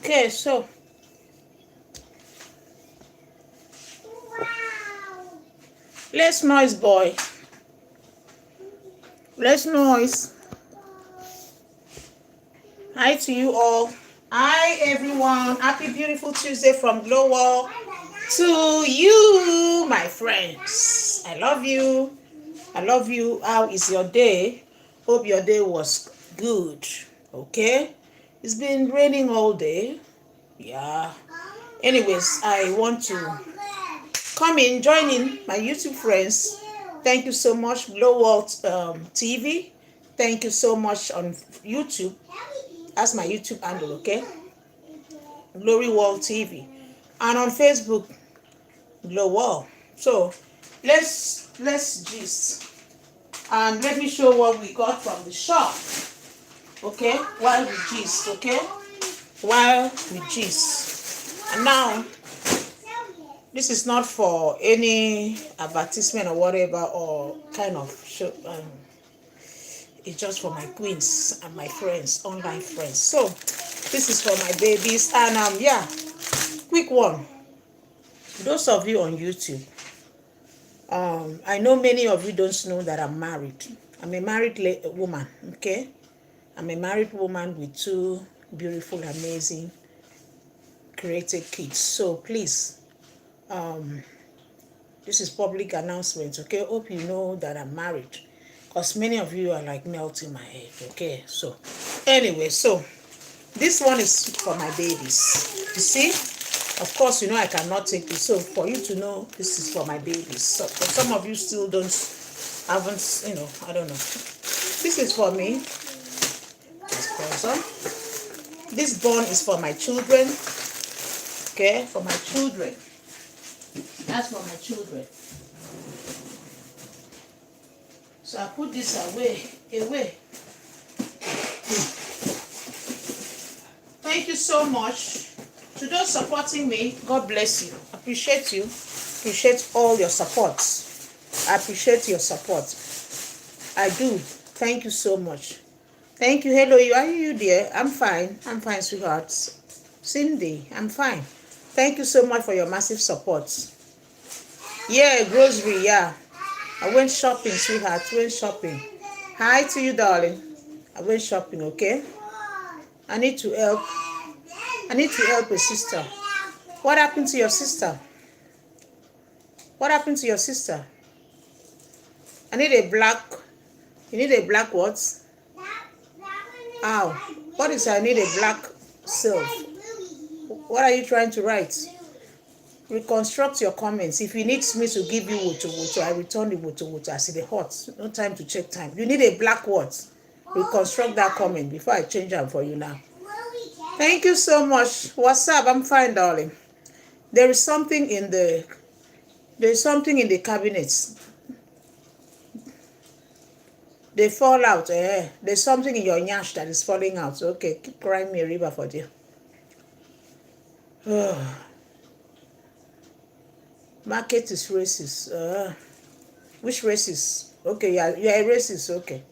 Okay, so let's noise, boy. Let's noise. Hi to you all. Hi everyone. Happy beautiful Tuesday from Global to you, my friends. I love you. I love you. How is your day? Hope your day was good. Okay? It's been raining all day. Yeah. Anyways, I want to come in, join in my YouTube friends. Thank you so much, Global TV. Thank you so much on YouTube. That's my YouTube handle, okay? Glory World TV. And on Facebook, Global. So let's gist. And let me show what we got from the shop. Okay? While we gist, okay? While we gist. And now, this is not for any advertisement or whatever or kind of show. It's just for my queens and my friends, online friends. So this is for my babies. And yeah, quick one. Those of you on YouTube, I know many of you don't know that I'm married. I'm a married woman, okay? I'm a married woman with two beautiful, amazing, creative kids. So please, this is public announcement, okay? Hope you know that I'm married, because many of you are like melting my head, okay? So anyway, so this one is for my babies. You see, of course, you know I cannot take this. So for you to know, this is for my babies. So but some of you still haven't, you know, I don't know. This is for me. This bone is for my children. Okay, for my children. That's for my children. So I put this away. Thank you so much to those supporting me. God bless you. Appreciate you. Appreciate all your support. I appreciate your support. I do. Thank you so much. Thank you. Hello, are you there? I'm fine. I'm fine, sweetheart. Cindy, I'm fine. Thank you so much for your massive support. Yeah, grocery, yeah. I went shopping, sweetheart. Went shopping. Hi to you, darling. I went shopping, okay? I need to help a sister. What happened to your sister? What happened to your sister? I need a black. You need a black what? Ow. What is I need a black silk? What are you trying to write? Reconstruct your comments. If you need me to give you woto, I return the woto. I see the hot. No time to check time. You need a black what? Reconstruct that comment before I change them for you now. Thank you so much. What's up? I'm fine, darling. There's something in the cabinets. They fall out. There's something in your nyash that is falling out. Okay, keep crying me a river for dear. Market is racist. Which racist? Okay, you're a racist. Okay,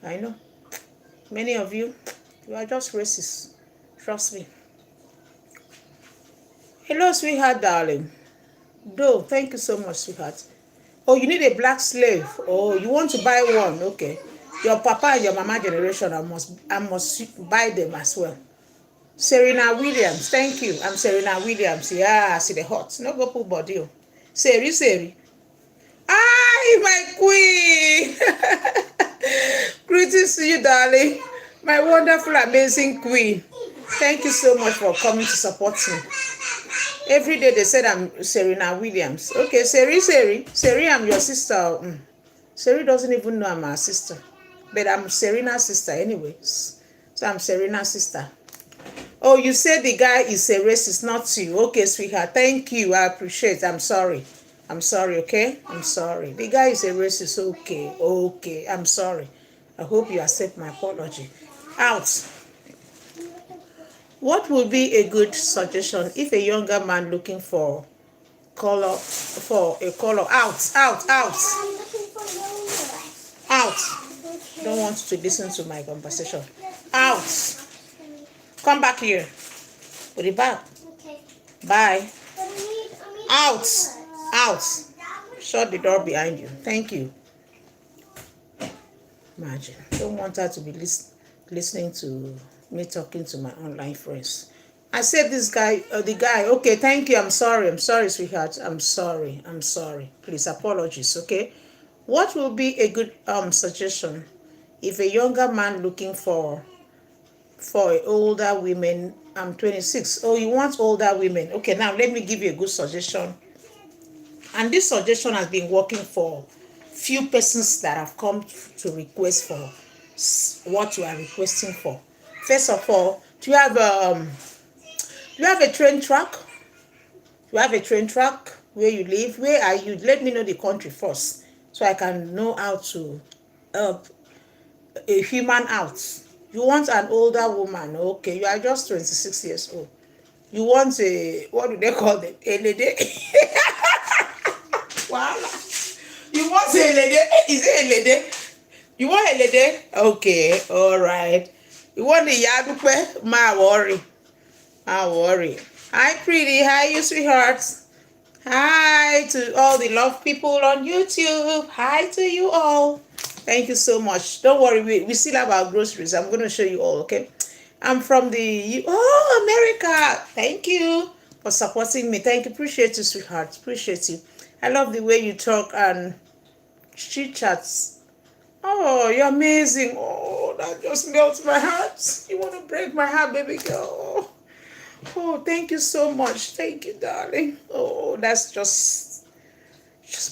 I know. Many of you are just racist. Trust me. Hello, sweetheart, darling. Do, thank you so much, sweetheart. Oh, you need a black slave. Oh, you want to buy one? Okay. Your papa and your mama generation, I must buy them as well. Serena Williams, thank you. I'm Serena Williams. Yeah, I see the hot. No go put body. Seri. Hi, my queen. Greetings to you, darling. My wonderful, amazing queen. Thank you so much for coming to support me. Every day they said I'm Serena Williams. Okay, Seri, I'm your sister. Seri doesn't even know I'm her sister. But I'm Serena's sister anyways. So I'm Serena's sister. Oh, you said the guy is a racist, not you. Okay, sweetheart. Thank you. I appreciate it. I'm sorry, okay? I'm sorry. The guy is a racist. Okay. I'm sorry. I hope you accept my apology. Out. What would be a good suggestion if a younger man looking for a color out. Don't want to listen to my conversation. Out. Come back here. Put it back. Okay. Bye. But I need Out. Out. Shut the door behind you. Thank you. Imagine. Don't want her to be listening to me talking to my online friends. I said this guy, the guy, okay, thank you. I'm sorry, sweetheart. I'm sorry. Please, apologies, okay? What will be a good suggestion if a younger man looking for older women? I'm 26. Oh, you want older women? Okay, now let me give you a good suggestion. And this suggestion has been working for few persons that have come to request for what you are requesting for. First of all, do you have a train track? Do you have a train track where you live? Where are you? Let me know the country first, so I can know how to help a human out. You want an older woman? Okay, you are just 26 years old. You want a, what do they call them? A lady? Wow. You want a lady? Is it a lady? You want a lady? Okay, all right. You want a yadupe? Ma worry. Hi, pretty. Hi, you sweethearts. Hi to all the love people on YouTube. Hi to you all. Thank you so much. Don't worry, we still have our groceries. I'm going to show you all, okay? I'm from America. Thank you for supporting me. Thank you. Appreciate you, sweetheart. Appreciate you. I love the way you talk and chit chats. Oh, you're amazing. Oh, that just melts my heart. You want to break my heart, baby girl. Oh, thank you so much. Thank you, darling. Oh, that's just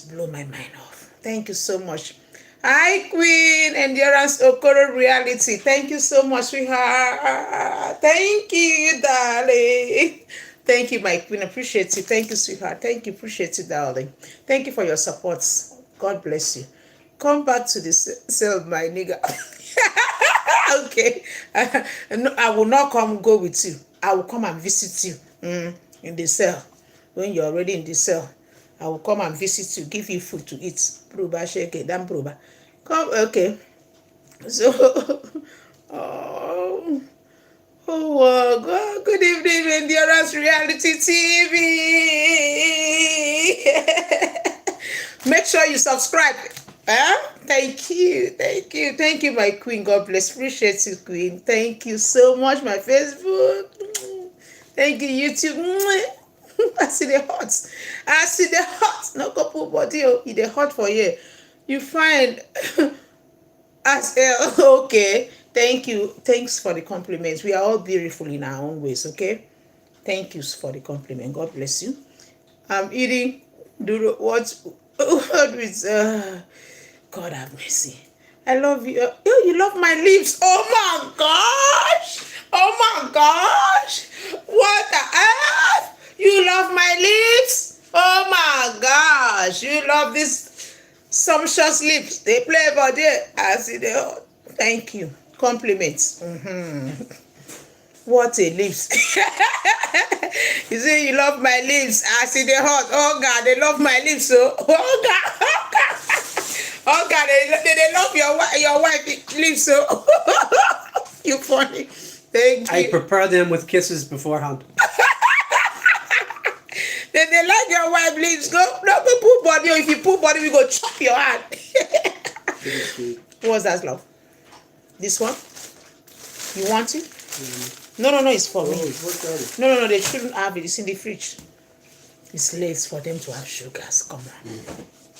blew my mind off. Thank you so much. Hi, Queen Endurance Okoro Reality. Thank you so much, sweetheart. Thank you, darling. Thank you, my queen. Appreciate you. Thank you, sweetheart. Thank you. Appreciate you, darling. Thank you for your support. God bless you. Come back to the cell, my nigga. Okay. No, I will not come go with you. I will come and visit you in the cell. When you're already in the cell, I will come and visit you, give you food to eat. Proba shake, damn proba. Come, okay. So, oh, God. Good evening, Endurance Reality TV. Make sure you subscribe. Thank you, my queen. God bless. Appreciate you, queen. Thank you so much, my Facebook. Thank you, YouTube. I see the hot. No couple body. The hot for you. You find as hell. Okay. Thank you. Thanks for the compliments. We are all beautiful in our own ways. Okay. Thank you for the compliment. God bless you. I'm eating. What is God have mercy. I love you. You love my lips. Oh my gosh. What the F? You love my lips? Oh my gosh. You love this sumptuous lips. They play about it. I see the thank you. Compliments. What a lips. You say you love my lips. I see the hot. Oh God, they love my lips. So oh God, they love your wife lips. So you funny. Thank you. I prepare them with kisses beforehand. They like your wife lips. Go put body. If you put body, we go chop your hand. What's that, love? This one? You want it? No, it's for me. No, they shouldn't have it. It's in the fridge. It's late for them to have sugars. Come on.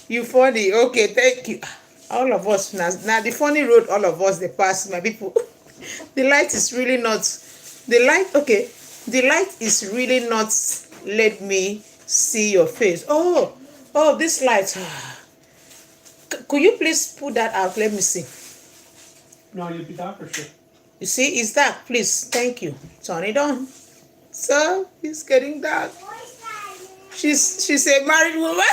You funny. Okay, thank you. All of us, now the funny road, all of us, they pass, my people. The light is really not, the light is really not, let me see your face. Oh, this light. Could you please put that out? Let me see. No, you'd be dark for sure. You see, it's dark. Please, thank you. Turn it on. So, it's getting dark. She's a married woman.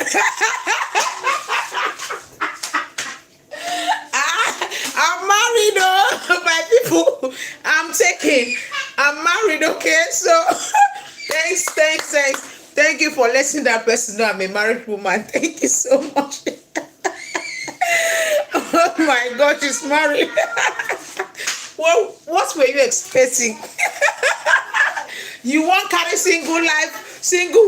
I'm married, my people. I'm married, okay? So, thanks. Thank you for letting that person know I'm a married woman. Thank you so much. Oh my God, she's married. Well, what were you expecting? You want carry single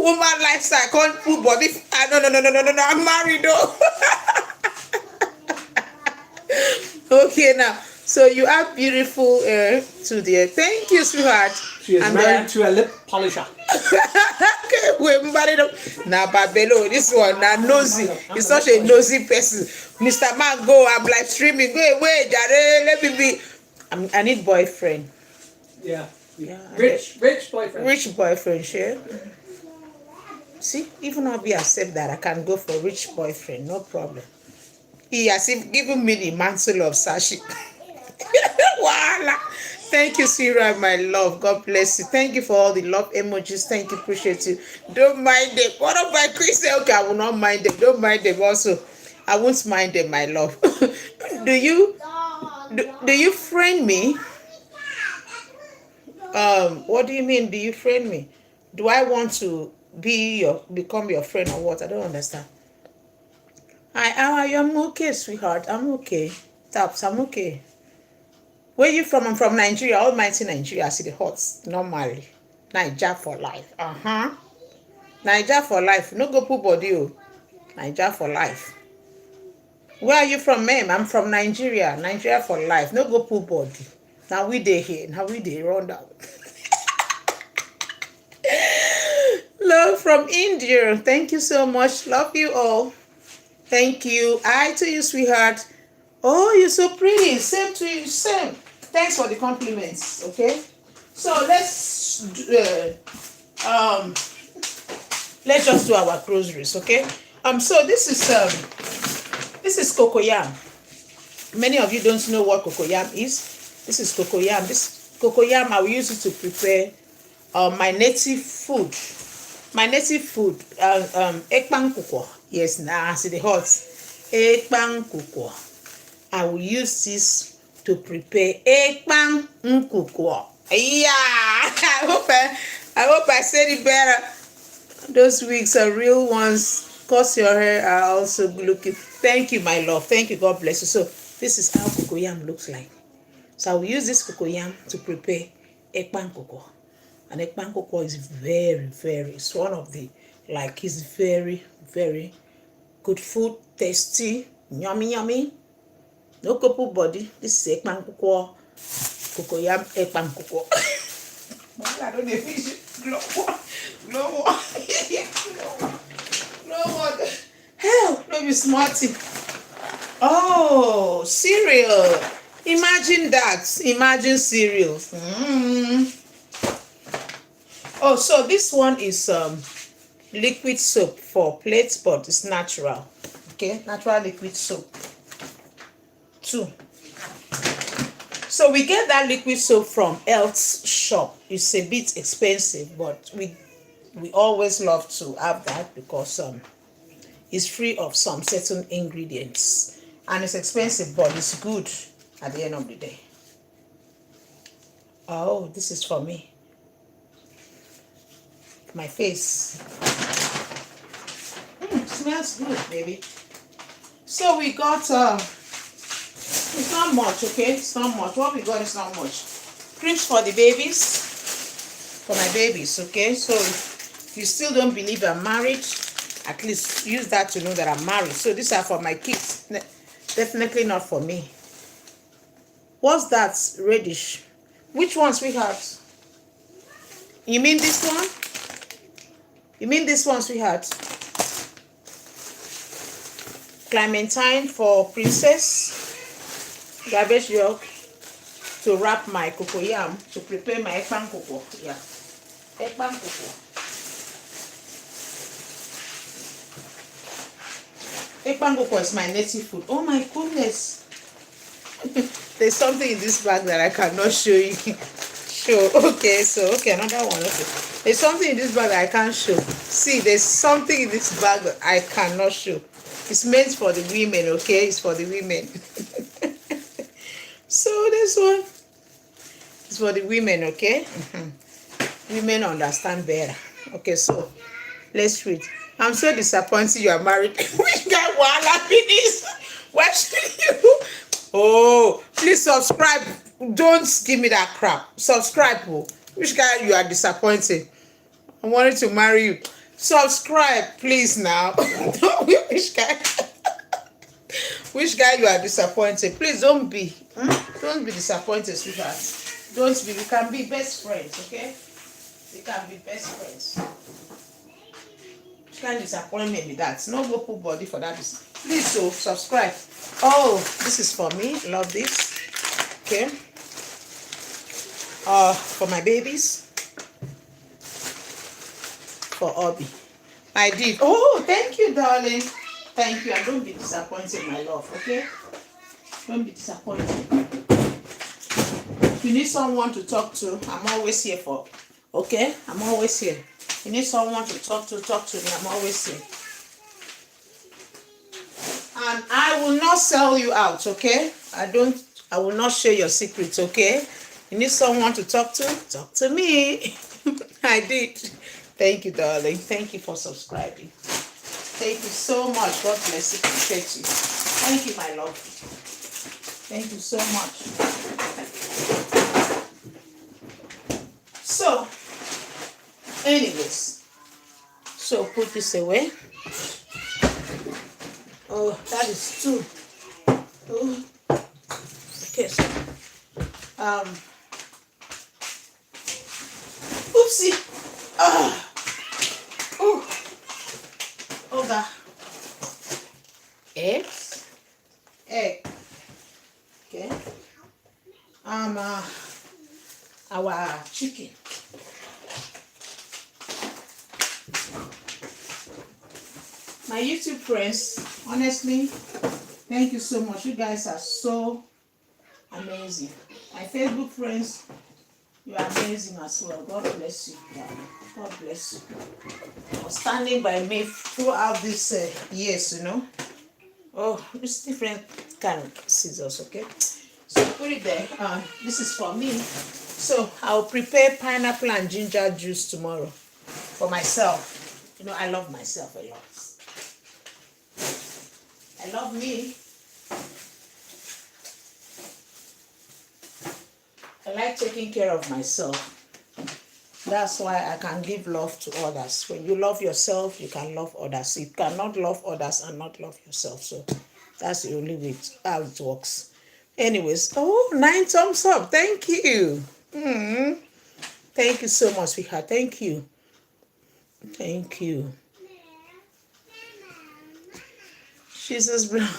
woman lifestyle, can't put body. No, I'm married though. Okay, now, so you are beautiful today. Thank you, sweetheart. She is married to a lip polisher. Okay, we're married. Now, Babelo, this one, now nosy. He's such a nosy person. Mr. Man, go. I'm live streaming. Go away, Jare. Let me be. I need boyfriend. Yeah. Yeah. Rich boyfriend. Rich boyfriend, sure. See, even if we accept that, I can go for rich boyfriend, no problem. He has given me the mantle of Sashi. Voila. Thank you, Sarah, my love. God bless you. Thank you for all the love emojis. Thank you, appreciate you. Don't mind them. One of my Chris say, okay, I will not mind them. Don't mind them also. I won't mind them, my love. do you friend me? What do you mean? Do you friend me? Do I want to become your friend or what? I don't understand. Hi, how are you? I'm okay, sweetheart. I'm okay. Taps, I'm okay. Where you from? I'm from Nigeria. Almighty Nigeria. I see the hot normally. Niger for life. Niger for life. No go put body. Oh. Niger for life. Where are you from, ma'am? I'm from Nigeria. Nigeria for life. No go put body. Now we dey here. Now we dey run down. Love from India. Thank you so much. Love you all. Thank you. I to you, sweetheart. Oh, you're so pretty. Same to you. Same. Thanks for the compliments. Okay. So let's just do our groceries. Okay. So this is cocoyam. Many of you don't know what cocoyam is. This is cocoyam. This cocoyam I will use it to prepare my native food. My native food, ekpang kuko. Yes, now I see the hot. Ekpang kuko. I will use this to prepare ekpang kuko. Yeah, I hope I said it better. Those wigs are real ones. Cause your hair are also looking. Thank you, my love. Thank you. God bless you. So this is how cocoyam looks like. So I will use this cocoyam to prepare ekpang kuko. And ekpang kuko is it's one of the, it's very, very good food, tasty, yummy. No couple body. This is ekpang kuko, cocoyam ekpang kuko. I don't know if it's glow. Hell, no be smarty. Oh, cereal. Imagine that. Imagine cereal. Oh, so this one is liquid soap for plates, but it's natural. Okay, natural liquid soap. 2. So we get that liquid soap from Health Shop. It's a bit expensive, but we always love to have that because it's free of some certain ingredients, and it's expensive, but it's good at the end of the day. Oh, this is for me. My face. Smells good, baby. So we got it's not much, okay? It's not much. What we got is not much. Creams for the babies. For my babies, okay? So if you still don't believe I'm married, at least use that to know that I'm married. So these are for my kids. Definitely not for me. What's that reddish? Which one, sweetheart? You mean this one? You mean this one, sweetheart? Clementine for princess. Garbage yolk to wrap my cocoyam to prepare my ekpang kuko. Yeah, ekpang kuko. Ekpang kuko is my native food. Oh my goodness. There's something in this bag that I cannot show you. Okay, another one. Okay, there's something in this bag that I can't show. See, there's something in this bag that I cannot show. It's meant for the women, okay? It's for the women. So this one is for the women, okay? Women understand better. Okay, so let's read. I'm so disappointed you are married. Which guy will happy this? Why should you? Oh, please subscribe. Don't give me that crap. Subscribe. Which guy you are disappointing? I wanted to marry you. Subscribe, please now. Which guy? Which guy you are disappointed? Please don't be. Don't be disappointed, sweetheart. Don't be. We can be best friends, okay? We can be best friends. You can't disappoint me with that. No go put body for that. Please, so subscribe. Oh, this is for me. Love this. Okay. For my babies. For Obi. I did. Oh, thank you, darling. Thank you. And don't be disappointed, my love. Okay. Don't be disappointed. If you need someone to talk to, I'm always here for. Okay? I'm always here. You need someone to talk to me. I'm always here. And I will not sell you out, okay? I will not share your secrets, okay? You need someone to talk to me. I did. Thank you, darling. Thank you for subscribing. Thank you so much. God bless you. Appreciate you. Thank you, my love. Thank you so much. So, anyways, so put this away. Oh, that is two. Oh, okay. So, oopsie. Oh, over. Eggs. Egg. Okay. Our chicken. My YouTube friends, honestly, thank you so much. You guys are so amazing. My Facebook friends, you are amazing as well. God bless you. God bless you. For standing by me throughout these years, you know. Oh, it's different kind of scissors, okay? So put it there. This is for me. So I'll prepare pineapple and ginger juice tomorrow for myself. You know, I love myself a lot. I love me. I like taking care of myself. That's why I can give love to others. When you love yourself, you can love others. You cannot love others and not love yourself. So that's the only way how it works. Anyways, 9 thumbs up. Thank you. Thank you so much, sweetheart. Thank you. Thank you. Jesus Brown.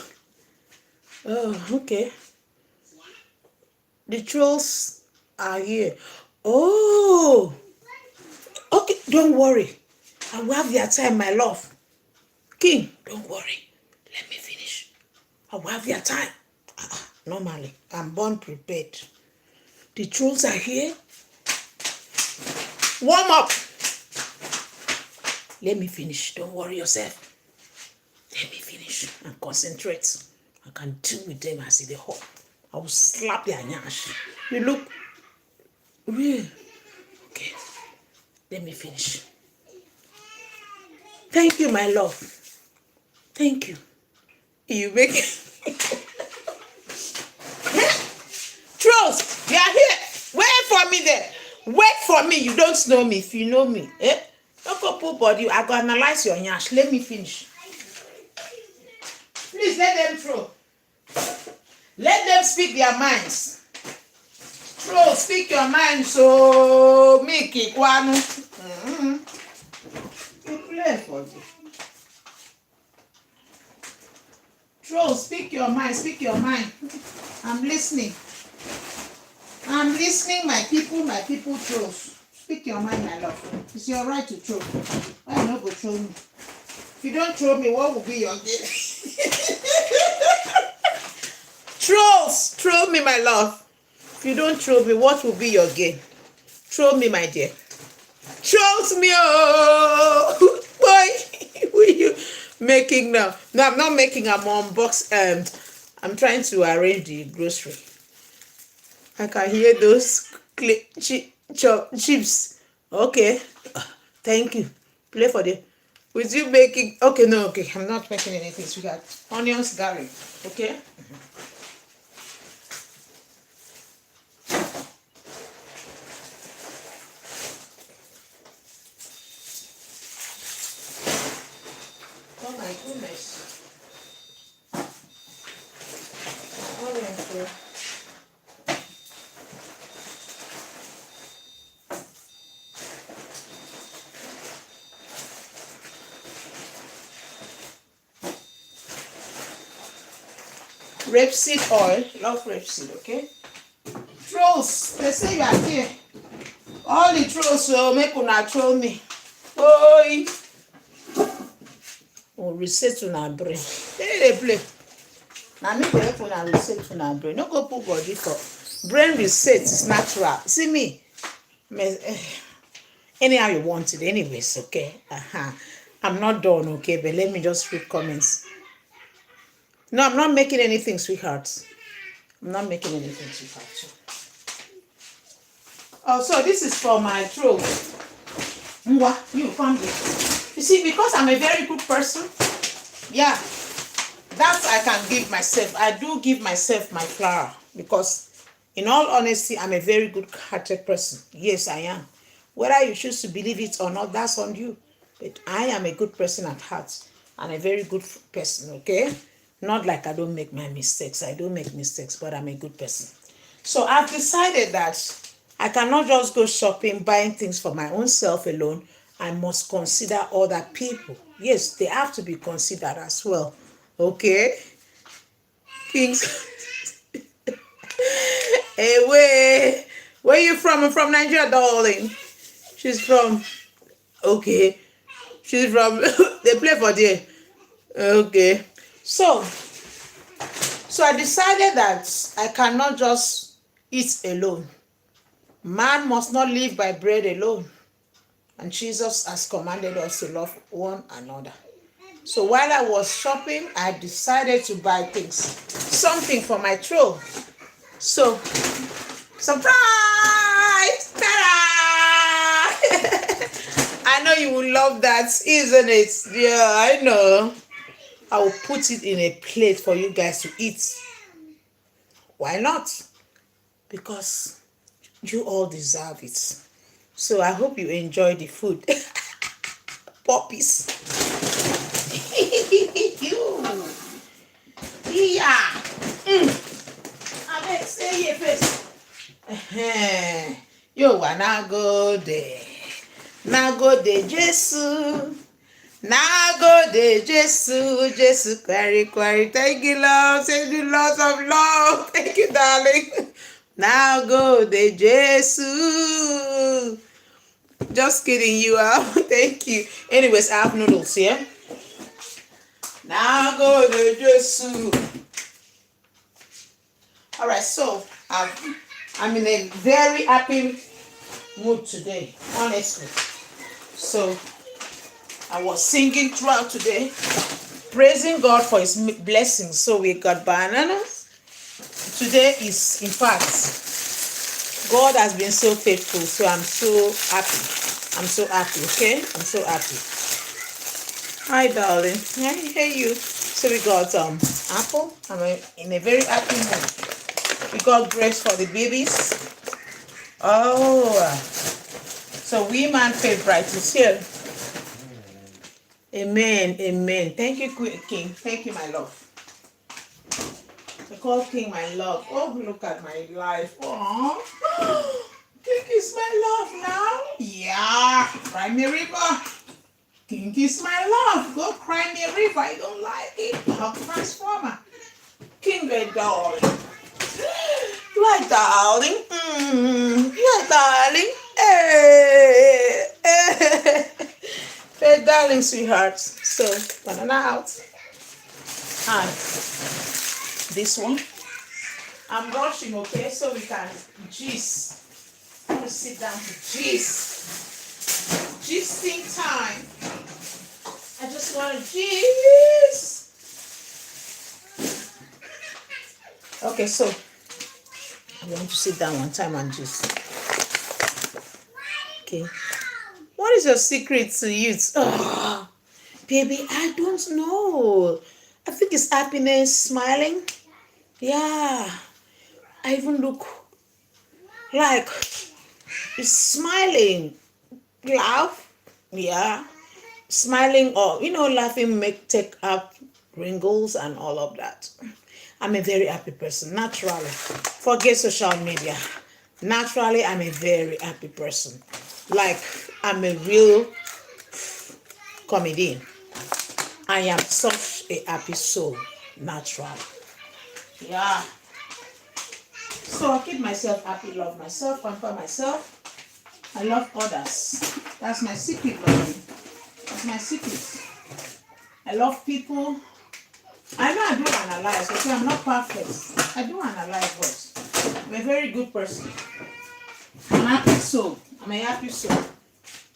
Oh, okay. The trolls are here. Oh, okay. Don't worry. I will have your time, my love. King, don't worry. Let me finish. I will have your time. Normally, I'm born prepared. The trolls are here. Warm up. Let me finish. Don't worry yourself. Let me finish and concentrate. I can deal with them as they hot. I will slap their nyash. You look real. Okay. Let me finish. Thank you, my love. Thank you. You make Trolls, you are here. Wait for me there. Wait for me. You don't know me. If you know me, don't go put body. I go analyze your nyash. Let me finish. Please let them throw. Let them speak their minds. Throw, speak your mind. So make it one. You play for you. Throw, speak your mind. Speak your mind. I'm listening. I'm listening, my people trolls. Speak your mind, my love. It's your right to troll. Why not go troll me? If you don't troll me, what will be your game? Trolls, troll me, my love. If you don't troll me, what will be your game? Troll me, my dear. Trolls me, oh boy. What are you making now? No, I'm not making. I'm unbox. I'm trying to arrange the grocery. I can hear those chips. Okay. Thank you. Play for the. With you making. Okay, no, okay. I'm not making anything. We got onions, garlic. Okay. Rapeseed oil. Love rapeseed, okay? Trolls, they say you are here. All the trolls, so make una troll me. Oi! Oh, reset una brain. They play. Now me dey help una reset una brain. No go put body for brain reset is natural. See me. Anyhow you want it, anyways, okay? I'm not done, okay? But let me just read comments. No, I'm not making anything, sweetheart. I'm not making anything, sweetheart. Oh, so this is for my throat. Mwa, you come here. You see, because I'm a very good person, yeah, that I can give myself. I do give myself my flower because, in all honesty, I'm a very good-hearted person. Yes, I am. Whether you choose to believe it or not, that's on you. But I am a good person at heart and a very good person, okay? Not like I don't make my mistakes. I do make mistakes, but I'm a good person. So I've decided that I cannot just go shopping, buying things for my own self alone. I must consider other people. Yes, they have to be considered as well. Okay? Kings. Hey, where you from? I'm from Nigeria, darling. She's from... Okay. She's from... They play for there. Okay. So I decided that I cannot just eat alone. Man must not live by bread alone. And Jesus has commanded us to love one another. So while I was shopping, I decided to buy things. Something for my throat. So, surprise! Ta-da! I know you will love that, isn't it? Yeah, I know. I will put it in a plate for you guys to eat. Why not? Because you all deserve it. So I hope you enjoy the food. Puppies. Yeah. I bet say your face. Yo, wanna go there. Na go de Jesu. Na go de Jesu. Jesu, query. Thank you, Lord. Thank you, lots of love. Thank you, darling. Now go de Jesu. Just kidding you out. Thank you. Anyways, I have noodles here. Now go de Jesu. Alright, so I'm in a very happy mood today, honestly. So I was singing throughout today, praising God for his blessings. So we got bananas. Today is, in fact, God has been so faithful, so I'm so happy. I'm so happy, okay? I'm so happy. Hi, darling. I hear you. So we got apple. I'm in a very happy mood. We got grapes for the babies. Oh, so women favorite is here. Amen, amen. Thank you, King. Thank you, my love. I call King my love. Oh, look at my life. Oh, King is my love now. Yeah, cry me a river. King is my love. Go cry me a river. I don't like it. How transformer. King, my darling. You are darling. You are darling. Hey, darling, sweetheart. So, banana out. And this one. I'm rushing, okay, so we can gist. I'm going to sit down to gist. Gisting time. I just want to gist. Okay, so I want to sit down one time and gist. Okay. What is your secret to youth? Oh, baby, I don't know. I think it's happiness, smiling. Yeah. I even look like it's smiling. Laugh. Yeah. Smiling or, laughing take up wrinkles and all of that. I'm a very happy person, naturally. Forget social media. Naturally, I'm a very happy person. Like, I'm a real comedian. I am such a happy soul, naturally. Yeah. So I keep myself happy, love myself, pamper myself. I love others. That's my secret, baby. That's my secret. I love people. I know I do analyze, okay? I'm not perfect. I do analyze, but I'm a very good person. I'm happy soul. I'm a happy soul.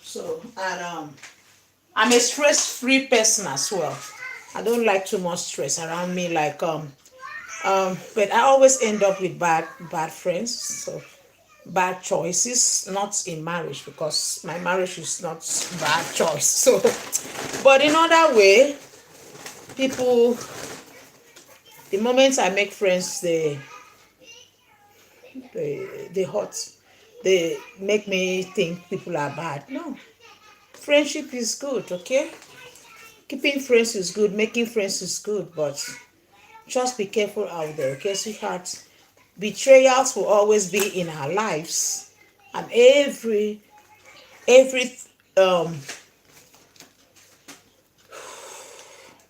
So, and I'm a stress-free person as well. I don't like too much stress around me, like but I always end up with bad friends. So bad choices, not in marriage because my marriage is not bad choice. So, but in other way, people, the moment I make friends, they hurt. They make me think people are bad. No, friendship is good, okay? Keeping friends is good, making friends is good, but just be careful out there, okay, sweetheart? Betrayals will always be in our lives, and every um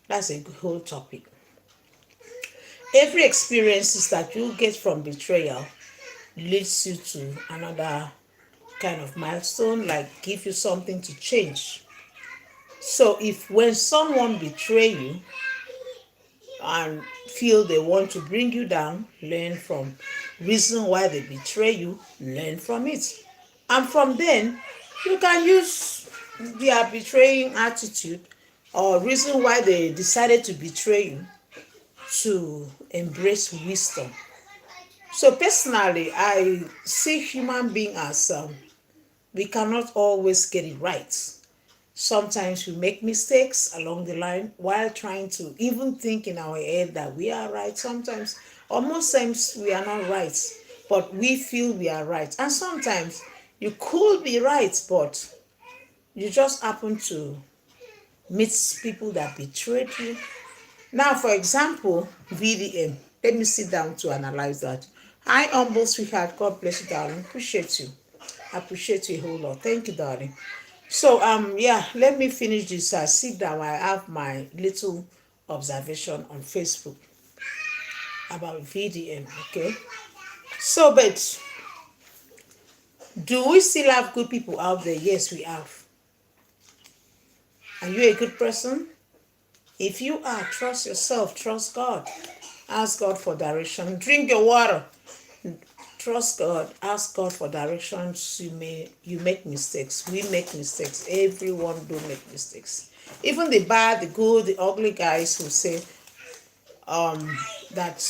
that's a whole topic. Every experiences that you get from betrayal leads you to another kind of milestone, like give you something to change. So if when someone betray you and feel they want to bring you down, learn from reason why they betray you, learn from it. And from then, you can use their betraying attitude or reason why they decided to betray you to embrace wisdom. So personally, I see human being as we cannot always get it right. Sometimes we make mistakes along the line while trying to even think in our head that we are right. Sometimes, or most times, we are not right, but we feel we are right. And sometimes you could be right, but you just happen to meet people that betrayed you. Now, for example, VDM. Let me sit down to analyze that. Hi, humble sweetheart. God bless you, darling. Appreciate you. I appreciate you a whole lot. Thank you, darling. So yeah, let me finish this. Sit down. I have my little observation on Facebook about VDM. Okay. So, but do we still have good people out there? Yes, we have. Are you a good person? If you are, trust yourself. Trust God. Ask God for direction. Drink your water. Trust God. Ask God for directions. You make mistakes. We make mistakes. Everyone do make mistakes. Even the bad, the good, the ugly guys who say that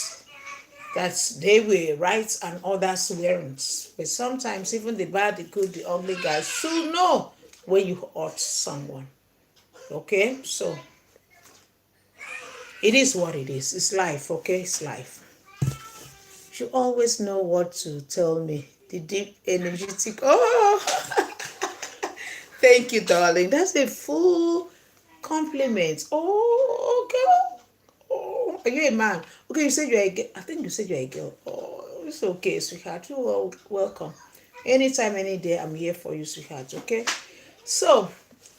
they were right and others weren't. But sometimes even the bad, the good, the ugly guys should know when you hurt someone. Okay? So it is what it is. It's life, okay? It's life. You always know what to tell me. The deep, energetic. Oh, thank you, darling. That's a full compliment. Oh, girl. Oh, are you a man? Okay, you said you're a girl. I think you said you're a girl. Oh, it's okay, sweetheart. You're welcome. Anytime, any day, I'm here for you, sweetheart. Okay? So,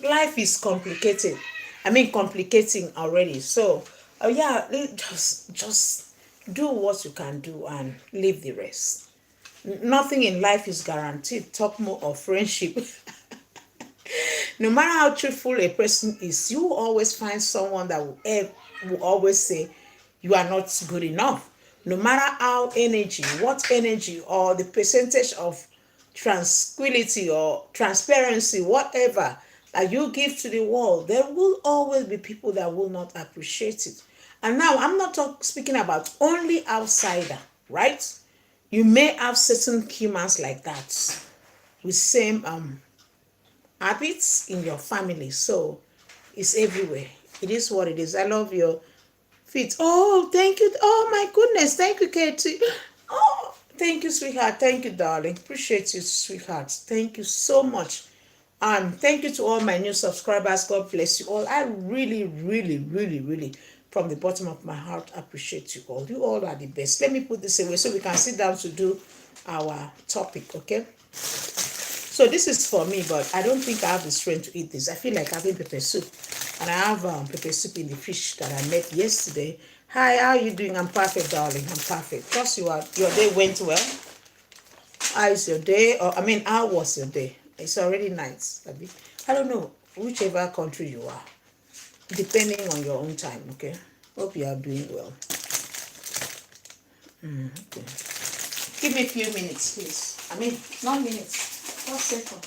life is complicated. I mean, complicating already. So, yeah, just do what you can do and leave the rest. Nothing in life is guaranteed. Talk more of friendship. No matter how truthful a person is, you will always find someone that will always say you are not good enough. No matter how what energy or the percentage of tranquility or transparency, whatever that you give to the world, there will always be people that will not appreciate it. And now I'm not speaking about only outsider, right? You may have certain humans like that with same habits in your family. So it's everywhere. It is what it is. I love your feet. Oh, thank you. Oh my goodness. Thank you, Katie. Oh, thank you, sweetheart. Thank you, darling. Appreciate you, sweetheart. Thank you so much. Thank you to all my new subscribers. God bless you all. I really, really, really, really, from the bottom of my heart, appreciate you all. You all are the best. Let me put this away so we can sit down to do our topic, okay? So this is for me, but I don't think I have the strength to eat this. I feel like having pepper soup. And I have pepper soup in the fish that I made yesterday. Hi, how are you doing? I'm perfect, darling. I'm perfect. Trust you are. Your day went well. How is your day? Or I mean, how was your day? It's already night. I don't know whichever country you are, depending on your own time. Okay. Hope you are doing well. Okay. Give me a few minutes, please. I mean, not minutes. 1 second.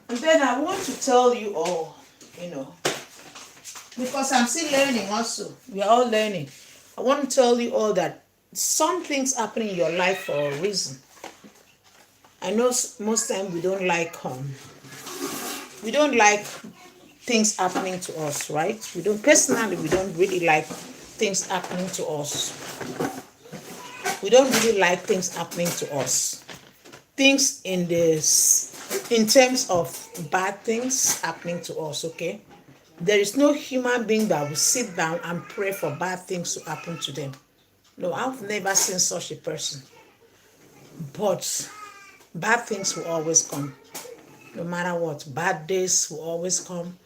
And then I want to tell you all, because I'm still learning also. We are all learning. I want to tell you all that some things happen in your life for a reason. I know most time we don't like things happening to us, right? We don't really like things happening to us. We don't really like things happening to us. Things in terms of bad things happening to us, okay? There is no human being that will sit down and pray for bad things to happen to them. No, I've never seen such a person. But bad things will always come. No matter what, bad days will always come.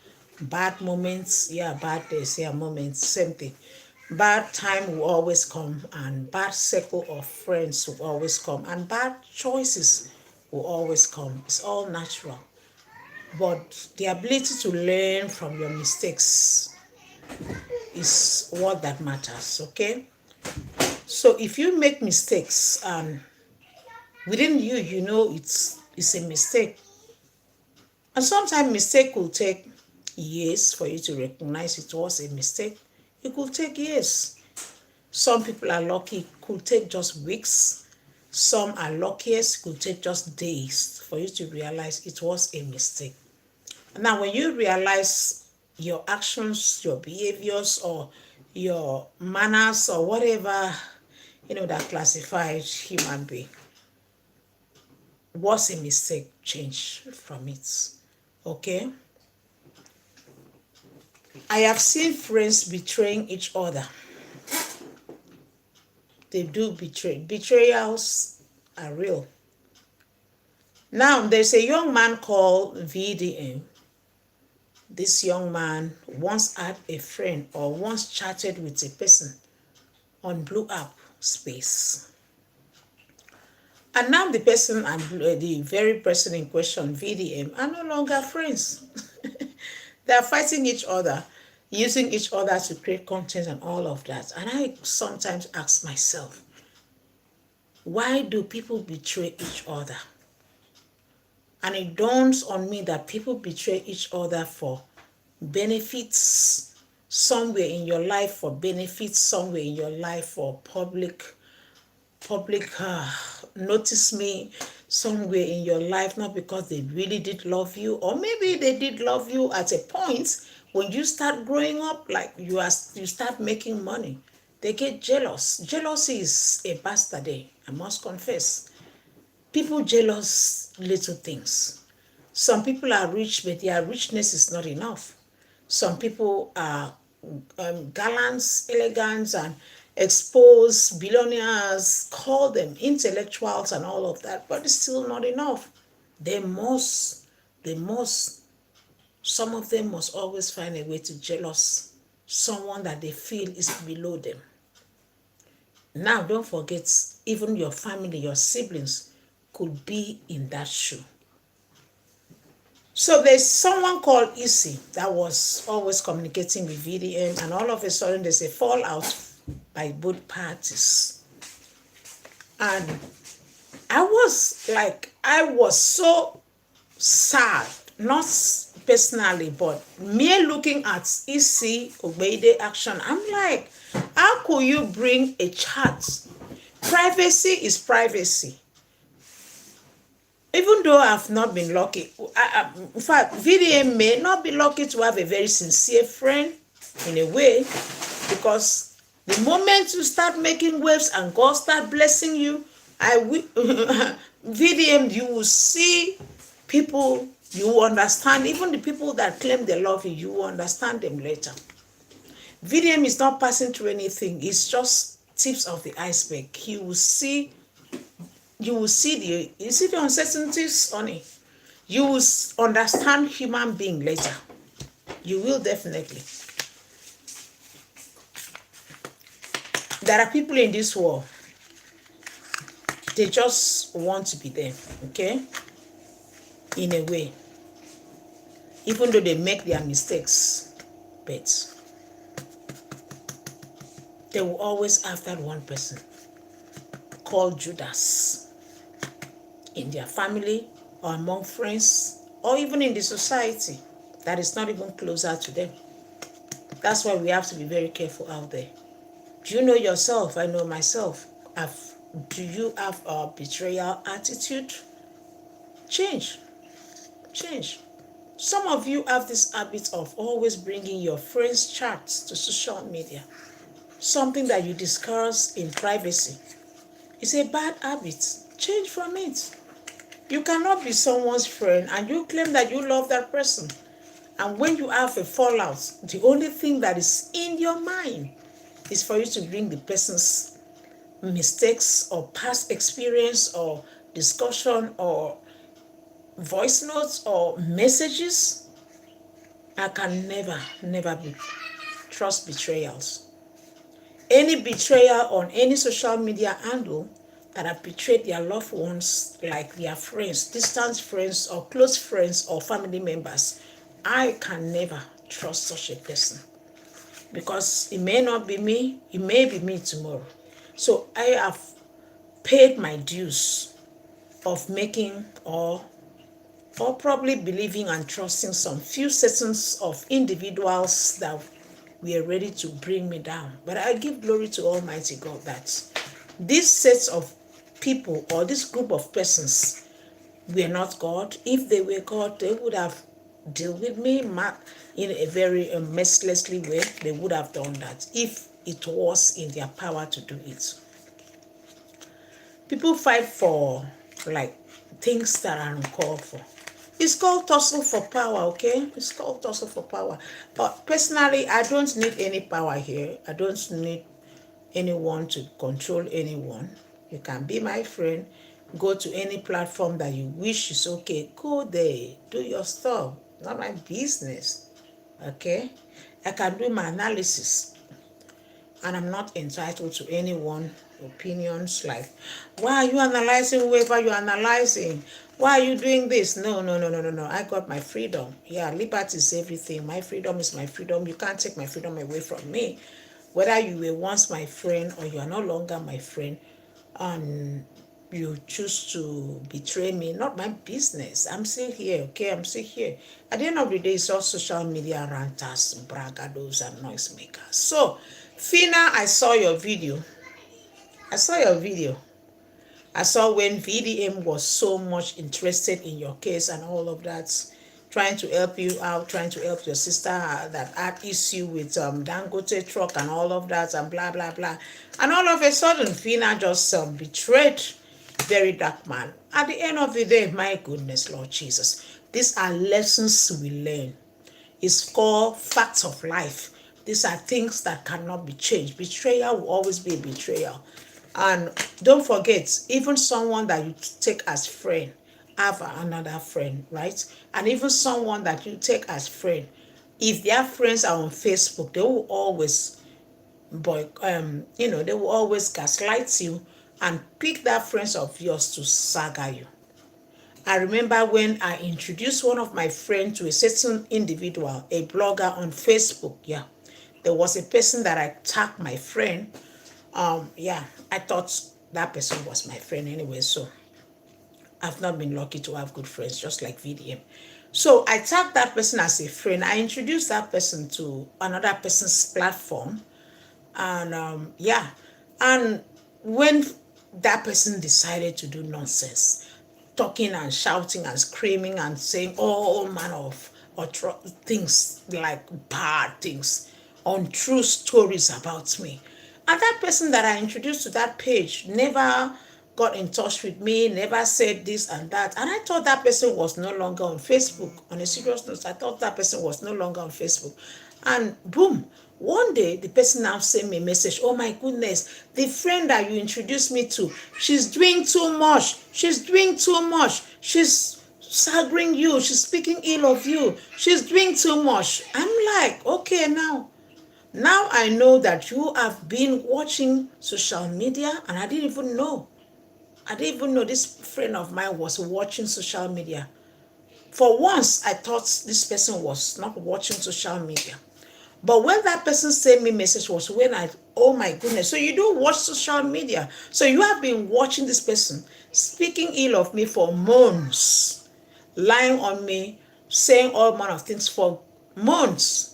Bad moments, bad days, moments, same thing. Bad time will always come, and bad circle of friends will always come, and bad choices will always come. It's all natural. But the ability to learn from your mistakes is what that matters, okay? So if you make mistakes and within you, it's a mistake. And sometimes mistake will take years for you to recognize it was a mistake. It could take years. Some people are lucky, it could take just weeks. Some are luckiest, it could take just days for you to realize it was a mistake. Now, when you realize your actions, your behaviors, or your manners, or whatever, that classifies human being, was a mistake, change from it. Okay? I have seen friends betraying each other. They do betray. Betrayals are real. Now, there's a young man called VDM. This young man once had a friend or once chatted with a person on Blue App space. And now the person and the very person in question, VDM, are no longer friends. They are fighting each other, using each other to create content and all of that. And I sometimes ask myself, why do people betray each other? And it dawns on me that people betray each other for benefits somewhere in your life, for benefits somewhere in your life, for public notice me somewhere in your life, not because they really did love you, or maybe they did love you at a point when you start growing up, like you start making money. They get jealous. Jealousy is a bastard, I must confess. People jealous little things. Some people are rich, but their richness is not enough. Some people are gallants, elegant, and exposed billionaires, call them intellectuals and all of that, but it's still not enough. They must, some of them must always find a way to jealous someone that they feel is below them. Now, don't forget, even your family, your siblings could be in that shoe. So there's someone called Issy that was always communicating with VDM, and all of a sudden there's a fallout by both parties. And I was so sad, not personally, but me looking at Issy Obeide action, I'm like, how could you bring a chat? Privacy is privacy. Even though I've not been lucky, in fact, VDM may not be lucky to have a very sincere friend in a way, because the moment you start making waves and God start blessing you, VDM, you will see people, you will understand, even the people that claim they love you, you will understand them later. VDM is not passing through anything. It's just tips of the iceberg. You will see the uncertainties on it. You will understand human being later. You will definitely. There are people in this world, they just want to be there, okay? In a way. Even though they make their mistakes, but they will always have that one person called Judas in their family or among friends or even in the society that is not even closer to them. That's why we have to be very careful out there. Do you know yourself? I know myself. Do you have a betrayal attitude? Change. Some of you have this habit of always bringing your friends' chats to social media. Something that you discuss in privacy. It's a bad habit. Change from it. You cannot be someone's friend and you claim that you love that person. And when you have a fallout, the only thing that is in your mind is for you to bring the person's mistakes or past experience or discussion or voice notes or messages. I can never trust betrayals. Any betrayal on any social media handle that have betrayed their loved ones, like their friends, distant friends or close friends or family members, I can never trust such a person. Because it may not be me, it may be me tomorrow. So I have paid my dues of making or probably believing and trusting some few sets of individuals that were ready to bring me down. But I give glory to Almighty God that these sets of people or this group of persons were not God. If they were God, they would have dealt with me in a very mercilessly way. They would have done that if it was in their power to do it. People fight for like things that are uncalled for. It's called tussle for power, okay? It's called tussle for power. But personally, I don't need any power here. I don't need anyone to control anyone. You can be my friend. Go to any platform that you wish is okay. Go there. Do your stuff. Not my business. Okay? I can do my analysis. And I'm not entitled to anyone's opinions like, why are you analyzing whoever you're analyzing? Why are you doing this? No. I got my freedom. Yeah, liberty is everything. My freedom is my freedom. You can't take my freedom away from me. Whether you were once my friend or you are no longer my friend, and you choose to betray me, not my business. I'm still here, okay? I'm still here. At the end of the day, it's all social media ranters, bragados, and noisemakers. So, Fina, I saw your video. I saw when VDM was so much interested in your case and all of that, trying to help you out, trying to help your sister that had issue with Dangote truck and all of that and blah, blah, blah. And all of a sudden, Fina just betrayed very dark man. At the end of the day, my goodness, Lord Jesus, these are lessons we learn. It's called facts of life. These are things that cannot be changed. Betrayal will always be a betrayal. And don't forget, even someone that you take as friend, have another friend, right? And even someone that you take as friend, if their friends are on Facebook, they will always they will always gaslight you and pick that friends of yours to saga you. I remember when I introduced one of my friends to a certain individual, a blogger on Facebook. Yeah, there was a person that I tagged my friend. I thought that person was my friend anyway, so I've not been lucky to have good friends, just like VDM. So I tagged that person as a friend. I introduced that person to another person's platform. And and when that person decided to do nonsense, talking and shouting and screaming and saying all manner of things, like bad things, untrue stories about me. And that person that I introduced to that page never got in touch with me, never said this and that. And I thought that person was no longer on Facebook. On a serious note, I thought that person was no longer on Facebook. And boom, one day the person now sent me a message. Oh my goodness, the friend that you introduced me to, she's doing too much. She's doing too much. She's staggering you. She's speaking ill of you. She's doing too much. I'm like, okay, now I know that you have been watching social media, and I didn't even know. I didn't even know this friend of mine was watching social media. For once, I thought this person was not watching social media. But when that person sent me message was when oh my goodness, so you do watch social media. So you have been watching this person speaking ill of me for months, lying on me, saying all manner of things for months.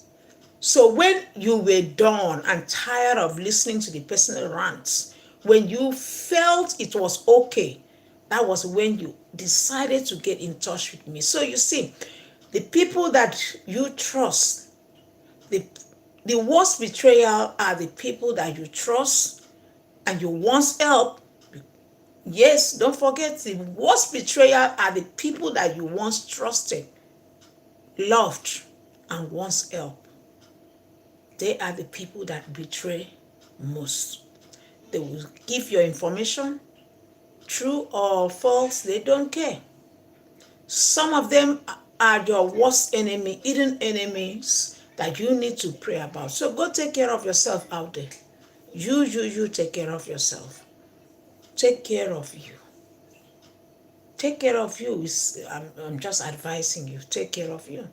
So when you were done and tired of listening to the personal rants, when you felt it was okay, that was when you decided to get in touch with me. So you see, the people that you trust, the the worst betrayal are the people that you trust and you once help. Yes, don't forget, the worst betrayal are the people that you once trusted, loved, and once helped. They are the people that betray most. They will give your information, true or false, they don't care. Some of them are your worst enemy, hidden enemies that you need to pray about. So go take care of yourself out there. You take care of yourself. Take care of you. Take care of you. I'm just advising you. Take care of you.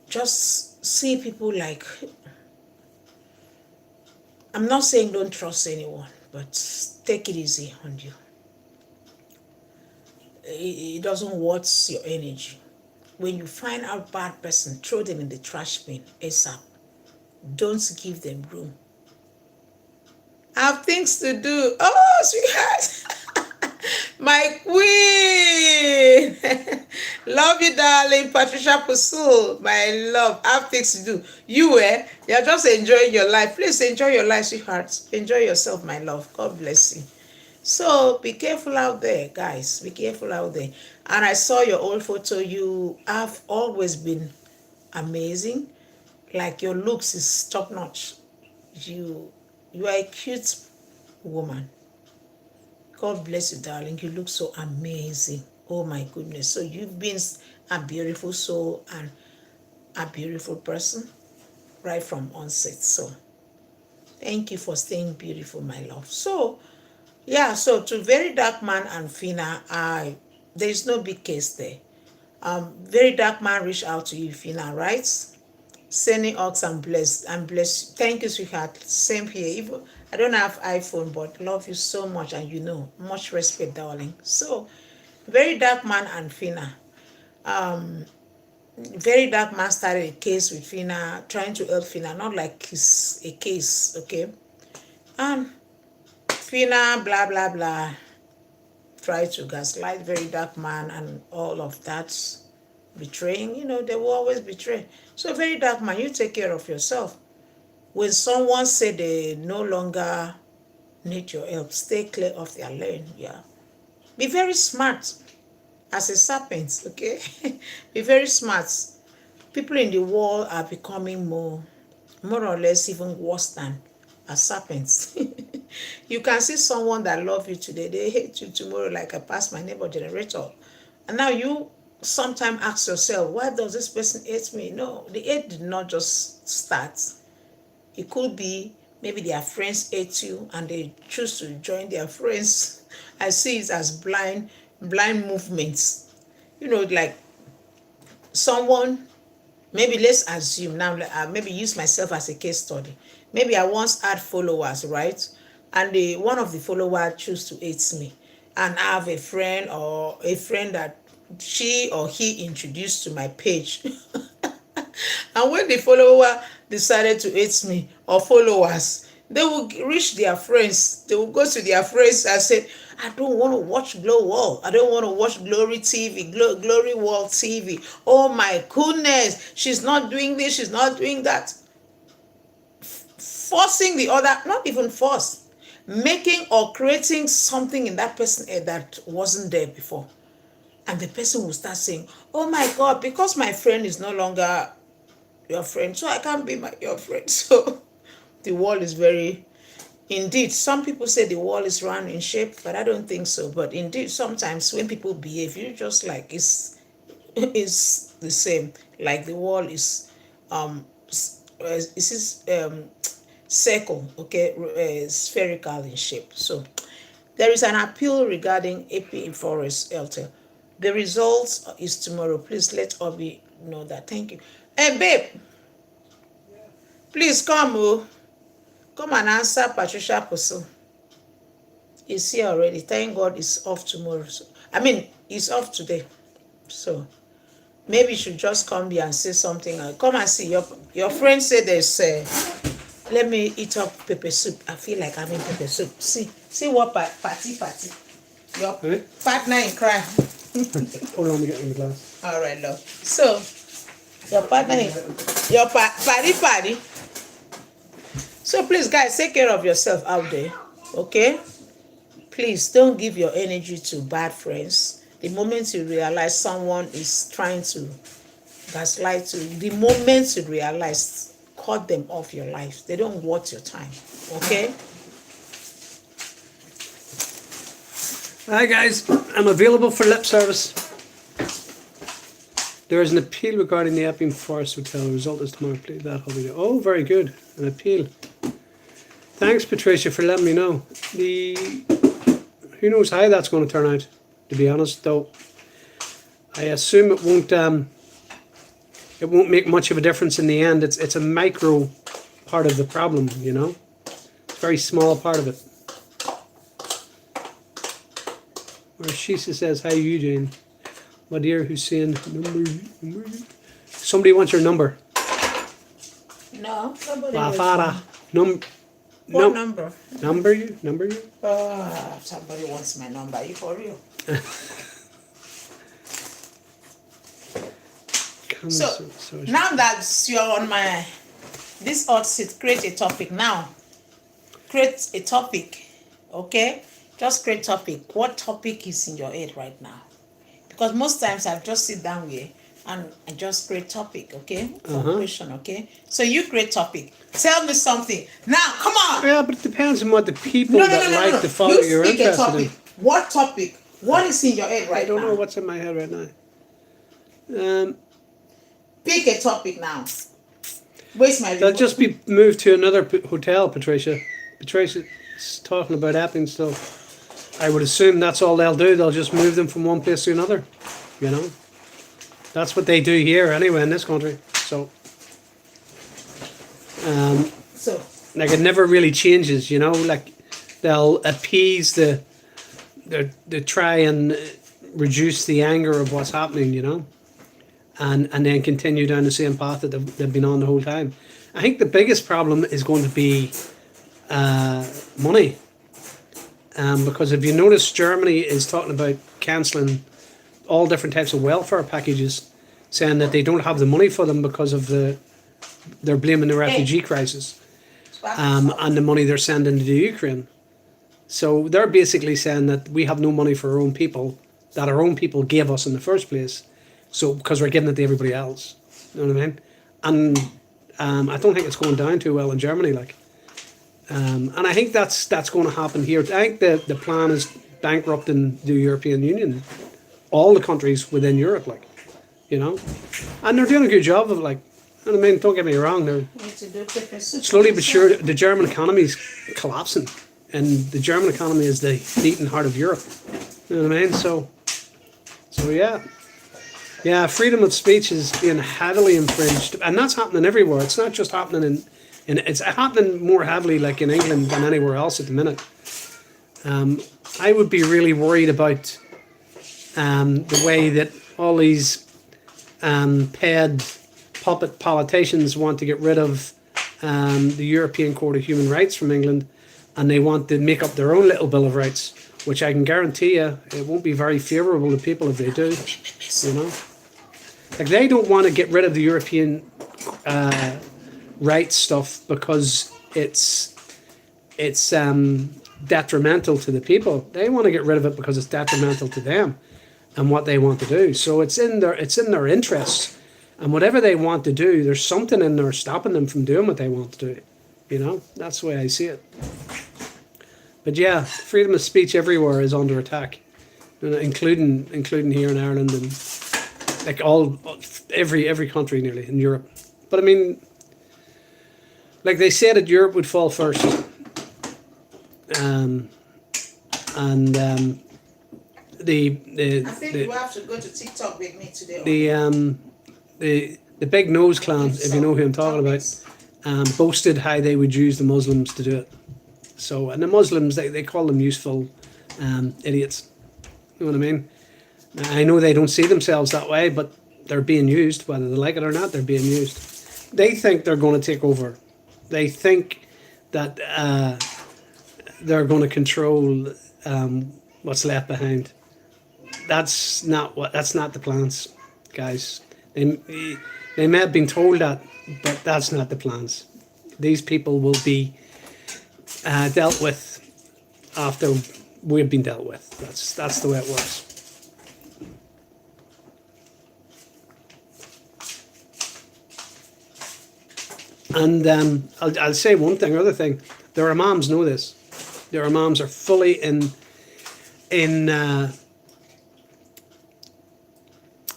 Just see people like, I'm not saying don't trust anyone, but take it easy on you. It doesn't worth your energy. When you find out bad person, throw them in the trash bin ASAP. Don't give them room. I have things to do. Oh, sweetheart. My queen. Love you, darling. Patricia Pusul. My love. I have things to do. You're just enjoying your life. Please enjoy your life, sweetheart. Enjoy yourself, my love. God bless you. So be careful out there, guys. Be careful out there. And I saw your old photo. You have always been amazing. Like your looks is top notch. You are a cute woman. God bless you, darling. You look so amazing. Oh my goodness. So you've been a beautiful soul and a beautiful person right from onset. So thank you for staying beautiful, my love. So yeah, so to Very Dark Man and Fina, there's no big case there. Very Dark Man reached out to you, Fina, right? Sending hugs and bless. Thank you, sweetheart. Same here. Even I don't have iPhone, but love you so much, and much respect, darling. So, Very Dark Man and Fina. Very Dark Man started a case with Fina, trying to help Fina, not like it's a case, okay? And Fina, blah blah blah, try to gaslight Very Dark Man and all of that, betraying. They will always betray. So Very Dark Man, you take care of yourself. When someone say they no longer need your help, stay clear of their lane. Yeah, be very smart as a serpent. Okay, be very smart. People in the world are becoming more or less even worse than as serpents. You can see someone that love you today, they hate you tomorrow, like I passed my neighbor generator. And now you sometimes ask yourself, why does this person hate me? No, the hate did not just start. It could be maybe their friends hate you and they choose to join their friends. I see it as blind movements. Like someone, maybe let's assume now, maybe use myself as a case study. Maybe I once had followers, right? And one of the followers choose to hate me. And I have a friend that she or he introduced to my page. And when the follower decided to hate me, or followers, they will reach their friends. They will go to their friends and say, I don't want to watch Glow Wall. I don't want to watch Glory TV, Glory Wall TV. Oh my goodness, she's not doing this, she's not doing that. Forcing the other, not even force, making or creating something in that person's head that wasn't there before. And the person will start saying, oh my God, because my friend is no longer your friend, so I can't be your friend. So the wall is very, indeed, some people say the wall is round in shape, but I don't think so. But indeed, sometimes when people behave, you just like it's the same. Like the wall is circle, okay, spherical in shape. So there is an appeal regarding AP in Forest Elter. The results is tomorrow. Please let Obi know that. Thank you. Hey, babe, please come, come and answer Patricia Pussel. He's here already. Thank God it's off tomorrow. So, I mean, it's off today. So maybe you should just come here and say something. Come and see. Your friend said there's let me eat up pepper soup. I feel like having pepper soup. See what party. Your partner in crime. Hold on, we get in the glass. All right, love. So your partner, your party. So please, guys, take care of yourself out there, okay? Please don't give your energy to bad friends. The moment you realize someone is trying to gaslight you, the moment you realize, cut them off your life. They don't worth your time, okay? Hi guys, I'm available for lip service. There is an appeal regarding the Epping Forest Hotel. The result is tomorrow. Please, that hobby. Oh, very good. An appeal. Thanks, Patricia, for letting me know. Who knows how that's going to turn out? To be honest, though, I assume it won't make much of a difference in the end. It's a micro part of the problem, you know. It's a very small part of it. Where Shisa says, "How you doing, my dear Hussein?" Number. Somebody wants your number. No, nobody. What number? Number you? Somebody wants my number. Are you for real? So now that you're on this hot seat, create a topic now. Create a topic, okay? Just create topic. What topic is in your head right now? Because most times I just sit down here and I just create topic, okay? Question, okay? So you create topic. Tell me something. Now, come on! Yeah, but it depends on what the people like to follow you're interested in. What topic? What is in your head right now? I don't know what's in my head right now. Pick a topic now. Where's my They'll just be moved to another hotel, Patricia. Patricia's talking about Epping stuff. I would assume that's all they'll do. They'll just move them from one place to another. You know? That's what they do here anyway in this country. So like it never really changes, you know, like they'll appease they try and reduce the anger of what's happening, you know, and then continue down the same path that they've been on the whole time. I think the biggest problem is going to be money, because if you notice, Germany is talking about cancelling all different types of welfare packages, saying that they don't have the money for them because of they're blaming the refugee crisis, and the money they're sending to Ukraine. So they're basically saying that we have no money for our own people, that our own people gave us in the first place, so because we're giving it to everybody else. You know what I mean? And I don't think it's going down too well in Germany, like. And I think that's going to happen here. I think the plan is bankrupting the European Union, all the countries within Europe, like, you know, and they're doing a good job of it, like. And I mean, don't get me wrong, they're slowly but sure the German economy is collapsing, and the German economy is the beating heart of Europe. You know what I mean? So yeah, freedom of speech is being heavily infringed, and that's happening everywhere. It's not just happening it's happening more heavily, like in England, than anywhere else at the minute. I would be really worried about the way that all these paid puppet politicians want to get rid of the European Court of Human Rights from England, and they want to make up their own little Bill of Rights, which I can guarantee you it won't be very favourable to people if they do, you know. Like, they don't want to get rid of the European rights stuff because it's detrimental to the people. They want to get rid of it because it's detrimental to them and what they want to do. So it's in their interests, and whatever they want to do, there's something in there stopping them from doing what they want to do. You know, that's the way I see it. But yeah, freedom of speech everywhere is under attack, including here in Ireland and like every country nearly in Europe. But I mean, like they said that Europe would fall first, and I think you have to go to TikTok with me today. the big nose clan, if you know who I'm talking about, boasted how they would use the Muslims to do it. So, and the Muslims, they call them useful idiots. You know what I mean? I know they don't see themselves that way, but they're being used, whether they like it or not. They're being used. They think they're going to take over. They think that they're going to control what's left behind. That's not the plans, guys. They may have been told that, but that's not the plans. These people will be dealt with after we've been dealt with. That's the way it works. And I'll say one thing, other thing. Their imams know this. Their imams are fully in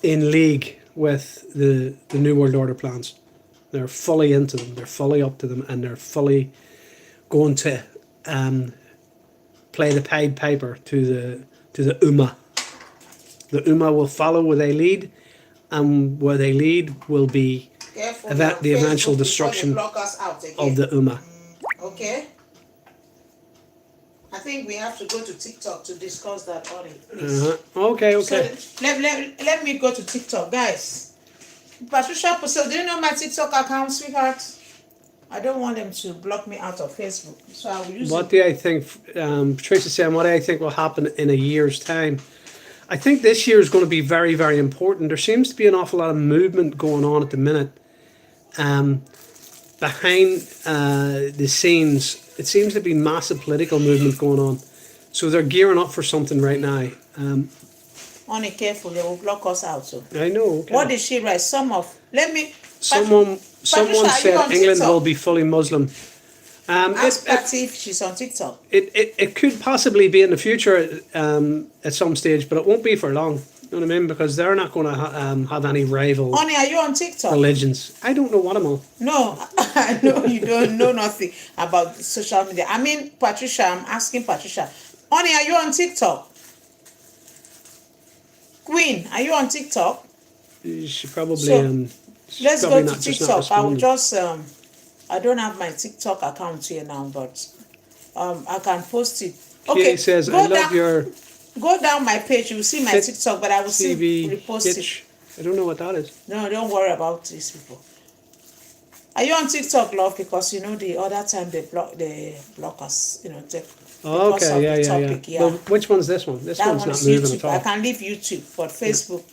league with the New World Order plans. They're fully into them. They're fully up to them, and they're fully going to play the Pied Piper to the Ummah. The Ummah will follow where they lead, and where they lead will be the eventual destruction of the Ummah. Okay. I think we have to go to TikTok to discuss that, Ori. Okay. So let me go to TikTok, guys. Patricia, so do you know my TikTok account, sweetheart? I don't want them to block me out of Facebook, so I will use What do I think, Patricia's saying, what do I think will happen in a year's time? I think this year is going to be very, very important. There seems to be an awful lot of movement going on at the minute. Behind the scenes, it seems to be massive political movement going on. So they're gearing up for something right now. Only careful, they will block us out. So I know. Okay. What did she write? Someone Said England will be fully Muslim. Ask Patty if she's on TikTok. It could possibly be in the future at some stage, but it won't be for long. You know what I mean? Because they're not going to have any rival Honey, are you on TikTok? religions. I don't know what I'm on. No, I know you don't know nothing about social media. I mean, Patricia, I'm asking Patricia. Honey, are you on TikTok? Queen, are you on TikTok? She probably. So, let's probably go to not, just not TikTok. I will responding. just I don't have my TikTok account here now, but I can post it. Okay, Okay, says I love your go down my page. You will see my Fit TikTok, but I will still TV repost hitch. it. I don't know what that is. No, don't worry about these people. Are you on TikTok, love? Because you know the other time they block us. You know, Oh, because okay, of yeah, the yeah, topic, yeah. Well, which one's this one? This That one's one not is moving YouTube. at all. I can leave YouTube, but Facebook,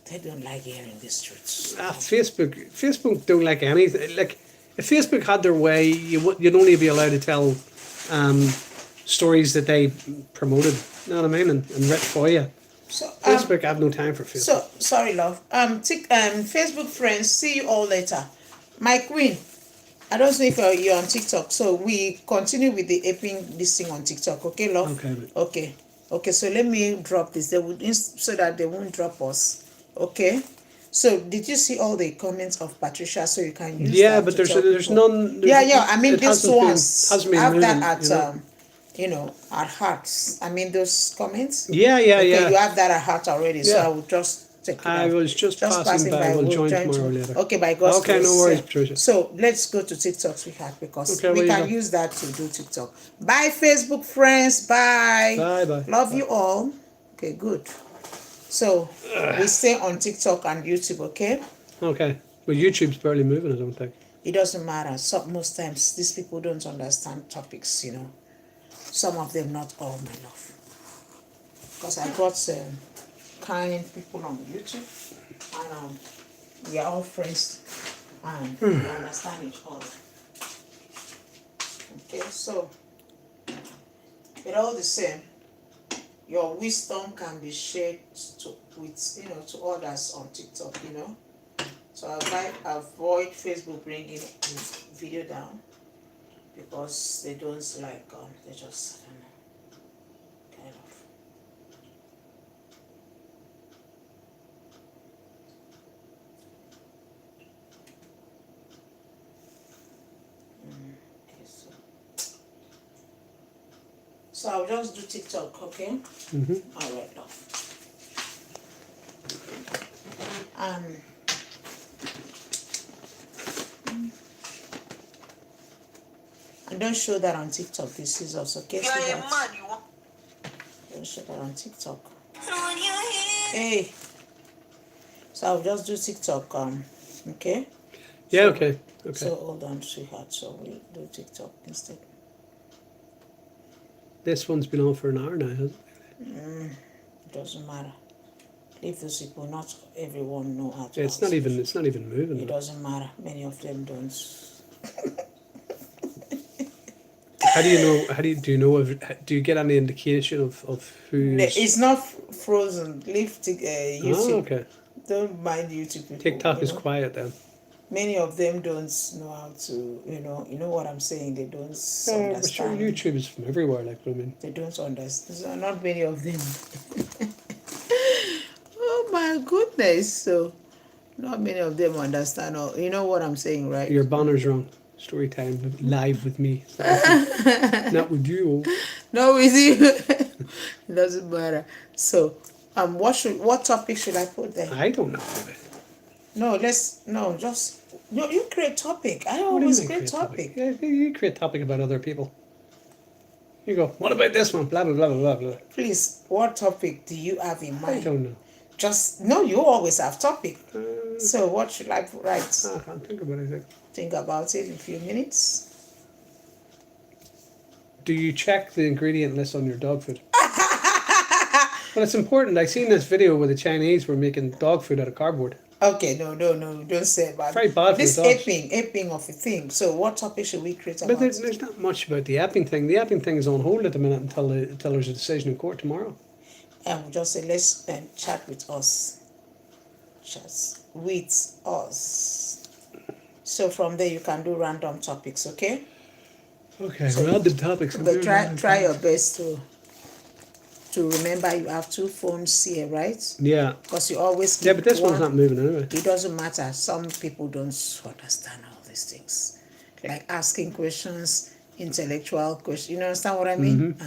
they don't like hearing these truths. Facebook don't like anything. Like, if Facebook had their way, you'd only be allowed to tell stories that they promoted. You know what I mean? And writ for you. So Facebook, I have no time for Facebook. So sorry, love. Facebook friends, see you all later. My queen, I don't know if you're on TikTok, so we continue with the aping this thing on TikTok, okay, love? Okay. Okay. So let me drop this. So that they won't drop us. Okay. So did you see all the comments of Patricia? So you can use Yeah, that but to there's tell none. people. Yeah. I mean, it these hasn't ones hasn't been have moving, that at you know? our hearts. I mean, those comments. Yeah. Okay, you have that at heart already, so Yeah. I will just take it I out. was just passing by. We'll join tomorrow later. Okay, by God's Okay, grace. no worries, Patricia. So let's go to TikTok, sweetheart, because Okay, we where you can go? use that to do TikTok. Bye, Facebook friends. Bye. Bye. Love you all. Okay, good. So we stay on TikTok and YouTube, okay? Okay. Well, YouTube's barely moving, I don't think. It doesn't matter. Most times these people don't understand topics, you know. Some of them, not all, my love. Because I got kind people on YouTube, and we are all friends, and we understand each other. Okay, so But all the same, your wisdom can be shared with to others on TikTok. So avoid Facebook bringing the video down because they don't like they just I don't know kind of. Okay, so I'll just do TikTok, okay? All right, love. And don't show that on TikTok. This is also okay. Don't show that on TikTok. Hey. So I'll just do TikTok. Okay. Yeah. So, okay. So hold on, sweetheart. So we'll do TikTok instead. This one's been on for an hour now, hasn't it? It doesn't matter. Leave those people. Not everyone know how to. It's not even moving. It doesn't matter. Many of them don't. How do you know? Do you get any indication of who? It's not frozen. Leave YouTube. Oh, okay. Don't mind YouTube people. TikTok is quiet then. Many of them don't know how to. You know what I'm saying. They don't understand. But sure, YouTube is from everywhere. Like I mean. They don't understand. Not many of them. Oh my goodness! So, not many of them understand. Or you know what I'm saying, right? Your banner's wrong. Story time live with me. Not with you. No, with you. It doesn't matter. So, what topic should I put there? I don't know. You create topic. I always create topic. Yeah, you create topic about other people. You go, what about this one? Blah blah blah blah blah. Please, what topic do you have in mind? I don't know. You always have topic. So what should I write? I can't think about anything. Think about it in a few minutes. Do you check the ingredient list on your dog food? Well, it's important. I seen this video where the Chinese were making dog food out of cardboard. Okay, no, don't say about Very bad for this the dogs. aping of a thing. So what topic should we create about? But there's not much about the apping thing. The apping thing is on hold at the minute until there's a decision in court tomorrow. And we'll just say, let's chat with us. Chat with us. So from there you can do random topics, okay? Okay, so random topics. But try your best to remember you have 2 phones here, right? Yeah. Because you always keep Yeah, but this one. one's not moving anyway. It doesn't matter. Some people don't understand all these things. Like asking questions, intellectual questions. You understand what I mean?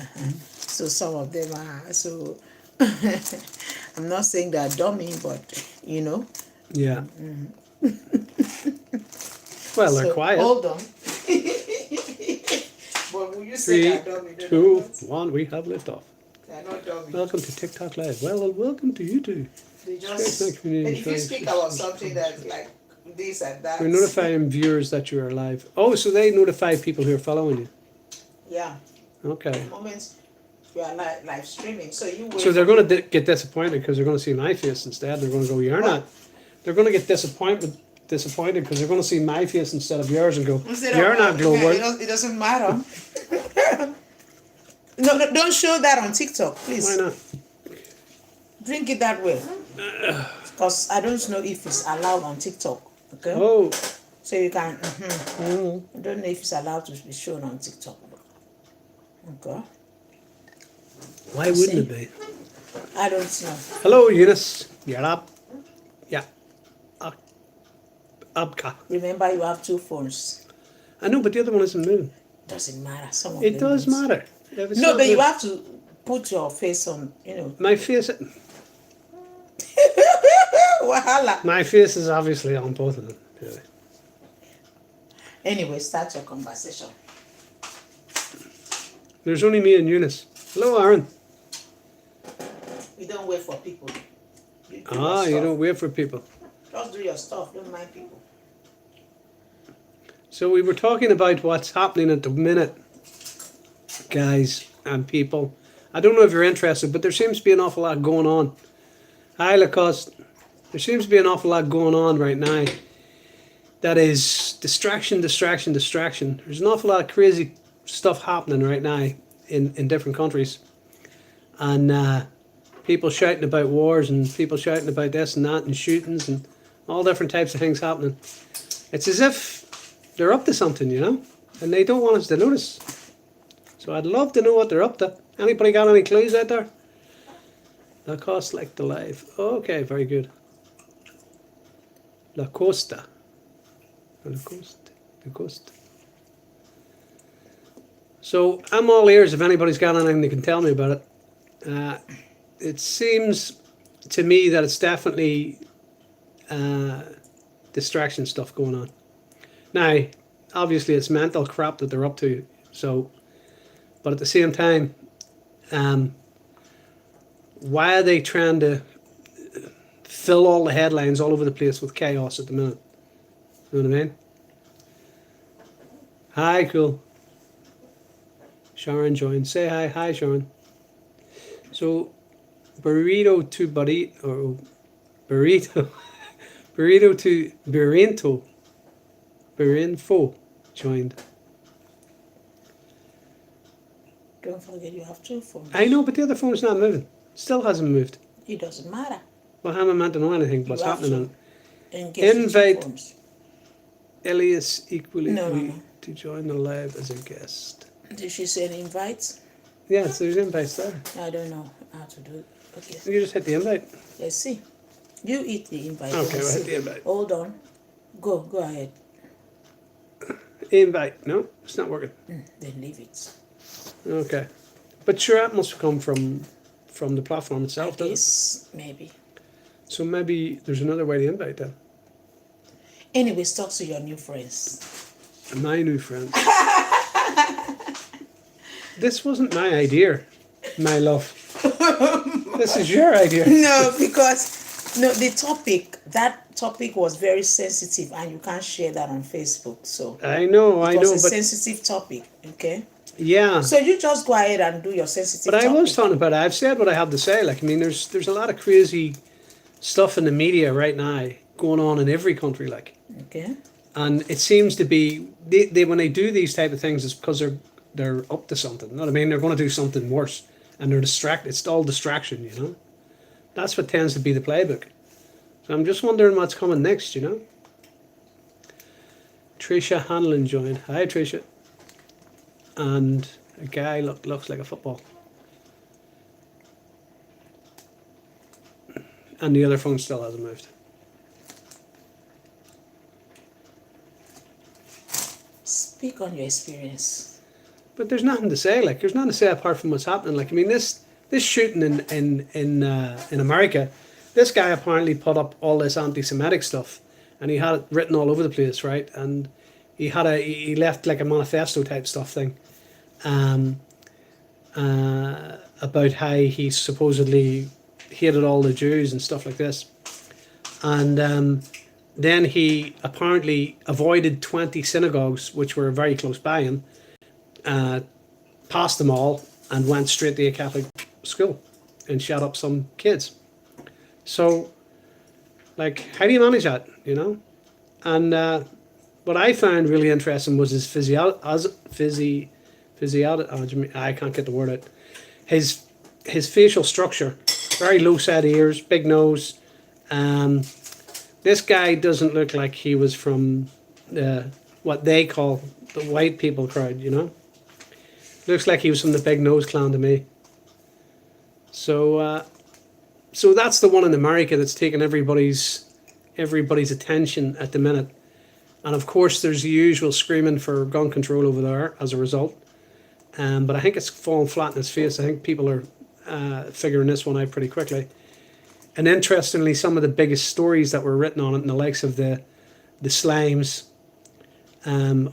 So some of them are so I'm not saying they're dummy, but Yeah. Well, they're quiet. Hold on. But will you say 3, they're dummy? 2, 1, we have liftoff. They're not dummy. Welcome to TikTok Live. Well, welcome to YouTube. They just, and if you speak about something that's like this and that. We're notifying viewers that you are live. Oh, so they notify people who are following you. Yeah. Okay. The moment you are live streaming, so you wait. So they're going to get disappointed because they're going to see my face instead. They're going to go, you're not. They're going to get disappointed because they're going to see my face instead of yours and go, you're not global. It doesn't matter. No, don't show that on TikTok, please. Why not? Drink it that way. Because I don't know if it's allowed on TikTok. Okay? Oh. So you can. I don't know if it's allowed to be shown on TikTok. Okay. Why wouldn't it be? I don't know. Hello, Eunice. You're up. Yeah. Abka. Remember, you have 2 phones. I know, but the other one isn't moving. Doesn't matter. Some of It them does don't. matter. No, but you have to put your face on, My face. Wahala. My face is obviously on both of them. Really. Anyway, start your conversation. There's only me and Eunice. Hello, Aaron. You don't wait for people. You don't wait for people. Just do your stuff. Don't mind people. So we were talking about what's happening at the minute, guys and people. I don't know if you're interested, but there seems to be an awful lot going on. Hi, Lacoste. There seems to be an awful lot going on right now. That is distraction. There's an awful lot of crazy stuff happening right now in different countries, and people shouting about wars and people shouting about this and that and shootings and all different types of things happening. It's as if they're up to something, you know, and they don't want us to notice. So I'd love to know what they're up to. Anybody got any clues out there? La Costa like the life. Okay, very good. La Costa. La Costa. La Costa. So I'm all ears if anybody's got anything they can tell me about it. It seems to me that it's definitely distraction stuff going on. Now, obviously it's mental crap that they're up to, so, but at the same time, why are they trying to fill all the headlines all over the place with chaos at the minute? You know what I mean? Hi, cool. Sharon joined. Say hi. Hi, Sharon. So, burrito to burrito, or burrito, burrito to burrito, burinfo joined. Don't forget you have 2 phones. I know, but the other phone's not moving. Still hasn't moved. It doesn't matter. Well, how am I meant to know anything? What's You have happening on to engage with 2 Invite phones. Elias equally No. to join the live as a guest? Did she send invites? Yes, there's invites there. I don't know how to do it. Okay, You just hit the invite. let's see. You eat the invite. Okay, let's we'll hit see. the invite. Hold on. Go ahead. Invite. No, it's not working. Then leave it. Okay. But sure, that must come from the platform itself, doesn't it? Yes, maybe. So maybe there's another way to invite them. Anyways, talk to your new friends. My new friends. This wasn't my idea, my love. This is your idea. No, because that topic was very sensitive and you can't share that on Facebook. So I know, it was a but sensitive topic, okay? yeah. So you just go ahead and do your sensitive But I topic. was talking about it. I've said what I have to say. Like, I mean, there's a lot of crazy stuff in the media right now going on in every country, like. Okay. And it seems to be they when they do these type of things, it's because they're up to something. You know what I mean? They're going to do something worse, and they're distracted. It's all distraction, you know. That's what tends to be the playbook. So I'm just wondering what's coming next, you know. Tricia Hanlon joined. Hi, Tricia. And a guy looks like a football. And the other phone still hasn't moved. Speak on your experience. But there's nothing to say. Like, there's nothing to say apart from what's happening. Like, I mean, this shooting in America, this guy apparently put up all this anti-Semitic stuff, and he had it written all over the place, right? And he left like a manifesto type stuff thing, about how he supposedly hated all the Jews and stuff like this, and then he apparently avoided 20 synagogues which were very close by him, passed them all, and went straight to a Catholic school and shot up some kids. So, like, how do you manage that, you know? And what I found really interesting was his physiology. I can't get the word out. His facial structure, very low set ears, big nose. This guy doesn't look like he was from what they call the white people crowd, you know? Looks like he was from the Big Nose Clan to me. So that's the one in America that's taking everybody's attention at the minute. And of course, there's the usual screaming for gun control over there as a result. But I think it's fallen flat in its face. I think people are figuring this one out pretty quickly. And interestingly, some of the biggest stories that were written on it, and the likes of the slimes in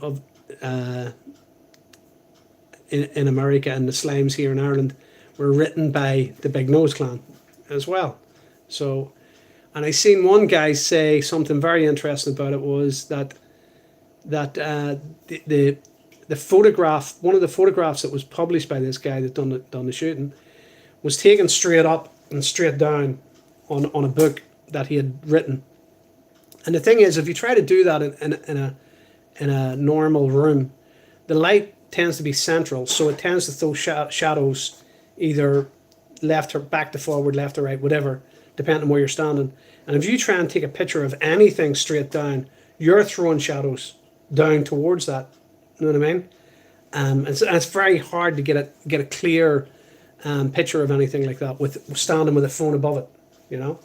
America and the slimes here in Ireland, were written by the Big Nose Clan as well. So, and I seen one guy say something very interesting about it, was that the photograph, one of the photographs that was published by this guy that done the shooting, was taken straight up and straight down on a book that he had written. And the thing is, if you try to do that in a normal room, the light tends to be central, so it tends to throw shadows either left or back to forward, left or right, whatever, depending on where you're standing. And if you try and take a picture of anything straight down, you're throwing shadows down towards that. You know what I mean? It's very hard to get a clear picture of anything like that with standing with a phone above it. You know.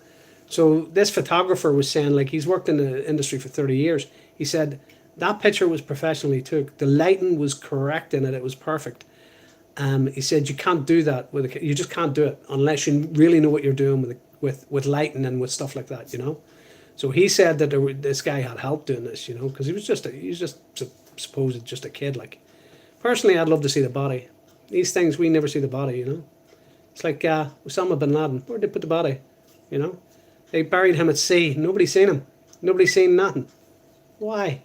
So this photographer was saying, like, he's worked in the industry for 30 years. He said that picture was professionally took. The lighting was correct in it. It was perfect. He said you can't do that with you just can't do it unless you really know what you're doing with lighting and with stuff like that. You know. So he said that this guy had help doing this. You know, because he was just supposed just a kid. Like, personally, I'd love to see the body. These things we never see the body. You know. It's like Osama bin Laden. Where'd they put the body? You know. They buried him at sea. Nobody seen him. Nobody seen nothing. Why?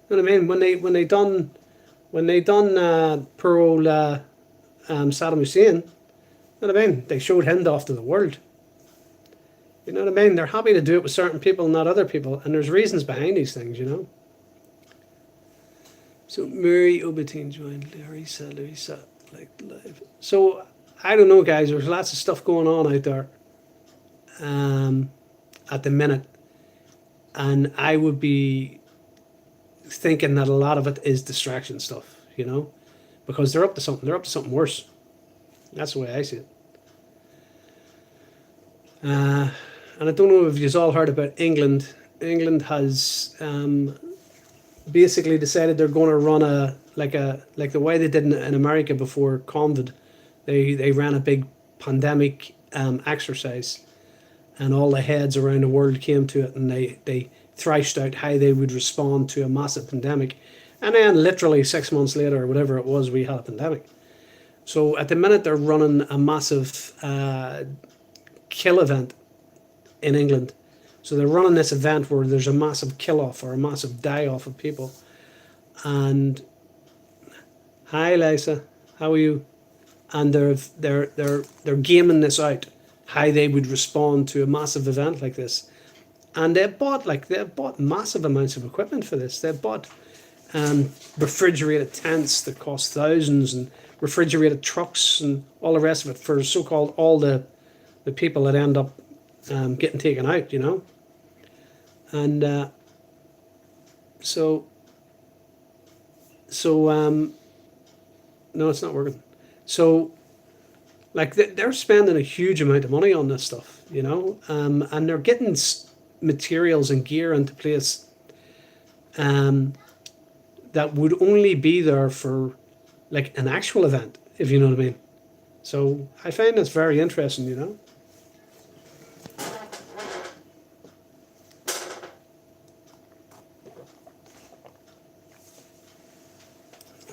You know what I mean? When they done poor old Saddam Hussein, you know what I mean? They showed him off to the world. You know what I mean? They're happy to do it with certain people, not other people, and there's reasons behind these things, you know. So Mary Obertine joined. Larissa, like live. So I don't know, guys. There's lots of stuff going on out there. At the minute, and I would be thinking that a lot of it is distraction stuff, you know, because they're up to something. They're up to something worse. That's the way I see it. And I don't know if you've all heard about England. England has basically decided they're going to run like the way they did in America before COVID. They ran a big pandemic exercise. And all the heads around the world came to it, and they thrashed out how they would respond to a massive pandemic. And then literally 6 months later, or whatever it was, we had a pandemic. So at the minute, they're running a massive kill event in England. So they're running this event where there's a massive kill-off or a massive die-off of people. And hi, Lisa, how are you? And they're gaming this out, how they would respond to a massive event like this. And they've bought massive amounts of equipment for this. They've bought refrigerated tents that cost thousands, and refrigerated trucks and all the rest of it for so-called all the people that end up getting taken out, you know. And so no, it's not working. So like they're spending a huge amount of money on this stuff, you know, and they're getting materials and gear into place that would only be there for like an actual event, if you know what I mean. So I find this very interesting, you know.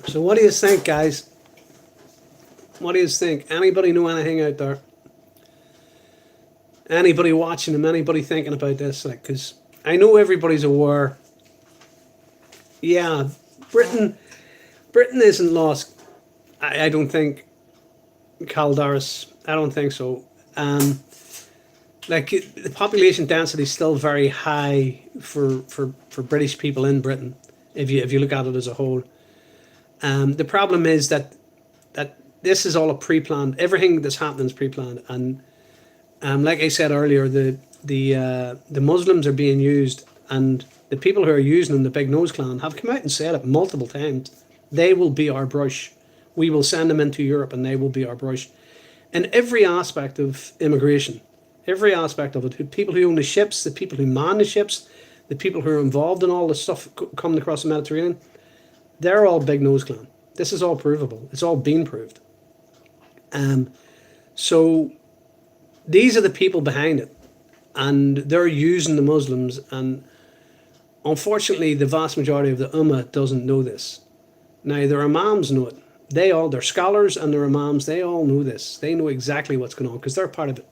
So what do you think, guys? What do you think? Anybody know anything out there? Anybody watching them? Anybody thinking about this? Like, because I know everybody's aware. Yeah, Britain isn't lost. I don't think. Caldaris, I don't think so. Like the population density is still very high for British people in Britain, if you look at it as a whole. The problem is that this is all a pre-planned. Everything that's happening is pre-planned, and like I said earlier, the Muslims are being used, and the people who are using them, the Big Nose Clan, have come out and said it multiple times. They will be our brush. We will send them into Europe, and they will be our brush. In every aspect of immigration, every aspect of it, the people who own the ships, the people who man the ships, the people who are involved in all the stuff coming across the Mediterranean, they're all Big Nose Clan. This is all provable. It's all been proved. So these are the people behind it, and they're using the Muslims, and unfortunately the vast majority of the Ummah doesn't know this. Now their imams know it. They're scholars, and their imams, they all know this. They know exactly what's going on because they're part of it.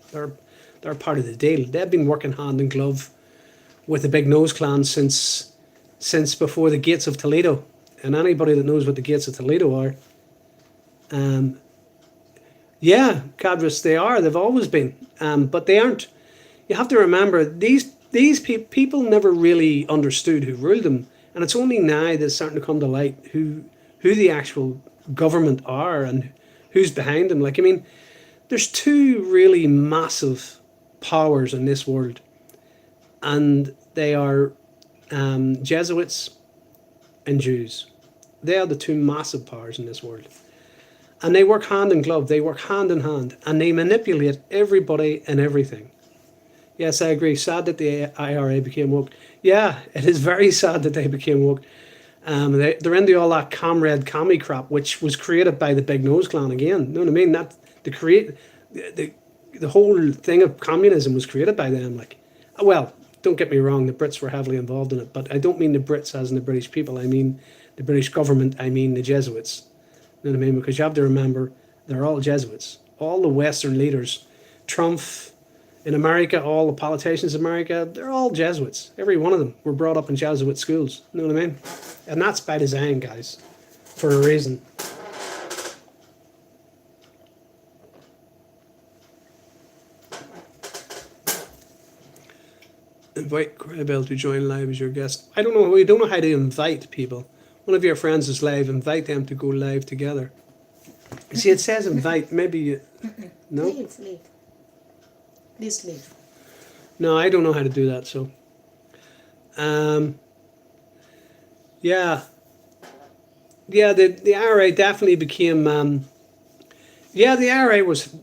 They're part of the deal. They've been working hand in glove with the Big Nose Clan since before the gates of Toledo. And anybody that knows what the gates of Toledo are, yeah, Cadres, they are. They've always been, but they aren't. You have to remember these people never really understood who ruled them, and it's only now that's starting to come to light who who the actual government are and who's behind them. Like, I mean, there's two really massive powers in this world, and they are Jesuits and Jews. They are the two massive powers in this world. And they work hand in glove, they work hand in hand, and they manipulate everybody and everything. Yes, I agree. Sad that the IRA became woke. Yeah, it is very sad that they became woke. They're into all that comrade commie crap, which was created by the Big Nose Clan again. You know what I mean? That the create the whole thing of communism was created by them. Like, well, don't get me wrong, the Brits were heavily involved in it, but I don't mean the Brits as in the British people. I mean the British government. I mean the Jesuits. You know what I mean? Because you have to remember, they're all Jesuits. All the Western leaders, Trump in America, all the politicians in America, they're all Jesuits. Every one of them were brought up in Jesuit schools. You know what I mean? And that's by design, guys, for a reason. Invite Crabell to join live as your guest. I don't know. We don't know how to invite people. One of your friends is live. Invite them to go live together. See, it says invite. Maybe you... No? Leave. Please leave. No, I don't know how to do that, so... Yeah. Yeah, the IRA definitely became... yeah, the IRA was...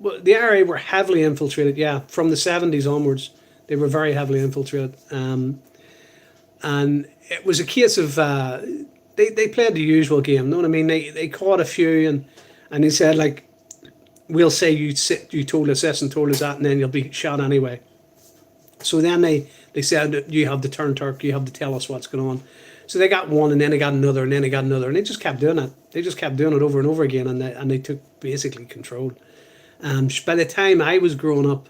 The IRA were heavily infiltrated, yeah, from the 70s onwards. They were very heavily infiltrated. And it was a case of... They played the usual game, you know what I mean? They caught a few and they said, like, we'll say you told us this and told us that, and then you'll be shot anyway. So then they said, you have to turn Turk, you have to tell us what's going on. So they got one, and then they got another, and then they got another, and they just kept doing it. They just kept doing it over and over again, and they took basically control. By the time I was growing up,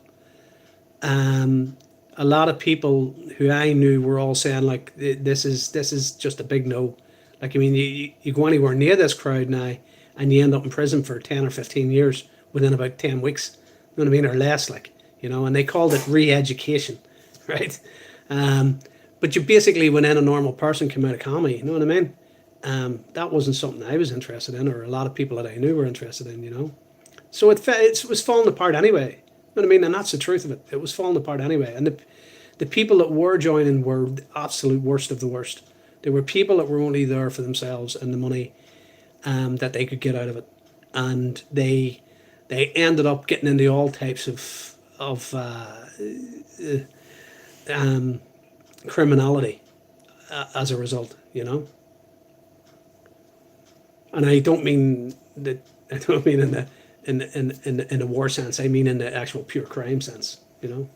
a lot of people who I knew were all saying, like, this is just a big no. Like, I mean, you go anywhere near this crowd now, and you end up in prison for 10 or 15 years within about 10 weeks. You know what I mean? Or less, like, you know, and they called it re-education, right? But you basically, when a normal person came out of comedy, you know what I mean? That wasn't something I was interested in, or a lot of people that I knew were interested in, you know? So it was falling apart anyway. You know what I mean? And that's the truth of it. It was falling apart anyway. And the people that were joining were the absolute worst of the worst. There were people that were only there for themselves and the money that they could get out of it. And they ended up getting into all types of criminality as a result, you know. And I don't mean that. I don't mean in the war sense. I mean in the actual pure crime sense, you know.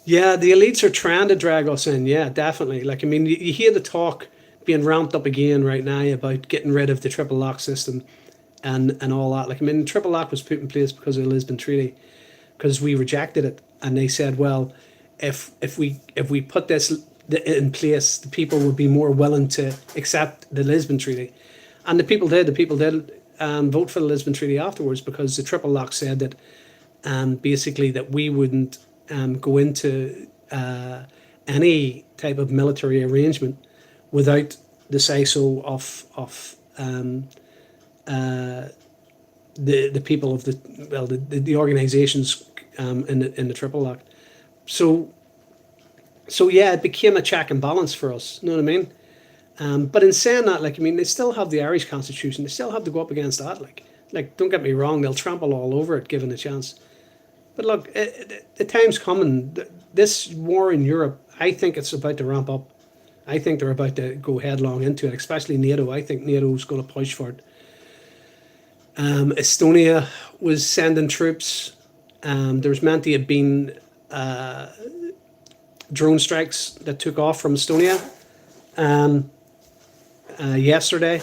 Yeah, the elites are trying to drag us in. Yeah, definitely. Like, I mean, you hear the talk being ramped up again right now about getting rid of the triple lock system and all that. Like, I mean, the triple lock was put in place because of the Lisbon Treaty, because we rejected it, and they said, well, if we put this in place, the people would be more willing to accept the Lisbon Treaty, and the people did. The people did vote for the Lisbon Treaty afterwards, because the triple lock said that basically that we wouldn't go into any type of military arrangement without the say-so of the people of the organisations in the triple lock. So yeah, it became a check and balance for us. You know what I mean? But in saying that, like, I mean, they still have the Irish Constitution. They still have to go up against that. Like, don't get me wrong, they'll trample all over it given a chance. But look, the time's coming. This war in Europe, I think it's about to ramp up. I think they're about to go headlong into it, especially NATO. I think NATO's going to push for it. Estonia was sending troops. There's meant to have been drone strikes that took off from Estonia yesterday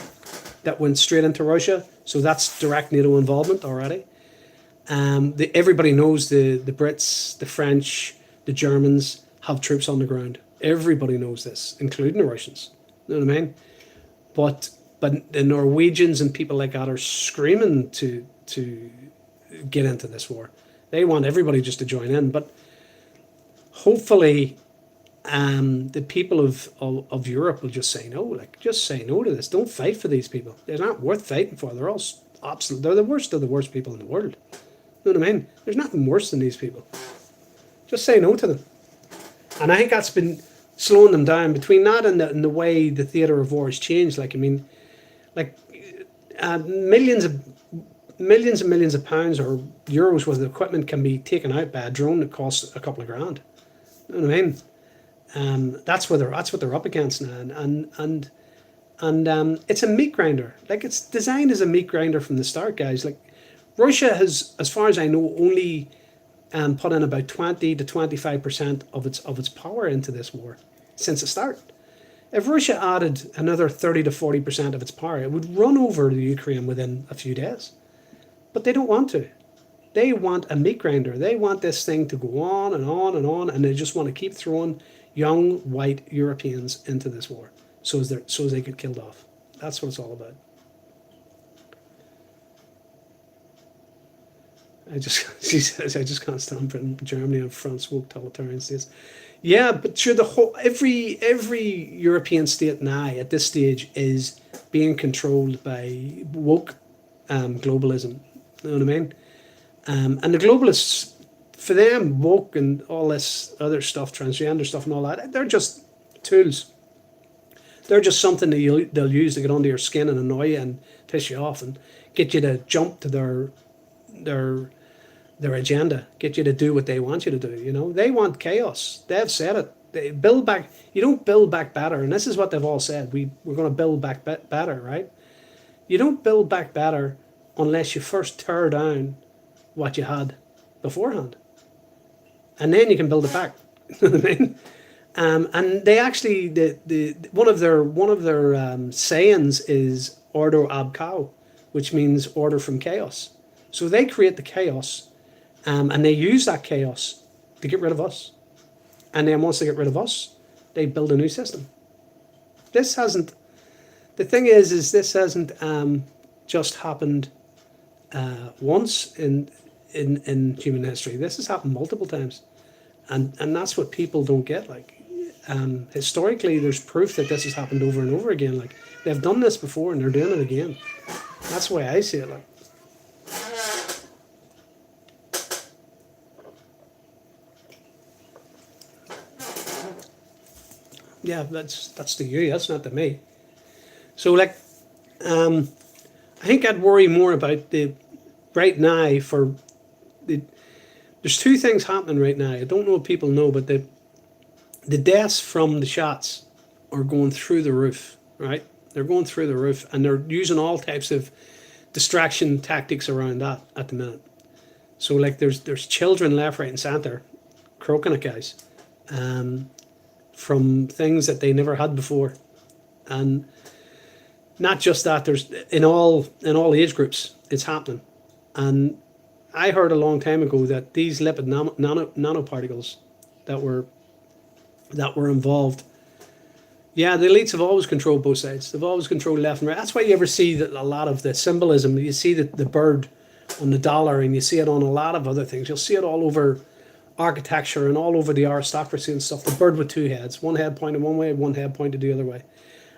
that went straight into Russia. So that's direct NATO involvement already. Everybody knows the Brits, the French, the Germans have troops on the ground. Everybody knows this, including the Russians. You know what I mean? But the Norwegians and people like that are screaming to get into this war. They want everybody just to join in. But hopefully the people of Europe will just say no. Like, just say no to this. Don't fight for these people. They're not worth fighting for. They're all absolute. They're the worst of the worst people in the world. You know what I mean? There's nothing worse than these people. Just say no to them. And I think that's been slowing them down. Between that and the way the theatre of war has changed, like, I mean, like, millions and millions of pounds or euros worth of equipment can be taken out by a drone that costs a couple of grand. You know what I mean? That's what they're up against now, and it's a meat grinder. Like, it's designed as a meat grinder from the start, guys. Like, Russia has, as far as I know, only put in about 20 to 25% of its power into this war since the start. If Russia added another 30 to 40% of its power, it would run over the Ukraine within a few days. But they don't want to. They want a meat grinder. They want this thing to go on and on and on, and they just want to keep throwing young white Europeans into this war so as they get killed off. That's what it's all about. She says, I just can't stand Britain, Germany, and France woke totalitarian states. Yeah, but sure, every European state now at this stage is being controlled by woke globalism. You know what I mean? And the globalists, for them, woke and all this other stuff, transgender stuff and all that, they're just tools. They're just something that they'll use to get under your skin and annoy you and piss you off and get you to jump to their agenda, get you to do what they want you to do. You know, they want chaos. They've said it. They build back. You don't build back better, and this is what they've all said. We're going to build back better, right? You don't build back better unless you first tear down what you had beforehand, and then you can build it back. You know what I mean? And they actually, the one of their sayings is "ordo ab chaos," which means order from chaos. So they create the chaos, and they use that chaos to get rid of us. And then once they get rid of us, they build a new system. This hasn't. The thing is this hasn't just happened once in human history. This has happened multiple times, and that's what people don't get. Like, historically, there's proof that this has happened over and over again. Like, they've done this before and they're doing it again. That's the way I see it. Like. Yeah, that's to you. That's not to me. So, like, I think I'd worry more about the right now for the. There's two things happening right now. I don't know if people know, but the deaths from the shots are going through the roof. Right, they're going through the roof, and they're using all types of distraction tactics around that at the minute. So, like, there's children left, right, and centre croaking at guys. From things that they never had before, and not just that. There's in all age groups it's happening, and I heard a long time ago that these lipid nanoparticles that were involved. Yeah, the elites have always controlled both sides. They've always controlled left and right. That's why you ever see that a lot of the symbolism. You see the bird on the dollar, and you see it on a lot of other things. You'll see it all over architecture and all over the aristocracy and stuff. The bird with two heads, one head pointed one way, one head pointed the other way,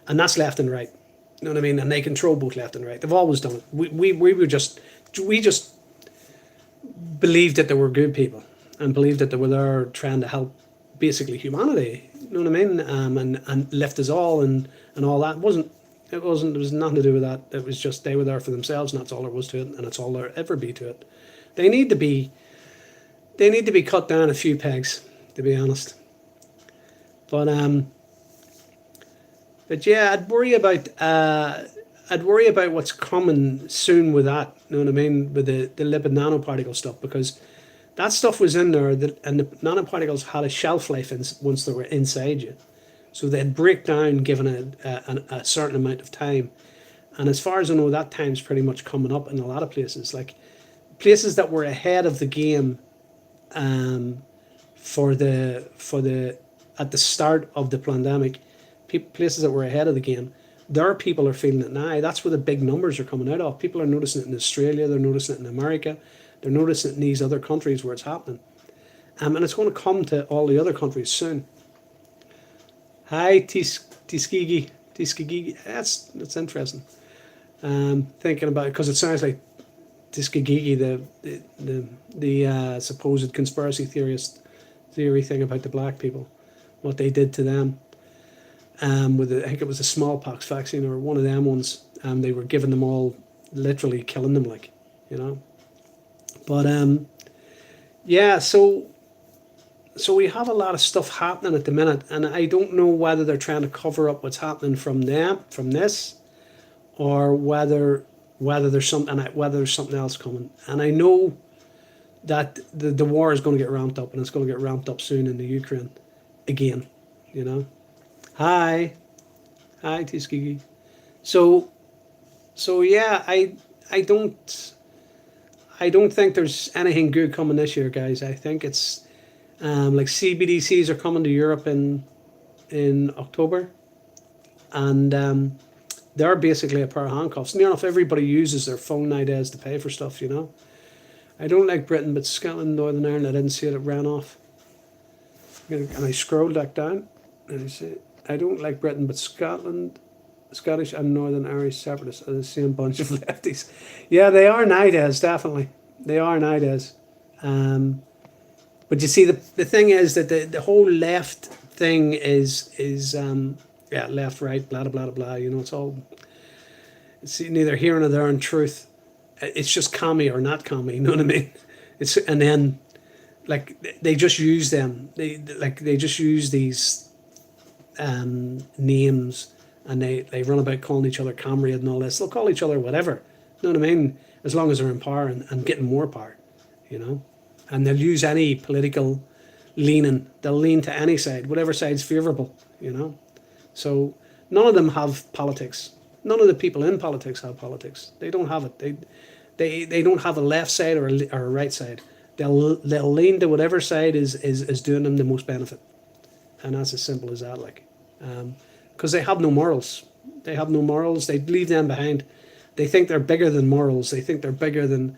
and that's left and right. You know what I mean? And they control both left and right. They've always done it. We just believed that they were good people and believed that they were there trying to help basically humanity. You know what I mean? And lift us all and all that. It was nothing to do with that. It was just they were there for themselves, and that's all there was to it, and that's all there ever be to it. They need to be cut down a few pegs, to be honest. But yeah, I'd worry about what's coming soon with that. You know what I mean? With the lipid nanoparticle stuff, because that stuff was in there, and the nanoparticles had a shelf life once they were inside you, so they'd break down given a certain amount of time. And as far as I know, that time's pretty much coming up in a lot of places, like places that were ahead of the game. For the at the start of the pandemic, places that were ahead of the game, their people are feeling it now. That's where the big numbers are coming out of. People are noticing it in Australia, they're noticing it in America, they're noticing it in these other countries where it's happening, and it's going to come to all the other countries soon. Hi, Tuskegee. That's interesting. Thinking about it because it sounds like Tuskegee, the supposed conspiracy theory thing about the black people, what they did to them. I think it was a smallpox vaccine or one of them ones. They were giving them all, literally killing them, like, you know. But yeah, so we have a lot of stuff happening at the minute, and I don't know whether they're trying to cover up what's happening from this, or whether there's something else coming. And I know that the war is going to get ramped up, and it's going to get ramped up soon in the Ukraine again. You know. Hi, Tuskegee. So yeah, I don't think there's anything good coming this year, guys. I think it's like CBDCs are coming to Europe in October, and they're basically a pair of handcuffs. Near enough everybody uses their phone nowadays to pay for stuff. You know. I don't like Britain, but Scotland, Northern Ireland, I didn't see it. It ran off, and I scrolled back down, and I say I don't like Britain, but Scottish and Northern Irish separatists are the same bunch of lefties. Yeah, they are nowadays, definitely. They are nowadays. But you see, the thing is that the whole left thing is yeah, left, right, blah, blah, blah, blah. You know, it's neither here nor there in truth. It's just commie or not commie, you know what I mean? And then, like, they just use them. They just use these names, and they run about calling each other comrade and all this. They'll call each other whatever, you know what I mean? As long as they're in power and getting more power, you know? And they'll use any political leaning. They'll lean to any side, whatever side's favourable, you know? So none of them have politics. None of the people in politics have politics. They don't have it. They don't have a left side or a right side. They'll lean to whatever side is doing them the most benefit. And that's as simple as that, like. Because they have no morals. They have no morals. They leave them behind. They think they're bigger than morals. They think they're bigger than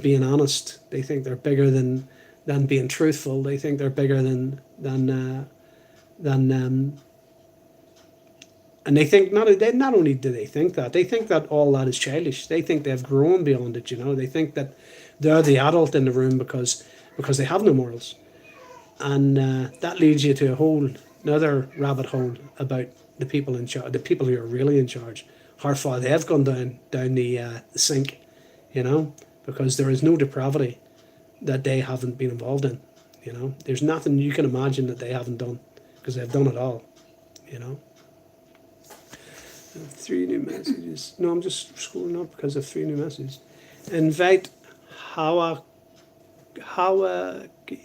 being honest. They think they're bigger than being truthful. They think they're bigger than and they think not only do they think that all that is childish. They think they've grown beyond it. You know, they think that they're the adult in the room because they have no morals, and that leads you to a whole another rabbit hole about the people in charge, the people who are really in charge, how far they've gone down the sink, you know, because there is no depravity that they haven't been involved in. You know, there's nothing you can imagine that they haven't done, because they've done it all. You know. 3 new messages. No, I'm just scrolling up because of 3 new messages. Invite Hawa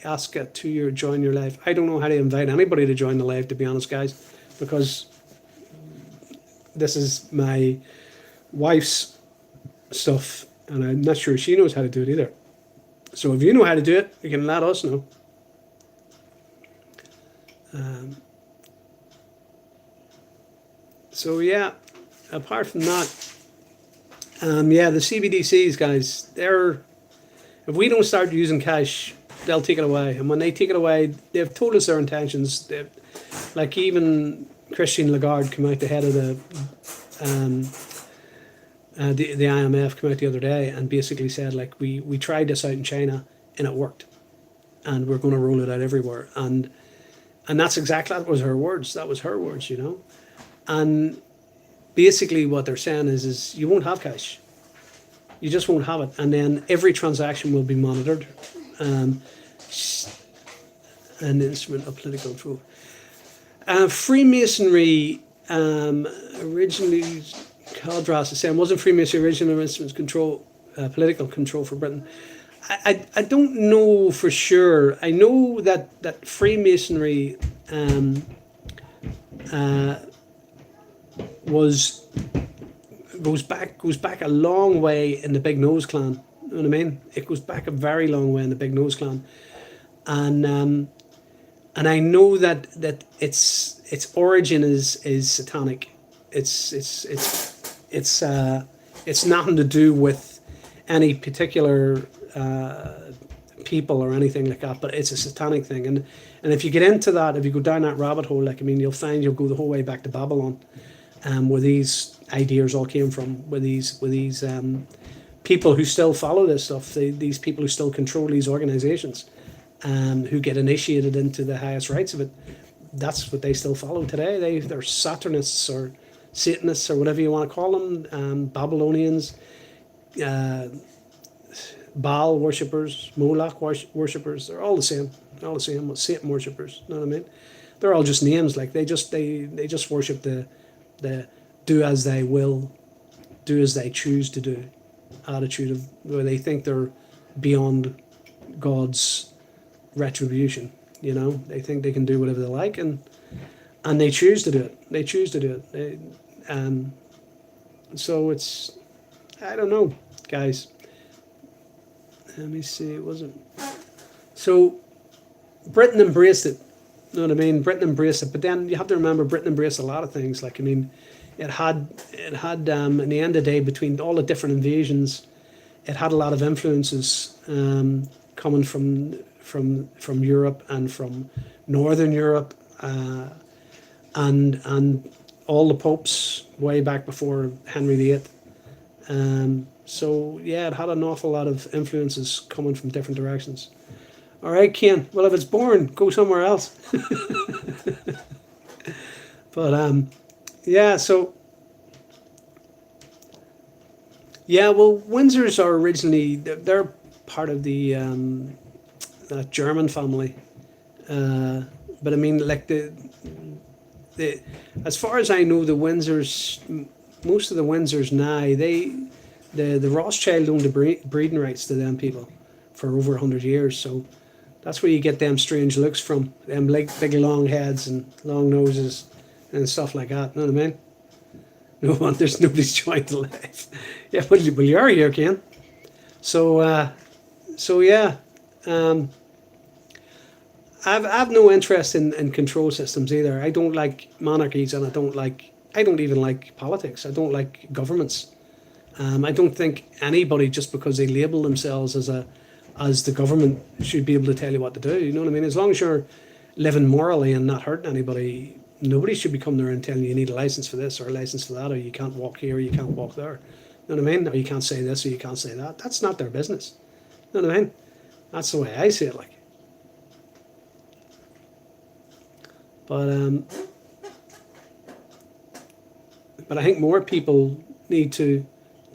Aska to join your live. I don't know how to invite anybody to join the live, to be honest, guys, because this is my wife's stuff, and I'm not sure she knows how to do it either. So if you know how to do it, you can let us know. So yeah, apart from that, yeah, the CBDCs, guys, if we don't start using cash, they'll take it away. And when they take it away, they've told us their intentions. Like even Christine Lagarde came out, the head of the IMF, came out the other day and basically said, like, we tried this out in China and it worked, and we're going to roll it out everywhere. And that's exactly, that was her words. That was her words, you know. And basically what they're saying is you won't have cash. You just won't have it. And then every transaction will be monitored. An instrument of political control. Freemasonry, originally, Caldras is saying, wasn't Freemasonry original instrument control, political control for Britain? I don't know for sure. I know that Freemasonry goes back a long way in the Big Nose Clan. You know what I mean? It goes back a very long way in the Big Nose Clan, and I know that its origin is satanic. It's nothing to do with any particular people or anything like that, but it's a satanic thing. And if you get into that, if you go down that rabbit hole, like I mean, you'll find you'll go the whole way back to Babylon, where these ideas all came from, with these people who still follow this stuff, these people who still control these organizations, who get initiated into the highest rights of it. That's what they still follow today. They're Saturnists or Satanists or whatever you want to call them, Babylonians, uh, Baal worshippers, Moloch worshippers. They're all the same. They're all the same. Satan worshippers. You know what I mean? They're all just names. Like they just worship the do as they will, do as they choose to do attitude of where they think they're beyond God's retribution. You know, they think they can do whatever they like, and they choose to do it. They choose to do it. So it's, I don't know, guys. Let me see. It wasn't. So Britain embraced it. You know what I mean? Britain embraced it, but then you have to remember Britain embraced a lot of things. Like I mean, it had in the end of the day, between all the different invasions, it had a lot of influences coming from Europe and from Northern Europe, and all the popes way back before Henry VIII. So yeah, it had an awful lot of influences coming from different directions. All right, Ken. Well, if it's boring, go somewhere else. But yeah. So yeah. Well, Windsors are originally they're part of the German family. But I mean, like the as far as I know, the Windsors, most of the Windsors now, the Rothschild owned the breeding rights to them people for over 100 years. So that's where you get them strange looks from, them big long heads and long noses and stuff like that. You know what I mean? No one, there's nobody's joined the life. Yeah, well you are here, Ken. So yeah. I've no interest in control systems either. I don't like monarchies, and I don't even like politics. I don't like governments. I don't think anybody, just because they label themselves as the government, should be able to tell you what to do. You know what I mean? As long as you're living morally and not hurting anybody, nobody should be coming there and telling you you need a license for this or a license for that, or you can't walk here or you can't walk there. You know what I mean? Or you can't say this or you can't say that. That's not their business. You know what I mean? That's the way I see it. Like. But I think more people need to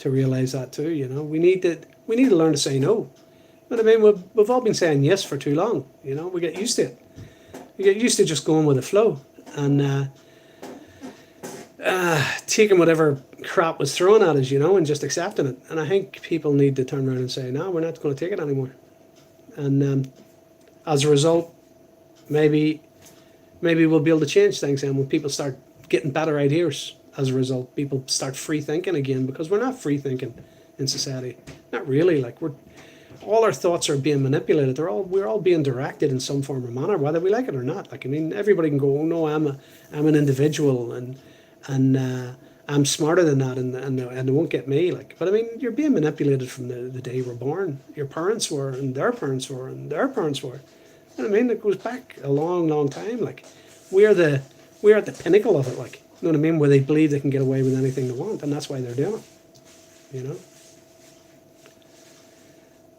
realize that too. You know, we need to learn to say no. You know what I mean? We've all been saying yes for too long. You know, we get used to it. We get used to just going with the flow and taking whatever crap was thrown at us, you know, and just accepting it. And I think people need to turn around and say, no, we're not going to take it anymore. And as a result, maybe we'll be able to change things. And when people start getting better ideas, as a result, people start free thinking again, because we're not free thinking in society. Not really. Like all our thoughts are being manipulated. We're all being directed in some form or manner, whether we like it or not. Like I mean, everybody can go, oh no, I'm an individual and I'm smarter than that, and it won't get me. Like, but I mean, you're being manipulated from the day you were born. Your parents were, and their parents were, and their parents were. You know what I mean? It goes back a long, long time. Like, we're at the pinnacle of it. Like, you know what I mean? Where they believe they can get away with anything they want, and that's why they're doing it. You know.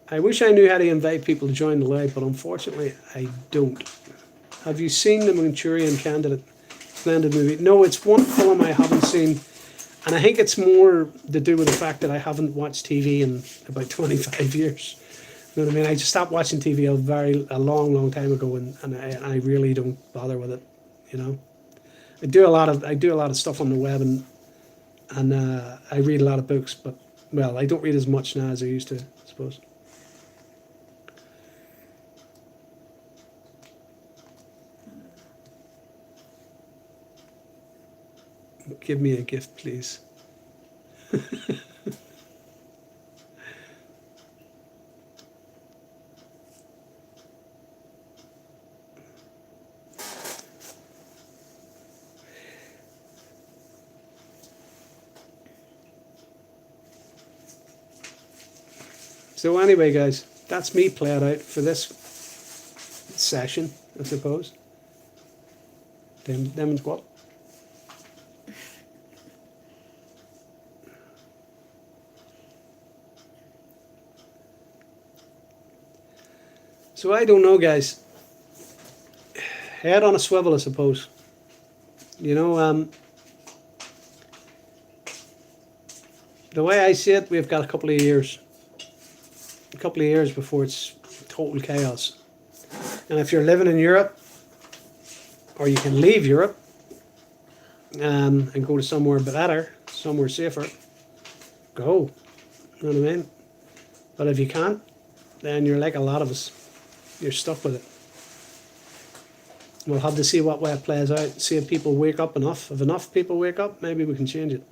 I wish I knew how to invite people to join the live, but unfortunately, I don't. Have you seen The Manchurian Candidate? Splendid movie. No, it's one film I haven't seen, and I think it's more to do with the fact that I haven't watched TV in about 25 years. You know what I mean? I just stopped watching TV a long, long time ago, and I really don't bother with it. You know, I do a lot of stuff on the web, and I read a lot of books, but well, I don't read as much now as I used to, I suppose. Give me a gift, please. So anyway, guys, that's me played out for this session, I suppose. Demon's what? So I don't know, guys. Head on a swivel, I suppose. You know, the way I see it, we've got a couple of years. A couple of years before it's total chaos. And if you're living in Europe, or you can leave Europe and go to somewhere better, somewhere safer, go. You know what I mean? But if you can't, then you're like a lot of us. You're stuck with it. We'll have to see what way it plays out. See if people wake up enough. If enough people wake up, maybe we can change it.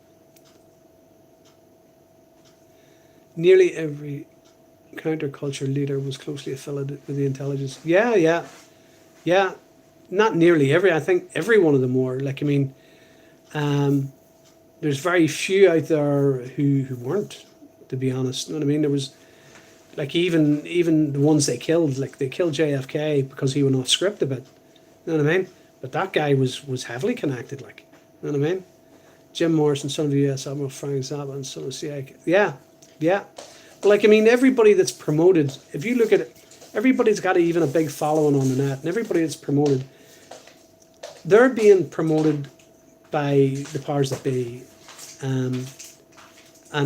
Nearly every counterculture leader was closely affiliated with the intelligence. Yeah. Not nearly every. I think every one of them were. Like, I mean, there's very few out there who weren't, to be honest. You know what I mean? There was, like, even the ones they killed. Like, they killed JFK because he went off script a bit. You know what I mean? But that guy was heavily connected. Like, you know what I mean? Jim Morrison, son of the U.S. Admiral Frank Zappa, and son of CIA. Yeah. But, like, I mean, everybody that's promoted, if you look at it, everybody's got even a big following on the net, and everybody that's promoted, they're being promoted by the powers that be. In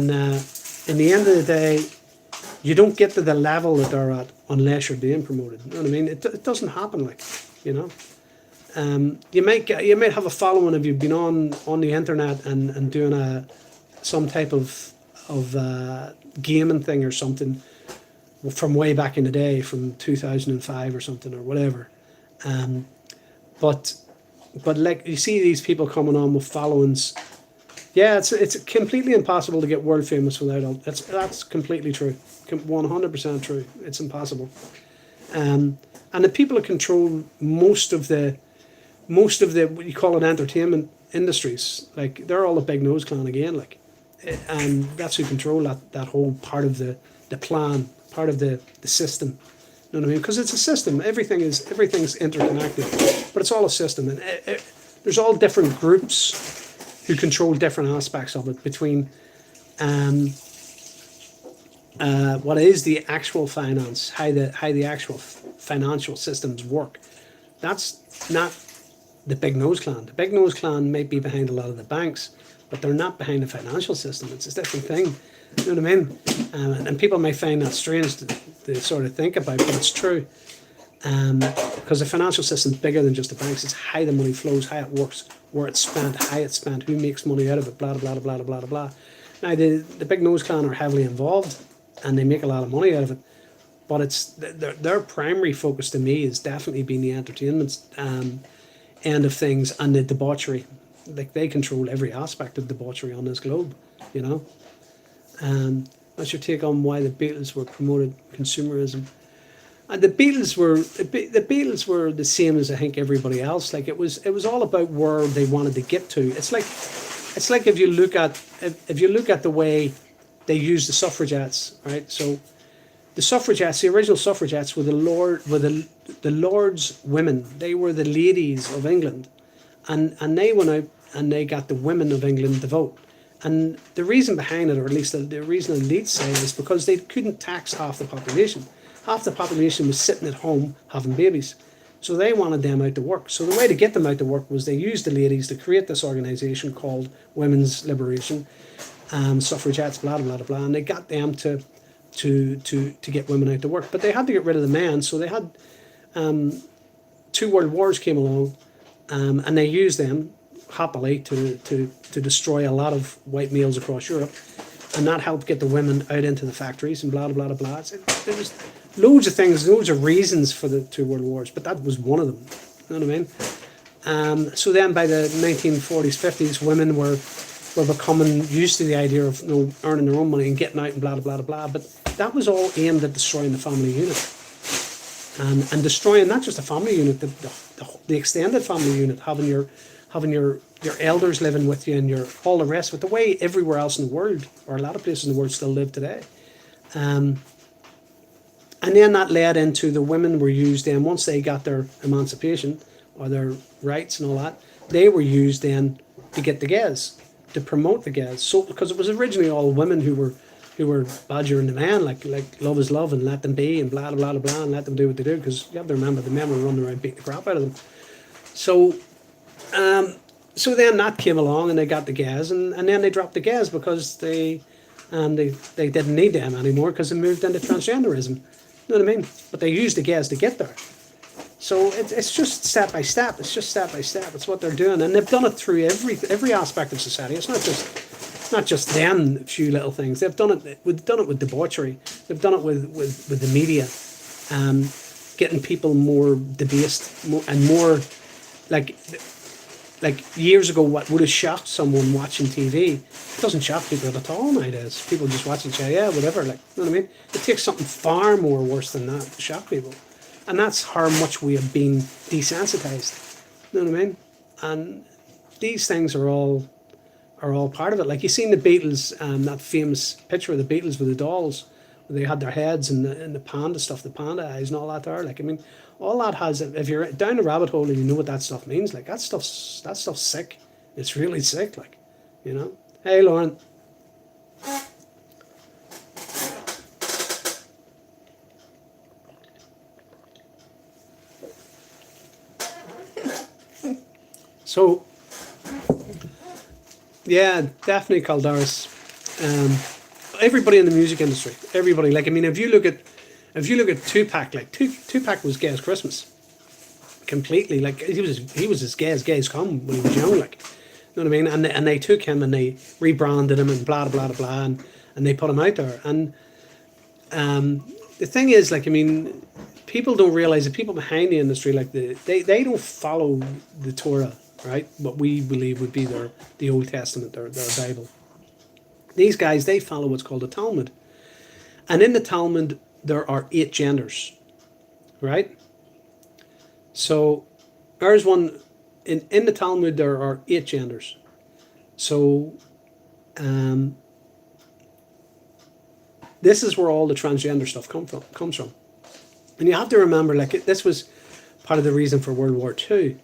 the end of the day, you don't get to the level that they're at unless you're being promoted. You know what I mean? It doesn't happen, like, you know. You might have a following if you've been on the internet and doing some type of gaming thing or something from way back in the day, from 2005 or something or whatever. But like, you see these people coming on with followings. Yeah, it's completely impossible to get world famous without it. That's completely true, 100% true. It's impossible. And the people that control most of the what you call it entertainment industries, like, they're all the Big Nose Clan again, like, and that's who control that whole part of the plan, part of the system. You know what I mean? Because it's a system. Everything's interconnected, but it's all a system, and there's all different groups who control different aspects of it, between what is the actual finance, how the actual financial systems work. That's not the Big Nose Clan. The Big Nose Clan might be behind a lot of the banks, but they're not behind the financial system. It's a different thing. You know what I mean? And people may find that strange to sort of think about, but it's true. Because the financial system is bigger than just the banks. It's how the money flows, how it works, where it's spent, how it's spent, who makes money out of it, blah, blah, blah, blah, blah, blah. Now, the Big Nose Clan are heavily involved, and they make a lot of money out of it. But it's their primary focus, to me, has definitely been the entertainment end of things, and the debauchery. Like, they control every aspect of debauchery on this globe, you know. What's your take on why the Beatles were promoted consumerism? And the Beatles were the same as, I think, everybody else. Like, it was all about where they wanted to get to. It's like if you look at the way they used the suffragettes, right? So the original suffragettes were the Lord's women. They were the ladies of England, and they went out and they got the women of England to vote. And the reason behind it, or at least the reason elites say, is because they couldn't tax half the population. Half the population was sitting at home having babies. So they wanted them out to work. So the way to get them out to work was they used the ladies to create this organisation called Women's Liberation, suffragettes, blah, blah, blah, blah. And they got them to get women out to work. But they had to get rid of the men. So they had 2 world wars came along, and they used them happily to destroy a lot of white males across Europe. And that helped get the women out into the factories and blah, blah, blah, blah. There was loads of things, loads of reasons for the 2 world wars, but that was one of them. You know what I mean? So then by the 1940s, 50s, women were becoming used to the idea of, you know, earning their own money and getting out and blah, blah, blah, blah. But that was all aimed at destroying the family unit. And destroying not just the family unit, the extended family unit, having your elders living with you and all the rest of it, the way everywhere else in the world, or a lot of places in the world, still live today. And And then that led into the women were used then, once they got their emancipation or their rights and all that, they were used then to get the gays, to promote the gays. So because it was originally all women who were badgering the men, like love is love and let them be and blah blah blah blah and let them do what they do, because you have to remember the men were running around beating the crap out of them. So so then that came along and they got the gays, and then they dropped the gays because they didn't need them anymore because they moved into transgenderism. You know what I mean? But they used the gays to get there. So it's just step by step. It's just step by step. It's what they're doing, and they've done it through every aspect of society. It's not just them few little things. They've done it. We've done it with debauchery. They've done it with the media, getting people more debased and more like years ago. What would have shocked someone watching TV doesn't shock people at all nowadays. People just watch and say, yeah, whatever. Like, you know what I mean? It takes something far more worse than that to shock people. And that's how much we have been desensitized. You know what I mean? And these things are all part of it. Like, you seen the Beatles, that famous picture of the Beatles with the dolls, where they had their heads and the panda stuff, the panda eyes and all that there. Like, I mean, all that has, if you're down a rabbit hole and you know what that stuff means, like, that stuff's sick. It's really sick, like, you know. Hey, Lauren. So, yeah, definitely Caldaris. Everybody in the music industry, everybody. Like, I mean, if you look at Tupac, like Tupac was gay as Christmas, completely. Like, he was as gay as come when he was young. Like, you know what I mean? And they took him and they rebranded him and blah blah blah blah, and they put him out there. And the thing is, like, I mean, people don't realize that people behind the industry, like they don't follow the Torah. Right, what we believe would be the Old Testament, their Bible. These guys, they follow what's called the Talmud, and in the Talmud there are 8 genders, right? So there's one in the Talmud. There are 8 genders. So this is where all the transgender stuff comes from, and you have to remember, like, this was part of the reason for World War II,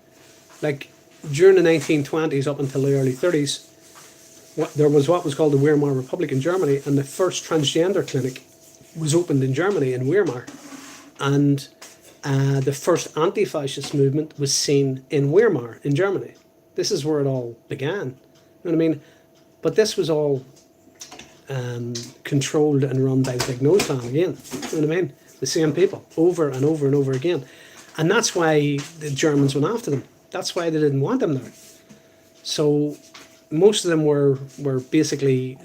like. During the 1920s up until the early 30s, there was what was called the Weimar Republic in Germany, and the first transgender clinic was opened in Germany, in Weimar. And the first anti-fascist movement was seen in Weimar, in Germany. This is where it all began. You know what I mean? But this was all controlled and run by the Big Nose Plan again. You know what I mean? The same people, over and over and over again. And that's why the Germans went after them. That's why they didn't want them there. So most of them were basically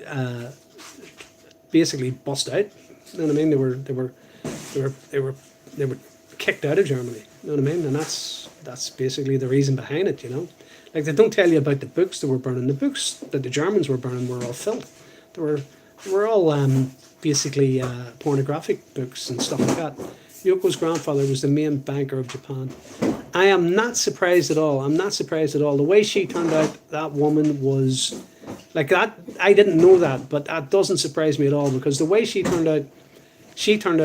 bust out. You know what I mean? They were kicked out of Germany. You know what I mean? And that's basically the reason behind it. You know, like, they don't tell you about the books that were burning. The books that the Germans were burning were all filth. They were all basically pornographic books and stuff like that. Yoko's grandfather was the main banker of Japan. I am not surprised at all. I'm not surprised at all. The way she turned out, that woman was like that. I didn't know that, but that doesn't surprise me at all, because the way she turned out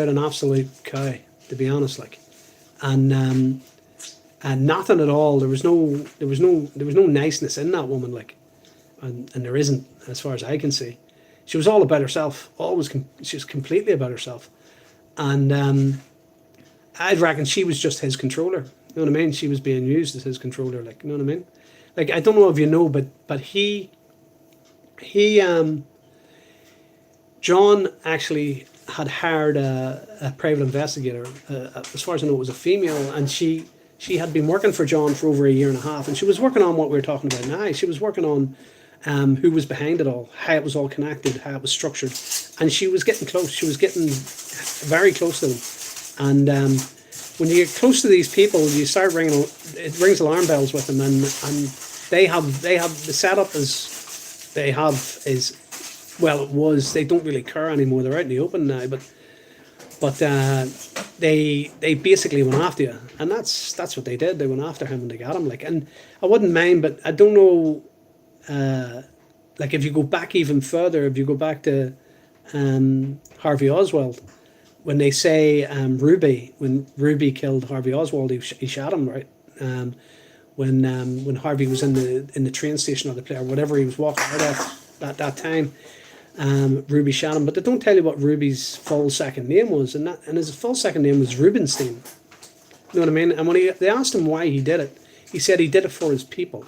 an absolute cow, to be honest. Like, and nothing at all. There was no niceness in that woman. Like, and there isn't, as far as I can see. She was all about herself. She was completely about herself, and I reckon she was just his controller. You know what I mean? She was being used as his controller, like, you know what I mean? Like, I don't know if you know, but he John actually had hired a private investigator. As far as I know, it was a female, and she had been working for John for over a year and a half, and she was working on what we're talking about now. She was working on who was behind it all, how it was all connected, how it was structured, and she was getting close. She was getting very close to them, and when you get close to these people, you start ringing. It rings alarm bells with them, and they have the setup is they have is, well, it was. They don't really care anymore. They're out in the open now, but they basically went after you, and that's what they did. They went after him and they got him. Like, and I wouldn't mind, but I don't know. Like, if you go back even further, if you go back to Harvey Oswald. when they say Ruby, when Ruby killed Harvey Oswald, he shot him, right? Um, when Harvey was in the train station or the play or whatever he was walking out at that time, Ruby shot him. But they don't tell you what Ruby's full second name was, and his full second name was Rubenstein. You know what I mean? And when they asked him why he did it, he said he did it for his people.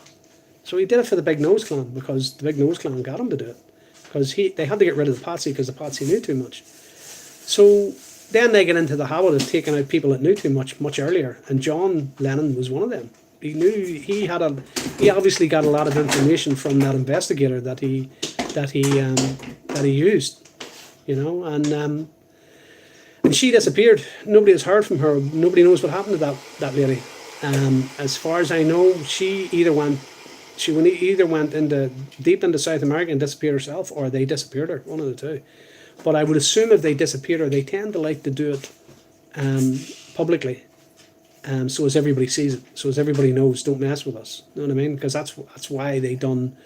So he did it for the Big Nose Clan because the Big Nose Clan got him to do it. Because they had to get rid of the Patsy because the Patsy knew too much. So then they get into the habit of taking out people that knew too much earlier. And John Lennon was one of them. He knew he obviously got a lot of information from that investigator that he used, you know, and she disappeared. Nobody has heard from her. Nobody knows what happened to that lady. As far as I know, she either went deep into South America and disappeared herself, or they disappeared her. One of the two. But I would assume if they disappeared her, they tend to like to do it publicly, so as everybody sees it, so as everybody knows, don't mess with us. You know what I mean? Because that's why they done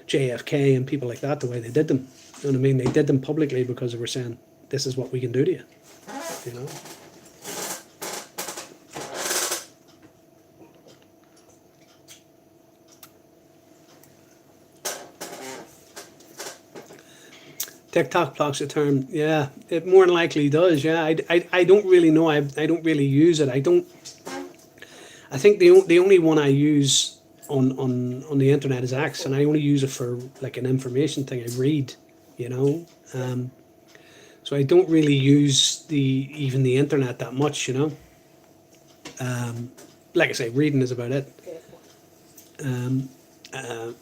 JFK and people like that the way they did them. You know what I mean? They did them publicly because they were saying, this is what we can do to you. You know? TikTok blocks the term. Yeah, it more than likely does. Yeah, I don't really know. I don't really use it. I think the only one I use on the internet is X, and I only use it for like an information thing. I read, you know. So I don't really use even the internet that much, you know. Like I say, reading is about it.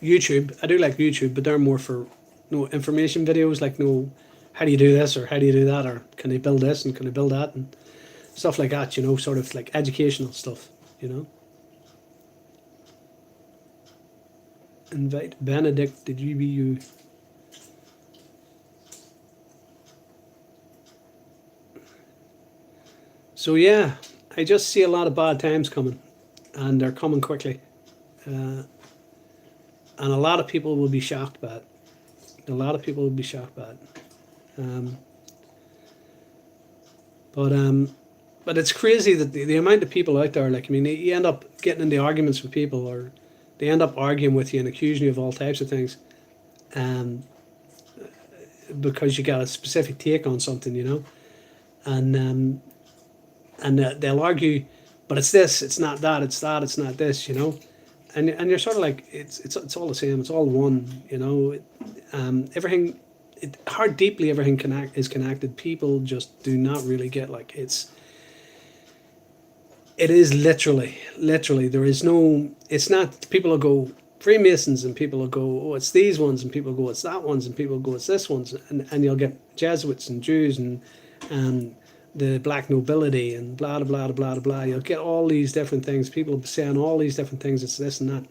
YouTube, I do like YouTube, but they're more for information videos, like how do you do this or how do you do that, or can they build this and can they build that and stuff like that, you know, sort of like educational stuff, you know. Invite Benedict to GBU. So yeah, I just see a lot of bad times coming, and they're coming quickly, and a lot of people will be shocked by it. A lot of people will be shocked by it. But it's crazy that the amount of people out there, like, I mean, you end up getting into arguments with people, or they end up arguing with you and accusing you of all types of things, because you got a specific take on something, you know, and they'll argue, but it's this, it's not that, it's that, it's not this, you know, and you're sort of like, it's all the same, it's all one, you know. Everything, how deeply everything is connected. People just do not really get, like, it is literally there is no, it's not, people will go Freemasons and people will go, oh, it's these ones, and people go, it's that ones, and people go, it's this ones, and you'll get Jesuits and Jews and the black nobility and blah blah blah blah blah. You'll get all these different things, people saying all these different things, it's this and that.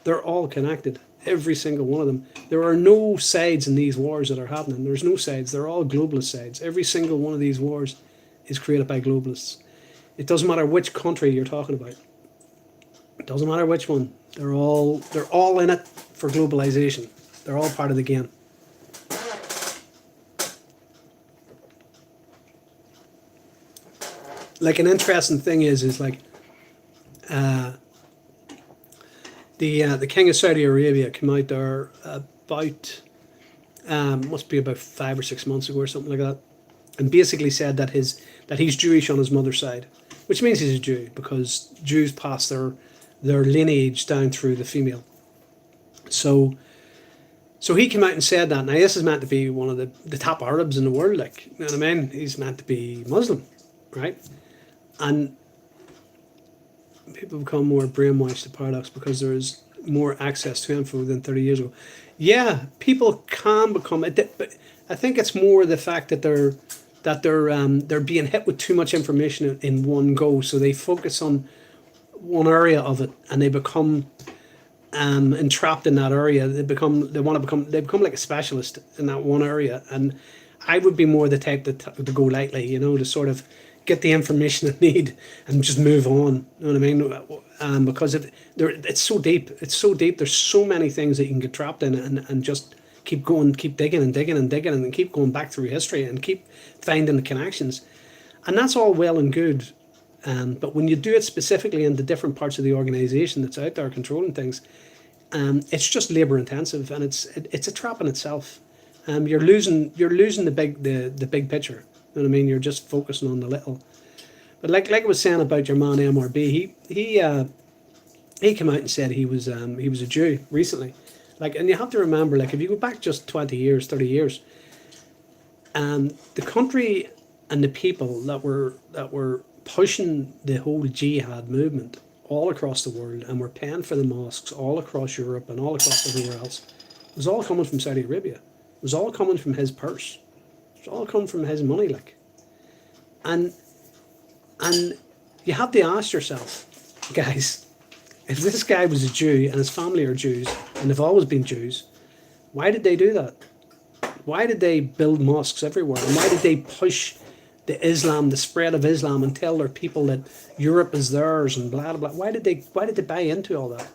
They're all connected, every single one of them. There are no sides in these wars that are happening. There's no sides. They're all globalist sides. Every single one of these wars is created by globalists. It doesn't matter which country you're talking about. It doesn't matter which one. They're all in it for globalization. They're all part of the game. Like, an interesting thing is like the King of Saudi Arabia came out there about must be about 5 or 6 months ago or something like that, and basically said that he's Jewish on his mother's side, which means he's a Jew because Jews pass their lineage down through the female. So he came out and said that. Now, this is meant to be one of the top Arabs in the world, like, you know what I mean? He's meant to be Muslim, right? And people become more brainwashed to paradox because there's more access to info than 30 years ago. Yeah, people can become, but I think it's more the fact that they're being hit with too much information in one go, so they focus on one area of it and they become entrapped in that area. They become like a specialist in that one area. And I would be more the type to go lightly, you know, to sort of get the information they need and just move on. You know what I mean? Because it's so deep. It's so deep. There's so many things that you can get trapped in, and just keep going, keep digging and digging and digging, and then keep going back through history and keep finding the connections. And that's all well and good. But when you do it specifically in the different parts of the organisation that's out there controlling things, it's just labour intensive, and it's a trap in itself. You're losing the big picture. You know what I mean? You're just focusing on the little. But like I was saying about your man MRB, he came out and said he was a Jew recently. Like, and you have to remember, like, if you go back just 20 years, 30 years, the country and the people that were pushing the whole jihad movement all across the world and were paying for the mosques all across Europe and all across everywhere else, it was all coming from Saudi Arabia. It was all coming from his purse. It was all coming from his money, like. And you have to ask yourself, guys, if this guy was a Jew and his family are Jews and they've always been Jews, why did they do that? Why did they build mosques everywhere? And why did they push the spread of Islam, and tell their people that Europe is theirs and blah blah blah? Why did they buy into all that?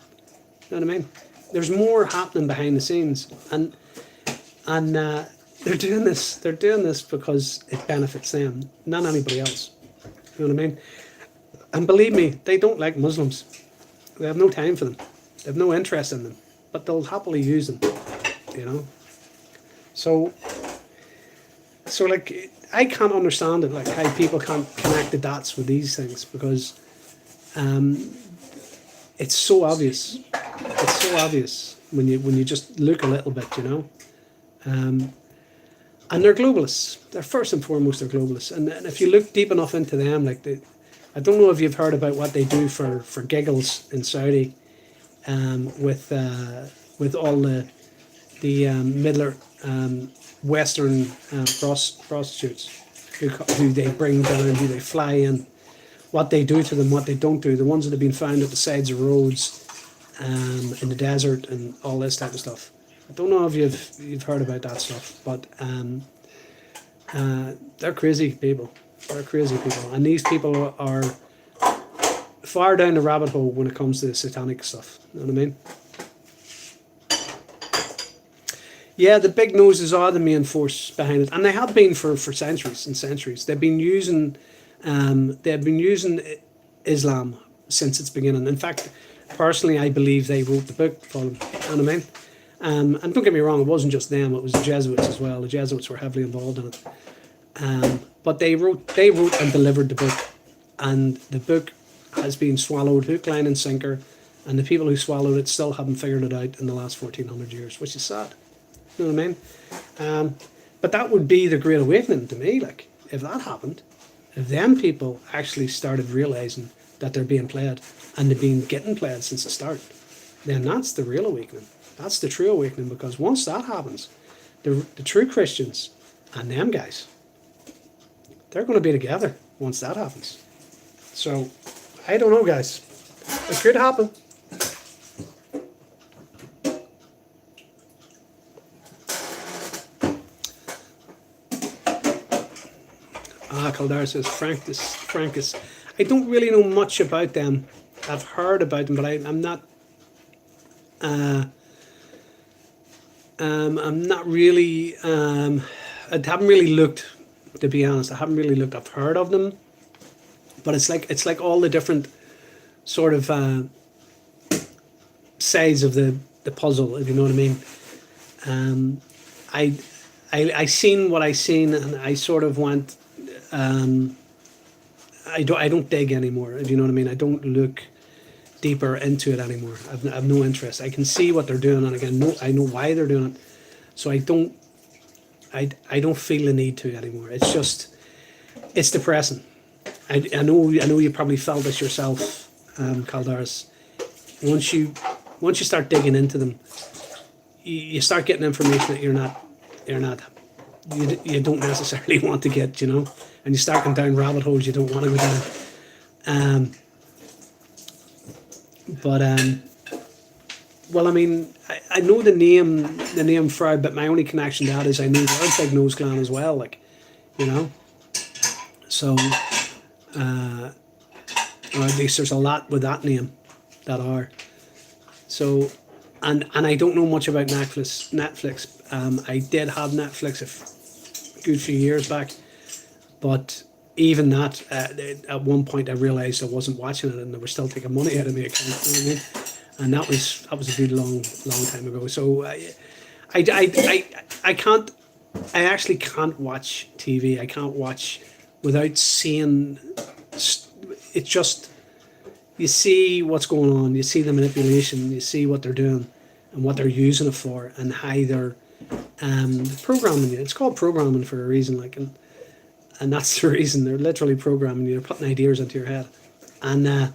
You know what I mean? There's more happening behind the scenes, and they're doing this. They're doing this because it benefits them, not anybody else. You know what I mean? And believe me, they don't like Muslims. They have no time for them. They have no interest in them, but they'll happily use them. You know. So like, I can't understand it, like how people can't connect the dots with these things, because it's so obvious. It's so obvious when you just look a little bit, you know. And they're globalists. They're first and foremost, they're globalists. And if you look deep enough into them, like I don't know if you've heard about what they do for giggles in Saudi, with all the middler Western prostitutes who they bring down, who they fly in, what they do to them, what they don't do, the ones that have been found at the sides of roads, in the desert, and all this type of stuff. I don't know if you've heard about that stuff, but they're crazy people. They're crazy people, and these people are far down the rabbit hole when it comes to the satanic stuff. You know what I mean? Yeah, the big noses are the main force behind it, and they have been for centuries and centuries. They've been using Islam since its beginning. In fact, personally, I believe they wrote the book for them. You know what I mean? And don't get me wrong, it wasn't just them; it was the Jesuits as well. The Jesuits were heavily involved in it. But they wrote and delivered the book, and the book has been swallowed hook, line, and sinker. And the people who swallowed it still haven't figured it out in the last 1400 years, which is sad. You know what I mean? But that would be the Great Awakening to me. Like, if that happened, if them people actually started realizing that they're being played, and they've been getting played since the start, then that's the real awakening. That's the true awakening, because once that happens, the true Christians and them guys, they're going to be together once that happens. So, I don't know, guys. It could happen. Kaldar says Francus. I don't really know much about them. I've heard about them, but I'm not. I'm not really. I haven't really looked. To be honest, I haven't really looked. I've heard of them, but it's like all the different sort of sides of the puzzle, if you know what I mean. I seen what I seen, and I sort of went. I don't dig anymore, if you know what I mean. I don't look deeper into it anymore. I've no interest. I can see what they're doing, and again, I know why they're doing it. So I don't feel the need to anymore. It's depressing. I know you probably felt this yourself, Caldaris. Once you start digging into them, you start getting information that you don't necessarily want to get, you know, and you start going down rabbit holes you don't want to go down. Well, I mean, I know the name Froud, but my only connection to that is I knew the Big Nose Clan as well, like, you know. So, or at least there's a lot with that name that are. So, and I don't know much about Netflix. I did have Netflix a good few years back, but even that, at one point I realised I wasn't watching it and they were still taking money out of my account. You know what I mean? And that was a good long time ago. So I can't. I actually can't watch TV. I can't watch without seeing. It's just you see what's going on. You see the manipulation. You see what they're doing and what they're using it for, and how they're programming you. It's called programming for a reason. Like and that's the reason they're literally programming you. They're putting ideas into your head, and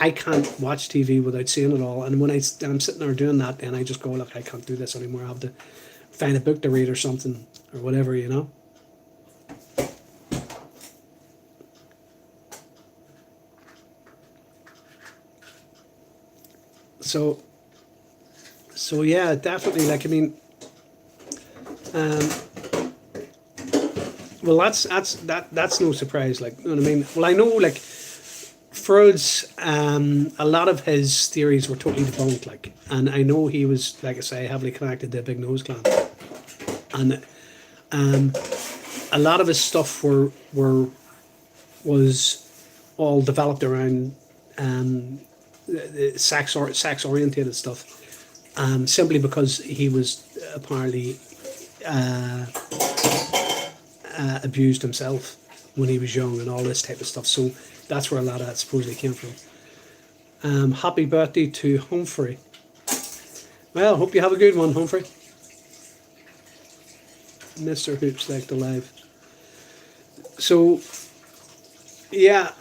I can't watch TV without seeing it all. And when I'm sitting there doing that, then I just go, look, I can't do this anymore. I have to find a book to read or something or whatever, you know. So yeah, definitely. Like, I mean, um, well, that's no surprise. Like, you know what I mean. Well, I know, like, Freud's a lot of his theories were totally debunked. Like, and I know he was, like I say, heavily connected to the big nose clan, and um, a lot of his stuff was all developed around the sex orientated stuff, simply because he was apparently abused himself when he was young and all this type of stuff. So that's where a lot of that supposedly came from. Happy birthday to Humphrey. Well, hope you have a good one, Humphrey. Mr. Hoops Like Alive. So yeah,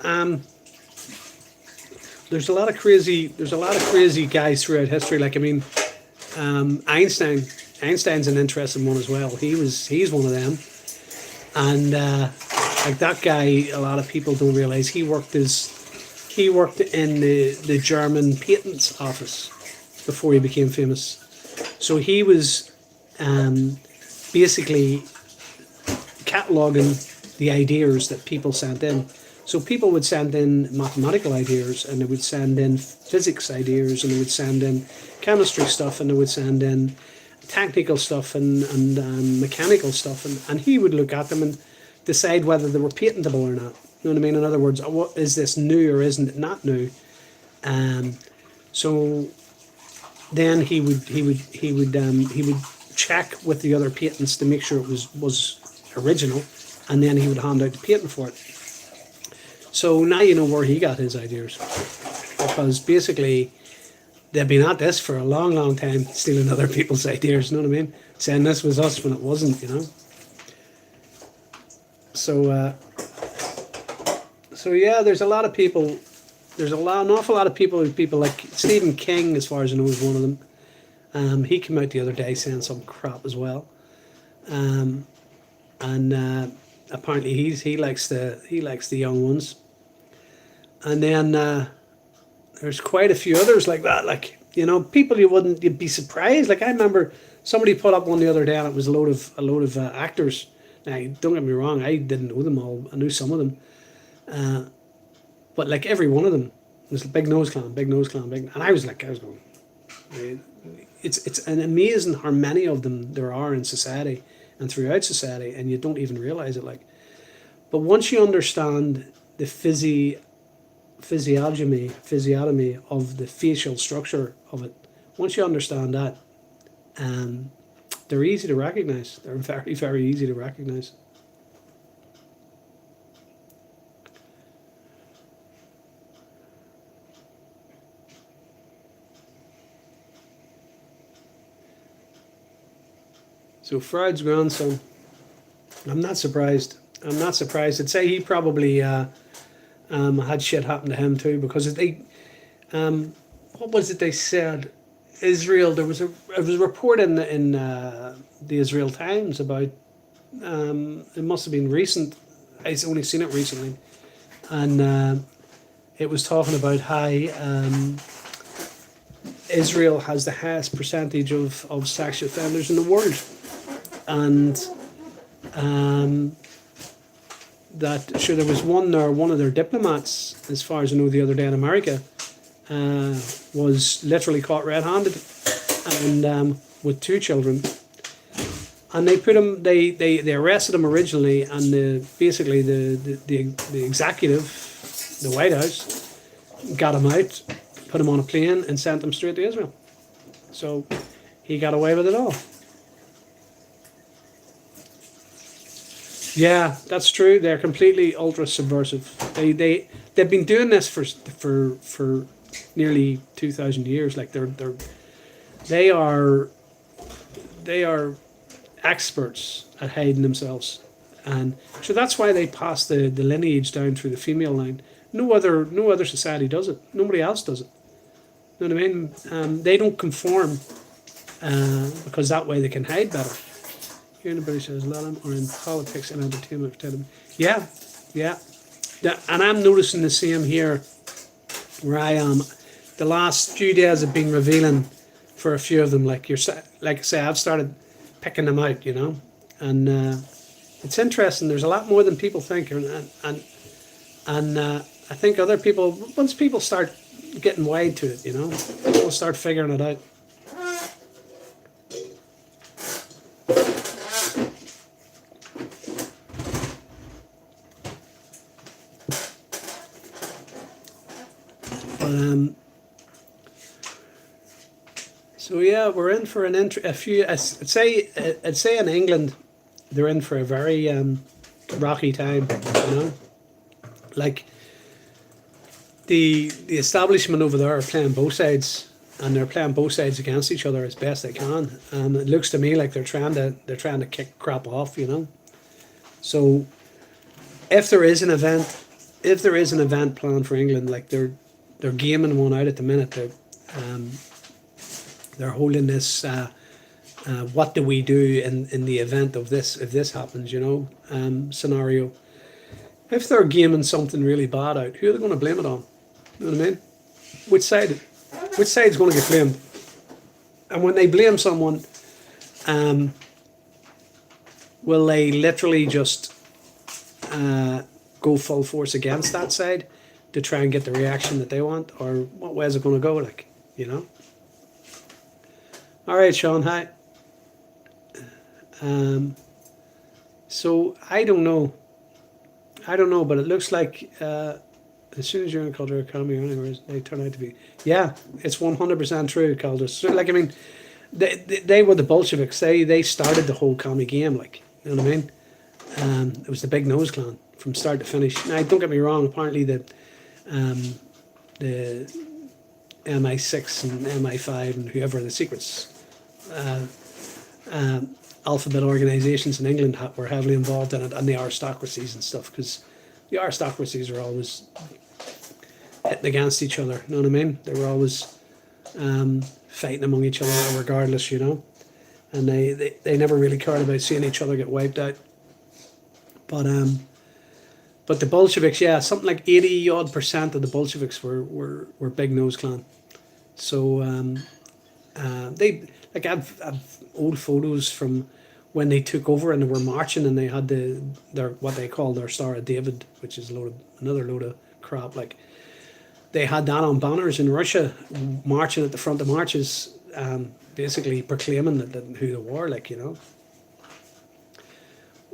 there's a lot of crazy guys throughout history. Like, I mean, Einstein's an interesting one as well. He's one of them, and like that guy, a lot of people don't realize he worked in the German patents office before he became famous. So he was basically cataloguing the ideas that people sent in. So people would send in mathematical ideas, and they would send in physics ideas, and they would send in chemistry stuff, and they would send in technical stuff and mechanical stuff, and he would look at them and decide whether they were patentable or not. You know what I mean? In other words, what is this new or isn't it not new? So then he would check with the other patents to make sure it was original, and then he would hand out the patent for it. So now you know where he got his ideas, because basically they've been at this for a long time, stealing other people's ideas. You know what I mean? Saying this was us when it wasn't. You know. So yeah, there's a lot of people. There's an awful lot of people like Stephen King, as far as I know, is one of them. He came out the other day saying some crap as well, and apparently he likes the young ones. And then there's quite a few others like that. Like, you know, people you'd be surprised. Like, I remember somebody put up one the other day, and it was a load of actors. Now, don't get me wrong, I didn't know them all. I knew some of them, but like every one of them was Big Nose Clan, and I was going. It's an amazing how many of them there are in society and throughout society, and you don't even realize it. Like, but once you understand the physiognomy of the facial structure of it, once you understand that, they're easy to recognize. They're very, very easy to recognize. So Freud's grandson, I'm not surprised. I'd say he probably had shit happen to him too, because they, what was it they said? Israel. There was a report in the Israel Times about. It must have been recent. I've only seen it recently, and it was talking about how Israel has the highest percentage of sexual offenders in the world, and that sure there was one of their diplomats, as far as I know, the other day in America, was literally caught red-handed, and with two children, and they put him. They arrested him originally, and basically the executive, the White House, got him out, put him on a plane, and sent him straight to Israel. So he got away with it all. Yeah, that's true. They're completely ultra subversive. They've been doing this for nearly 2,000 years. Like they are they are experts at hiding themselves, and so that's why they pass the lineage down through the female line. No other society does it. Nobody else does it. You know what I mean? They don't conform because that way they can hide better. Here in the British Islam are in politics and entertainment. Yeah, yeah. And I'm noticing the same here where I am. The last few days have been revealing for a few of them. Like I say, I've started picking them out, you know, and it's interesting. There's a lot more than people think, and I think other people, once people start getting wide to it, you know, people start figuring it out. So yeah, we're in for a few. I'd say in England, they're in for a very rocky time. You know, like the establishment over there are playing both sides, and they're playing both sides against each other as best they can. And it looks to me like they're trying to kick crap off. You know, so if there is an event planned for England, like they're gaming one out at the minute. They're holding this. What do we do in the event of this, if this happens? You know, scenario. If they're gaming something really bad out, who are they going to blame it on? You know what I mean? Which side's going to get blamed? And when they blame someone, will they literally just go full force against that side to try and get the reaction that they want, or what way is it going to go? Like, you know. All right, Sean. Hi. So I don't know, but it looks like as soon as you're in a culture economy or anywhere, they turn out to be. Yeah, it's 100% true, Calder. So, like, I mean, they were the Bolsheviks. They started the whole commie game. Like, you know what I mean? It was the Big Nose Clan from start to finish. Now, don't get me wrong. Apparently, the MI6 and MI5 and whoever the secrets alphabet organisations in England were heavily involved in it, and the aristocracies and stuff, because the aristocracies are always hitting against each other. You know what I mean? They were always fighting among each other, regardless, you know. And they never really cared about seeing each other get wiped out. But the Bolsheviks, yeah, something like 80% of the Bolsheviks were Big Nose Clan. So I've old photos from when they took over and they were marching, and they had their what they call their Star of David, which is another load of crap. Like, they had that on banners in Russia, marching at the front of marches, basically proclaiming that who they were. Like, you know.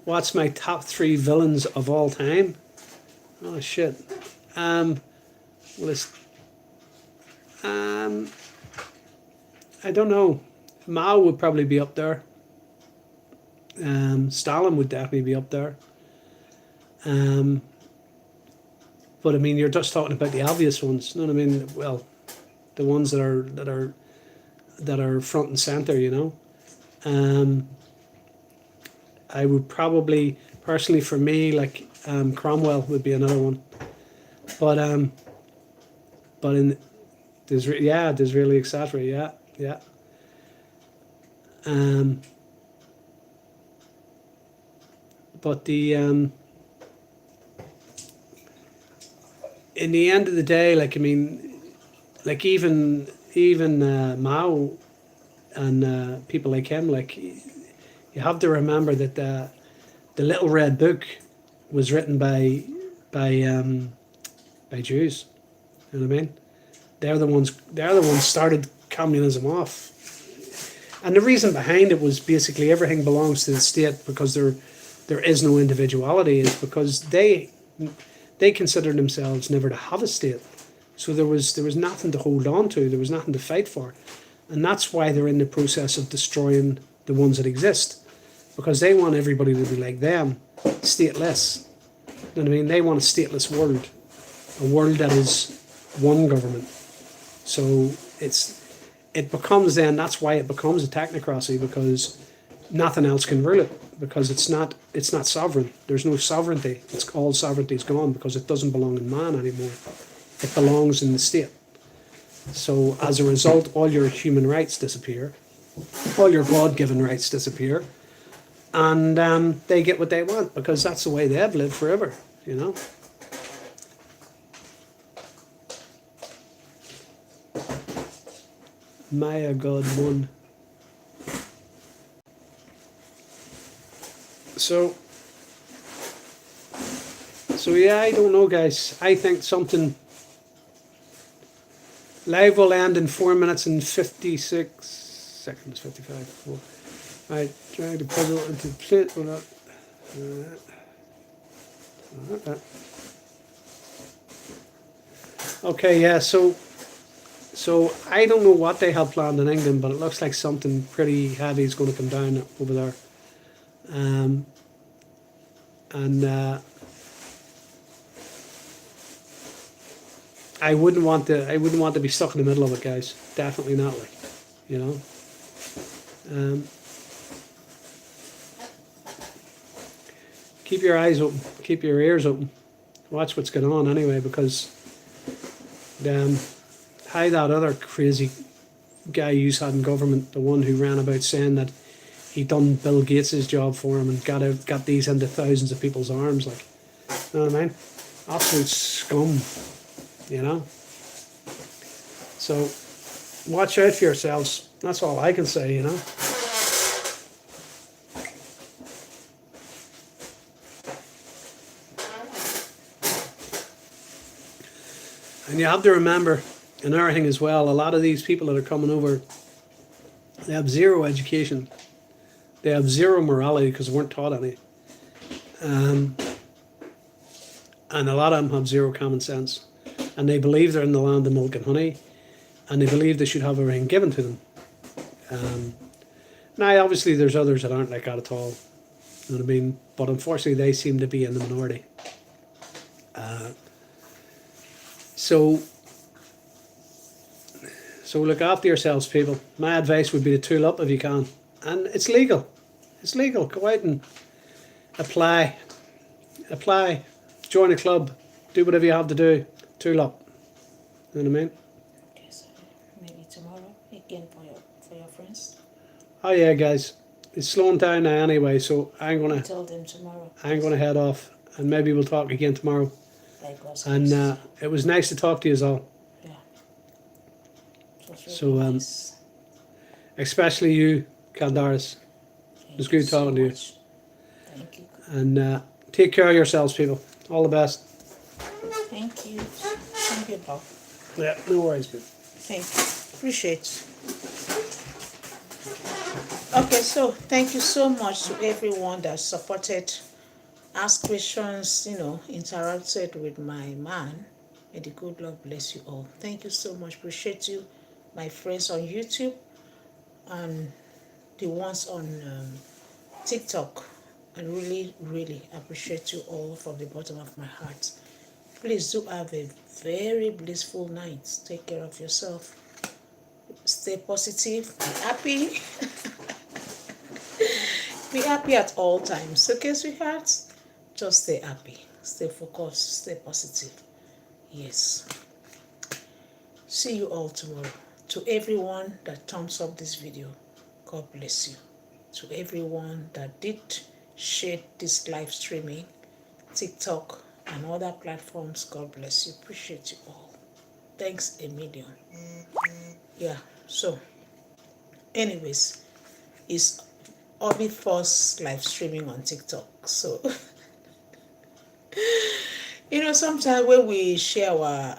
What's my top 3 villains of all time? Oh shit. Well, it's I don't know. Mao would probably be up there. Stalin would definitely be up there. But I mean, you're just talking about the obvious ones. You know what I mean? Well, the ones that are front and center. You know. I would probably, personally for me, like Cromwell would be another one. But Disraeli, etc. Yeah. But in the end of the day, like, I mean, like even Mao and people like him, like, you have to remember that the Little Red Book was written by Jews. You know what I mean? They're the ones started communism off. And the reason behind it was basically everything belongs to the state because there is no individuality, is because they considered themselves never to have a state. So there was nothing to hold on to, there was nothing to fight for. And that's why they're in the process of destroying the ones that exist. Because they want everybody to be like them, stateless. You know what I mean? They want a stateless world. A world that is one government. So it becomes then, that's why it becomes a technocracy, because nothing else can rule it, because it's not sovereign. There's no sovereignty. It's all sovereignty is gone because it doesn't belong in man anymore. It belongs in the state. So as a result, all your human rights disappear, all your God-given rights disappear, and they get what they want because that's the way they've lived forever. You know. Maya God won. So yeah, I don't know, guys. I think something live will end in 4 minutes and 56 seconds, 55. Four. I try to put it into plate without. Okay, yeah. So I don't know what they have planned in England, but it looks like something pretty heavy is going to come down over there. And I wouldn't want to be stuck in the middle of it, guys. Definitely not, like, you know. Keep your eyes open, keep your ears open, watch what's going on anyway, because how that other crazy guy you had in government, the one who ran about saying that he done Bill Gates' job for him and got these into thousands of people's arms, like, you know what I mean? Absolute scum, you know. So watch out for yourselves. That's all I can say, you know. And you have to remember another thing as well, a lot of these people that are coming over, they have zero education. They have zero morality because they weren't taught any. And a lot of them have zero common sense. And they believe they're in the land of milk and honey. And they believe they should have everything given to them. Now, obviously, there's others that aren't like that at all. You know what I mean? But unfortunately, they seem to be in the minority. So look after yourselves, people. My advice would be to tool up if you can. And it's legal. It's legal. Go out and apply. Join a club. Do whatever you have to do. Tool up. You know what I mean? Okay, so maybe tomorrow again for your friends. Oh yeah, guys. It's slowing down now anyway, so Tell them tomorrow. I'm gonna head off, and maybe we'll talk again tomorrow. And It was nice to talk to you all. Yeah. Really So nice. especially you, Candaris. It was good talking to you. Thank you. And take care of yourselves, people. All the best. Thank you. Thank you, Bob. Yeah, no worries, babe. Thank you. Appreciate. Okay, so thank you so much to everyone that supported, asked questions, interacted with my man. May the good Lord bless you all. Thank you so much. Appreciate you, my friends on YouTube and the ones on TikTok. I really, really appreciate you all from the bottom of my heart. Please do have a very blissful night. Take care of yourself. Stay positive. Be happy. Be happy at all times. Okay, sweethearts? Just stay happy. Stay focused. Stay positive. Yes. See you all tomorrow. To everyone that thumbs up this video, God bless you. To everyone that did share this live streaming, TikTok, and other platforms, God bless you. Appreciate you all. Thanks a million. Yeah, so, anyways, it's Obi first live streaming on TikTok. So, sometimes when we share our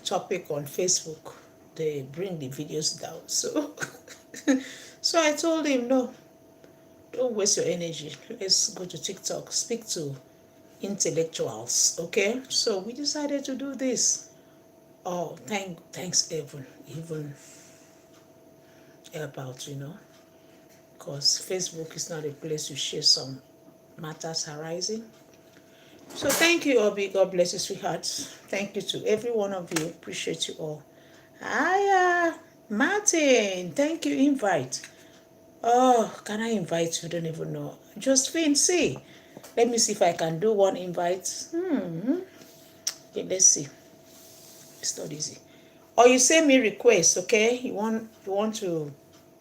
topic on Facebook, they bring the videos down. So, So I told him, no, don't waste your energy. Let's go to TikTok, speak to intellectuals, okay? So we decided to do this. Oh, thanks even help out, because Facebook is not a place to share some matters arising. So thank you, Obi. God bless you, sweetheart. Thank you to every one of you. Appreciate you all. Hiya, Martin. Thank you, invite. Oh, can I invite you? Don't even know. Josephine, see. Let me see if I can do one invite. Okay, let's see. It's not easy. Or you send me requests, okay? You want to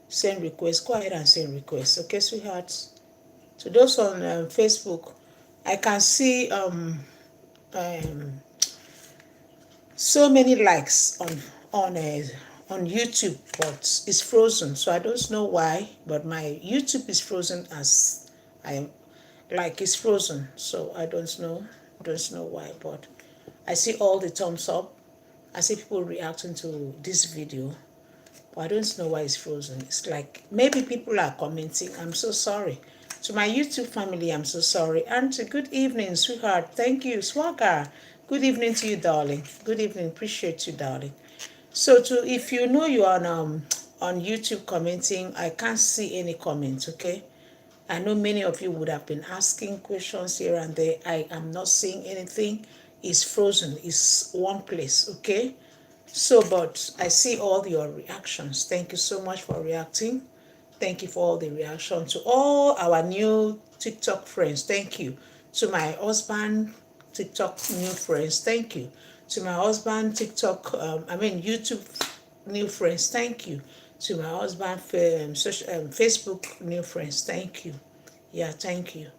send requests, go ahead and send requests, okay, sweethearts? To those on Facebook, I can see um, so many likes on YouTube, but it's frozen. So I don't know why, but my YouTube is frozen as I like it's frozen. So I don't know why, but I see all the thumbs up. I see people reacting to this video, but I don't know why it's frozen. It's like maybe people are commenting. I'm so sorry. To my YouTube family, I'm so sorry. And good evening, sweetheart. Thank you, Swagger. Good evening to you, darling. Good evening. Appreciate you, darling. So if you know you are on YouTube commenting, I can't see any comments, okay? I know many of you would have been asking questions here and there. I am not seeing anything. It's frozen. It's one place, okay? So, but I see all your reactions. Thank you so much for reacting. Thank you for all the reaction. To all our new TikTok friends, thank you. To my husband, TikTok new friends, thank you. To my husband, TikTok, YouTube new friends, thank you. To my husband, Facebook new friends, thank you. Yeah, thank you.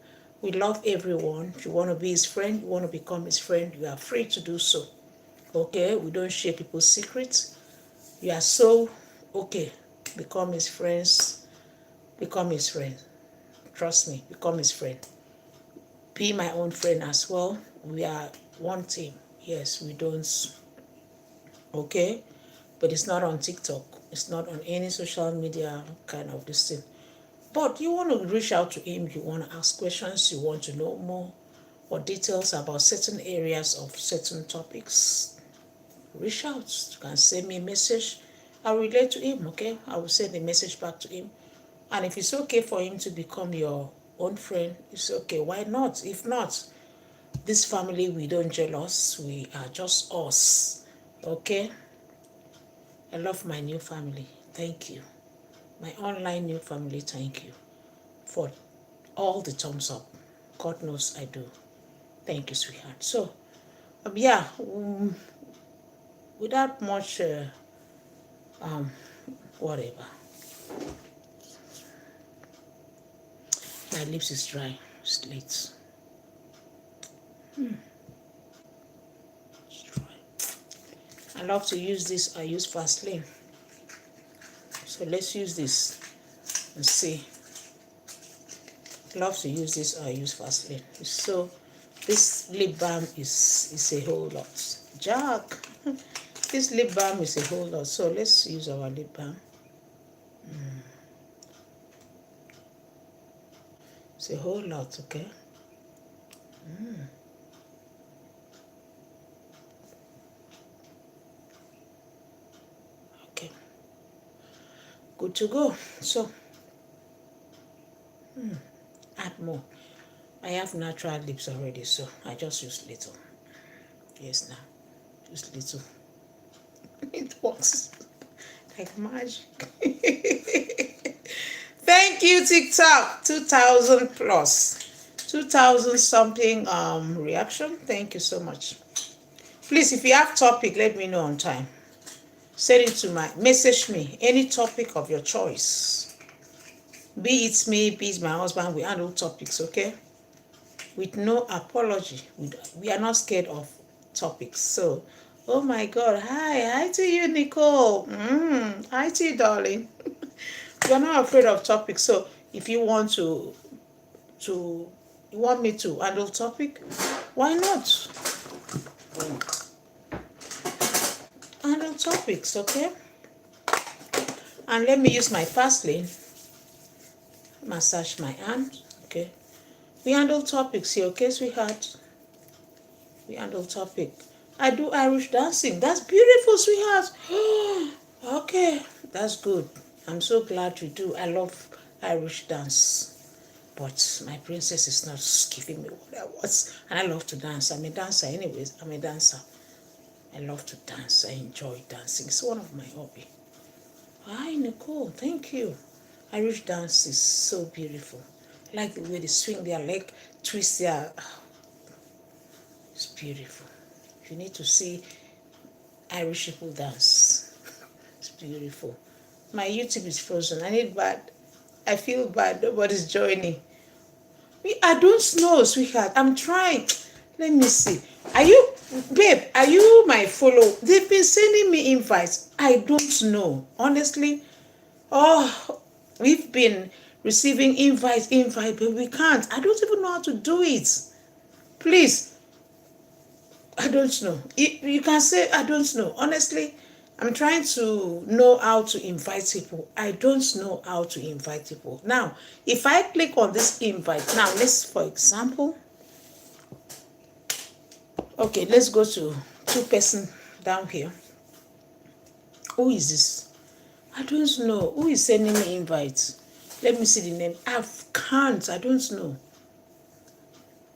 We love everyone. If you want to be his friend, you want to become his friend, you are free to do so. Okay, we don't share people's secrets. You are so okay. Become his friends. Become his friend. Trust me, become his friend. Be my own friend as well. We are one team. Yes, we don't. Okay, but it's not on TikTok. It's not on any social media kind of this thing. But you want to reach out to him. You want to ask questions. You want to know more or details about certain areas of certain topics. Reach out. You can send me a message. I'll relate to him, okay? I will send a message back to him. And if it's okay for him to become your own friend, it's okay. Why not? If not, this family, we don't jealous. We are just us, okay? I love my new family. Thank you. My online new family, thank you for all the thumbs up. God knows I do. Thank you, sweetheart. So, yeah, without much whatever. My lips is dry. It's late. It's dry. I love to use this. I use Vaseline. So let's use this and see. I love to use this. I use Vaseline. So this lip balm is a whole lot. Jack. This lip balm is a whole lot. So let's use our lip balm. It's a whole lot, okay? Okay. Good to go. So add more. I have natural lips already, so I just use little. Yes, now. Just little. It works like magic. Thank you, TikTok. 2,000 plus. 2,000 something reaction. Thank you so much. Please, if you have topic, let me know on time. Send it to message me. Any topic of your choice. Be it me, be it my husband, we handle topics, okay? With no apology. We are not scared of topics. So, oh my God. Hi to you, Nicole. Hi to you, darling. We are not afraid of topics. So, if you want you want me to handle topic, why not? Handle topics, okay? And let me use my fast lane Massage my hand. Okay. We handle topics here, okay, sweetheart? We handle topic. I do Irish dancing. That's beautiful, sweetheart. Okay, that's good. I'm so glad you do. I love Irish dance. But my princess is not giving me what I want. And I love to dance. I'm a dancer anyways. I'm a dancer. I love to dance. I enjoy dancing. It's one of my hobby. Hi, Nicole. Thank you. Irish dance is so beautiful. I like the way they swing their leg, twist their... It's beautiful. You need to see Irish people dance. It's beautiful. My YouTube is frozen. I feel bad. Nobody's joining. I don't know, sweetheart. I'm trying. Let me see. Babe, are you my follow? They've been sending me invites. I don't know. Honestly. Oh, we've been receiving invite, but we can't. I don't even know how to do it. Please. I don't know. You can say, I don't know. Honestly, I'm trying to know how to invite people. I don't know how to invite people. Now, if I click on this invite, now let's, for example, okay, let's go to two-person down here. Who is this? I don't know. Who is sending me invites? Let me see the name. I can't. I don't know.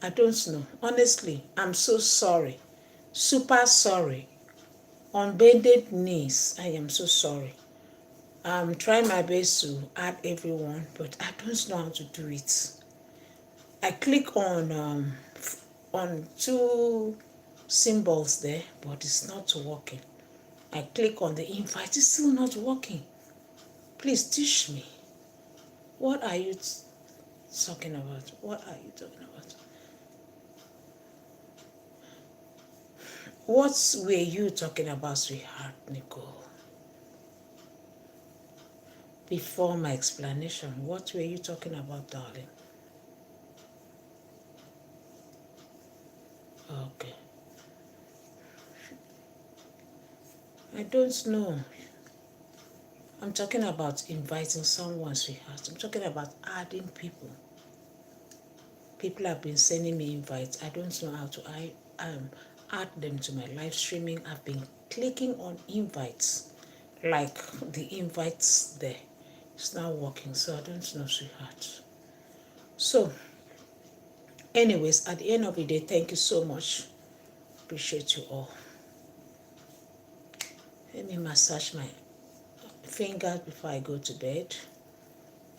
I don't know. Honestly, I'm so sorry. Super sorry. On bended knees, I am so sorry. I'm trying my best to add everyone, but I don't know how to do it. I click on two symbols there, but it's not working. I click on the invite, it's still not working. Please teach me. What are you talking about? What are you talking about? What were you talking about, sweetheart, Nicole? Before my explanation, what were you talking about, darling? Okay. I don't know. I'm talking about inviting someone, sweetheart. I'm talking about adding people. People have been sending me invites. I don't know how to add them to my live streaming. I've been clicking on invites, like the invites there. It's not working, so I don't know, sweetheart. So, anyways, at the end of the day, thank you so much. Appreciate you all. Let me massage my fingers before I go to bed.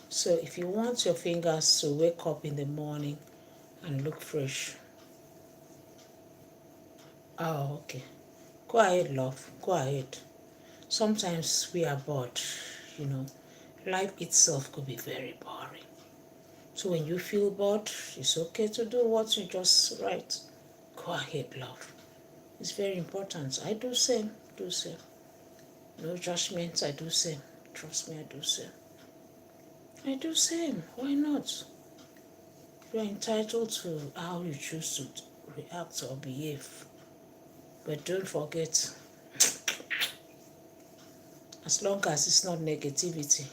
So if you want your fingers to wake up in the morning and look fresh. Oh, okay. Go ahead, love. Go ahead. Sometimes we are bored, you know. Life itself could be very boring. So when you feel bored, it's okay to do what you just write. Go ahead, love. It's very important. I do same. Do same. No judgments. I do same. Trust me, I do same. I do same. Why not? You're entitled to how you choose to react or behave. But don't forget, as long as it's not negativity,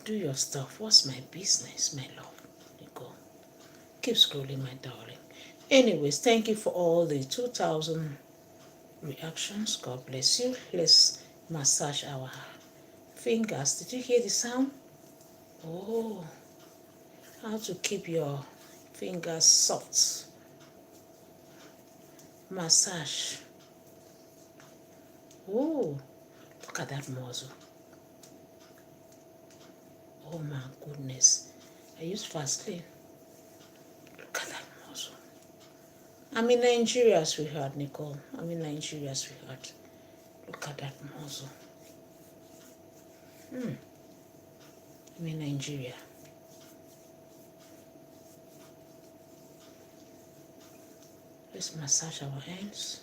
do your stuff. What's my business, my love? Nicole. Keep scrolling, my darling. Anyways, thank you for all the 2,000 reactions. God bless you. Let's massage our fingers. Did you hear the sound? Oh, how to keep your fingers soft. Massage. Oh, look at that muscle. Oh my goodness. I use Vaseline. Look at that muscle. I'm in Nigeria, sweetheart, Nicole. I'm in Nigeria, sweetheart. Look at that muscle. I'm in Nigeria. Let's massage our hands.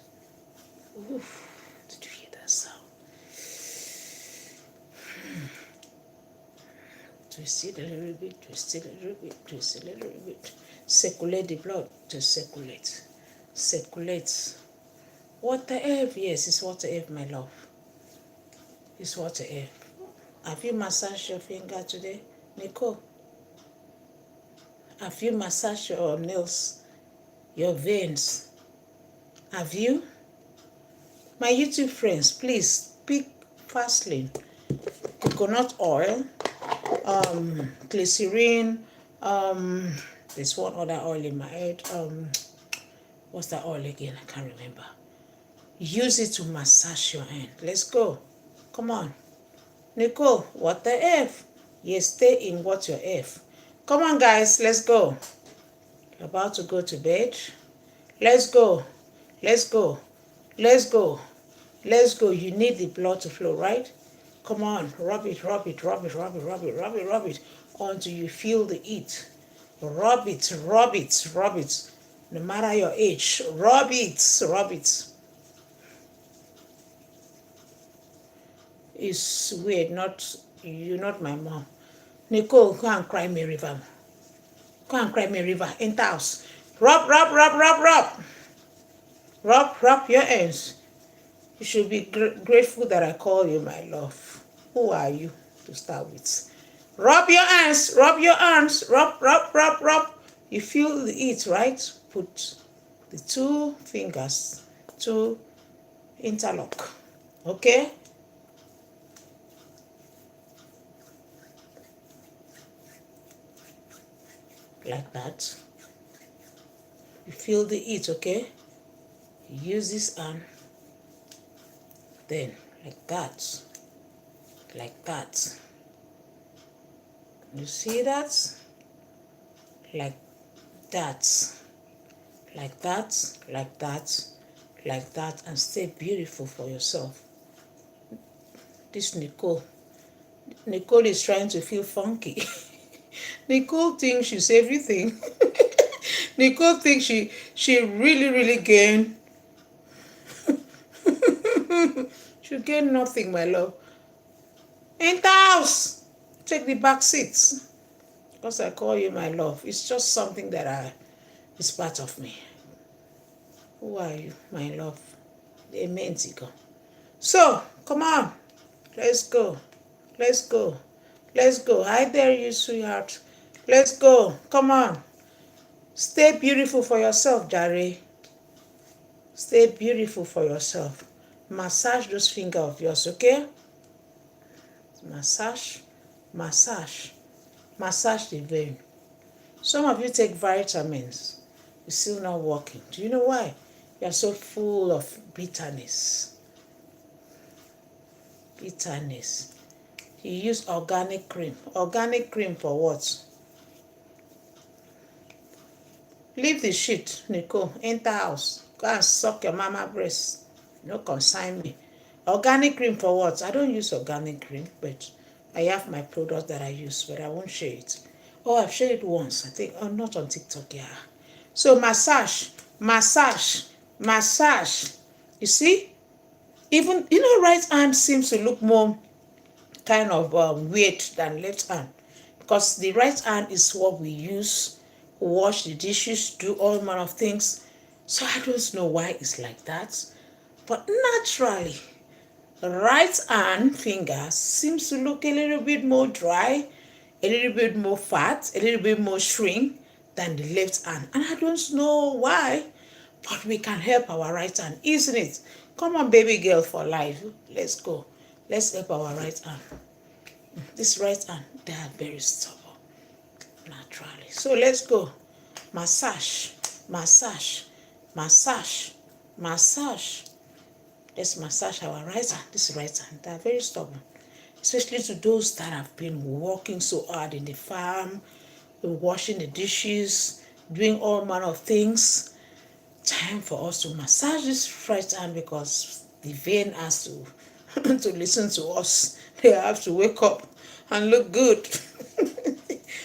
Oof. Did you hear that sound? Twist it a little bit, twist it a little bit, twist it a little bit. Circulate the blood to circulate. Circulate. Water F, yes, it's water F, my love. It's water F. Have you massaged your finger today, Nicole? Have you massaged your nails, your veins? Have you? My YouTube friends, please pick Vaseline, coconut oil, glycerin, there's one other oil in my head. What's that oil again? I can't remember. Use it to massage your hand. Let's go. Come on. Nicole, what the F? Yes, stay in what your F. Come on, guys, let's go. You're about to go to bed. Let's go. Let's go. Let's go. Let's go. You need the blood to flow, right? Come on. Rub it, rub it, rub it, rub it, rub it, rub it, rub it until you feel the heat. Rub it, rub it, rub it. No matter your age, rub it, rub it. It's weird, not you're not my mom. Nicole, go and cry me river. Go and cry me river. Enter house. Rub, rub, rub, rub, rub. Rub, rub your hands. You should be grateful that I call you my love. Who are you to start with? Rub your hands, rub your hands, rub, rub, rub, rub. You feel the heat, right? Put the two fingers to interlock. Okay? Like that. You feel the heat, okay? Use this hand. Then, like that. Like that. You see that? Like that. Like that, like that, like that, and stay beautiful for yourself. This Nicole. Nicole is trying to feel funky. Nicole thinks she's everything. Nicole thinks she really, really gained. She gained nothing, my love. Enter house. Take the back seats. Because I call you my love. It's just something that is part of me. Who are you, my love? Amen, Tika. So, come on. Let's go. Let's go. Let's go. I dare you, sweetheart. Let's go. Come on. Stay beautiful for yourself, Jare. Stay beautiful for yourself. Massage those fingers of yours, okay? Massage. Massage. Massage the vein. Some of you take vitamins. It's still not working. Do you know why? You are so full of bitterness. Bitterness. You use organic cream. Organic cream for what? Leave the shit, Nicole. Enter house. Go and suck your mama breast. No consign me. Organic cream for what? I don't use organic cream, but I have my products that I use, but I won't share it. Oh, I've shared it once. I think, oh, not on TikTok, yeah. So massage, massage, massage. You see? Even, right hand seems to look more kind of weird than left hand. Because the right hand is what we use, wash the dishes, do all manner of things. So I don't know why it's like that. But naturally, the right hand finger seems to look a little bit more dry, a little bit more fat, a little bit more shrink than the left hand. And I don't know why, but we can help our right hand, isn't it? Come on, baby girl for life. Let's go. Let's help our right hand. This right hand, they are very stubborn, naturally. So let's go. Massage, massage, massage, massage. Let's massage our right hand. This right hand, they are very stubborn. Especially to those that have been working so hard in the farm, washing the dishes, doing all manner of things. Time for us to massage this right hand because the vein has to to listen to us. They have to wake up and look good.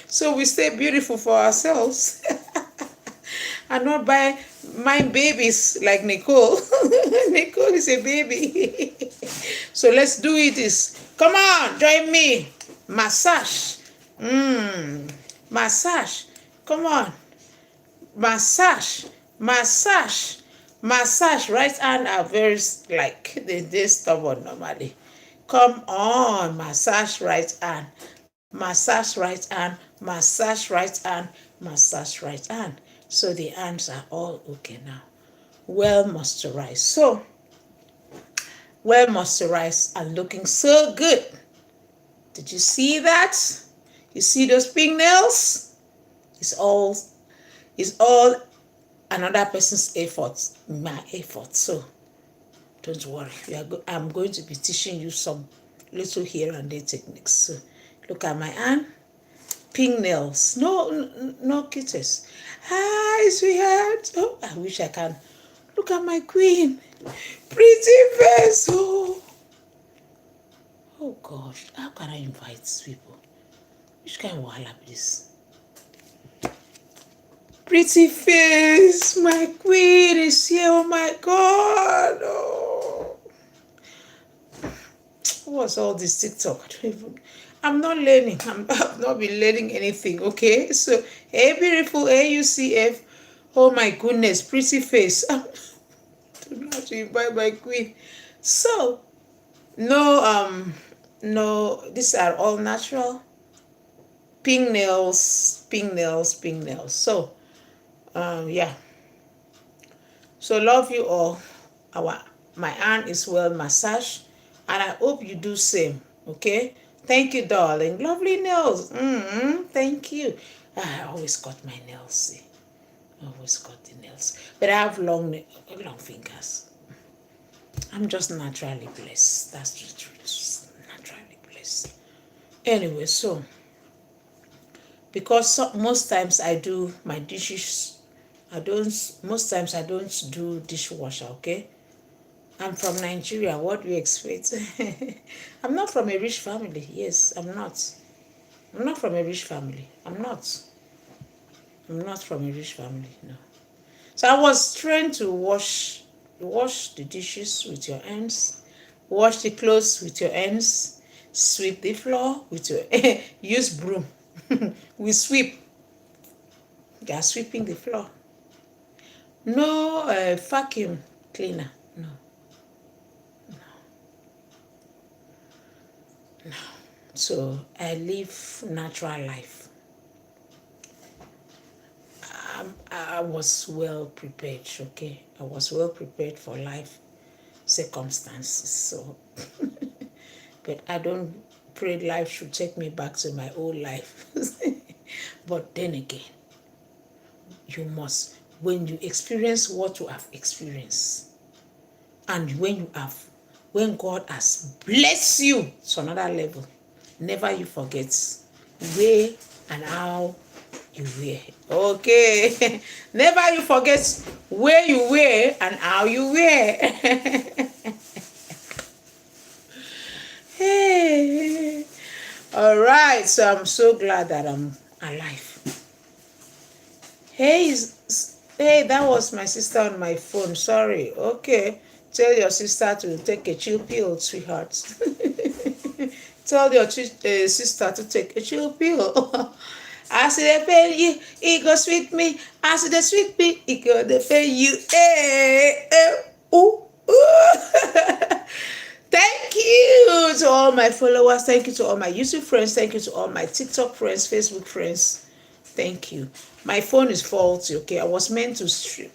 So we stay beautiful for ourselves and not by mind babies like Nicole. Nicole is a baby. So let's do it. Come on, join me. Massage. Massage. Come on. Massage. Massage. Massage. Right hand are very like they stubborn normally. Come on. Massage right hand. Massage right hand. Massage right hand. massage right hand. So the hands are all okay now. Well moisturized. So, well moisturized and looking so good. Did you see that? You see those pink nails? It's all it's all another person's effort, my effort. So don't worry. I'm going to be teaching you some little here and there techniques. So look at my hand. Pink nails. No kisses. Hi, sweetheart. Oh, I wish I can. Look at my queen. Pretty face. Oh gosh. How can I invite people? Which kind of wahala be this? Pretty face. My queen is here. Oh my god. Oh. What's all this TikTok? I'm not learning. I've not been learning anything. Okay. So, hey, beautiful AUCF. Oh my goodness. Pretty face. I don't know how to invite my queen. So, no, these are all natural. Pink nails, pink nails, pink nails. So, yeah. So love you all. My hand is well massaged, and I hope you do same. Okay. Thank you, darling. Lovely nails. Thank you. I always cut my nails. See, I always cut the nails, but I have long fingers. I'm just naturally blessed. That's the truth. Naturally blessed. Anyway, so because most times I do my dishes, most times I don't do dishwasher. Okay. I'm from Nigeria. What do you expect? I'm not from a rich family. Yes, I'm not. I'm not from a rich family. I'm not. I'm not from a rich family. No. So I was trained to wash the dishes with your hands, wash the clothes with your hands, sweep the floor with your use broom. We sweep. They are sweeping the floor. No vacuum cleaner. No. So I live natural life. I was well prepared, okay? I was well prepared for life circumstances. So, but I don't pray life should take me back to my old life. But then again, you must, when you experience what you have experienced, and when God has blessed you to another level, never you forget where and how you were. Okay. Never you forget where you were and how you were. Hey. All right. So I'm so glad that I'm alive. Hey, hey, that was my sister on my phone. Sorry. Okay. Tell your sister to take a chill pill, sweetheart. Tell your sister to take a chill pill. As they pay you, it go sweet me. As they sweet me, it go they pay you. Hey, hey, ooh, ooh. Thank you to all my followers. Thank you to all my YouTube friends. Thank you to all my TikTok friends, Facebook friends. Thank you. My phone is faulty, okay? I was meant to stream.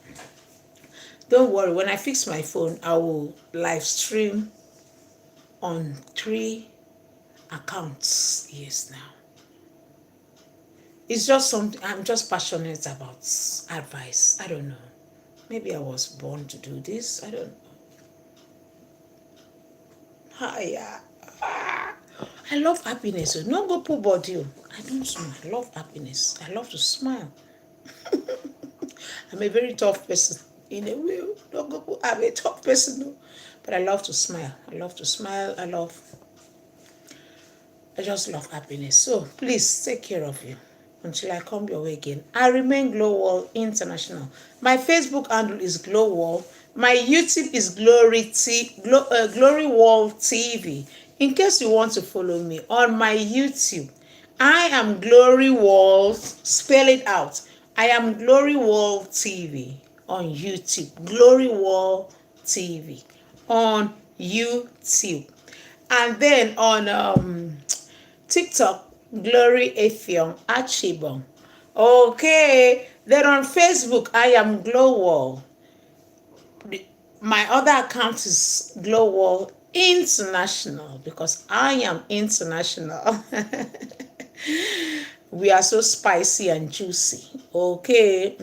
Don't worry, when I fix my phone, I will live stream on 3 accounts. Yes, now. It's just something I'm just passionate about advice. I don't know. Maybe I was born to do this. I don't know. Hiya. I love happiness. No go put body. I don't smile. I love happiness. I love to smile. I'm a very tough person. In a way, don't go put, I'm a tough person. No. But I love to smile. I love to smile. I just love happiness. So please take care of you until I come your way again. I remain Global International. My Facebook handle is Global. My YouTube is Glory World TV. In case you want to follow me on my YouTube, I am Glory World. Spell it out. I am Glory World TV on YouTube. Glory World TV on YouTube. And then on TikTok, Glory Effiong Achibong. Okay. Then on Facebook, I am Glowwall. My other account is Glowwall International because I am international. We are so spicy and juicy. Okay.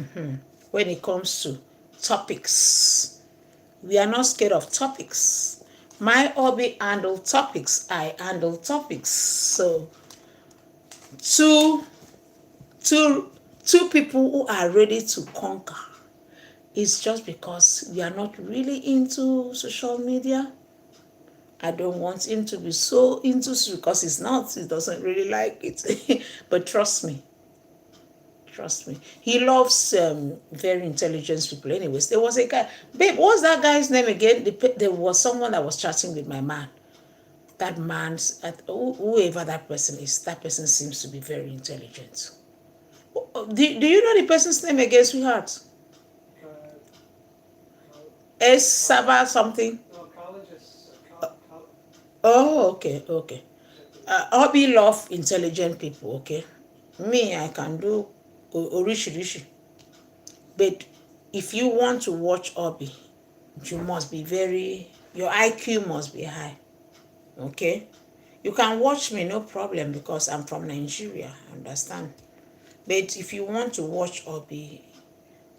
When it comes to topics, we are not scared of topics. My hobby handle topics. I handle topics. So two two two people who are ready to conquer. It's just because we are not really into social media. I don't want him to be so into because he's not. He doesn't really like it. But trust me, trust me. He loves very intelligent people. Anyways, there was a guy. Babe, what's that guy's name again? There was someone that was chatting with my man. That man's, whoever that person is, that person seems to be very intelligent. Do you know the person's name again, sweetheart? S. Saba something? Oh, okay, okay. Hobby love intelligent people, okay? Me, I can do orishirishi. But if you want to watch hobby, you must be your IQ must be high, okay? You can watch me, no problem, because I'm from Nigeria, understand? But if you want to watch hobby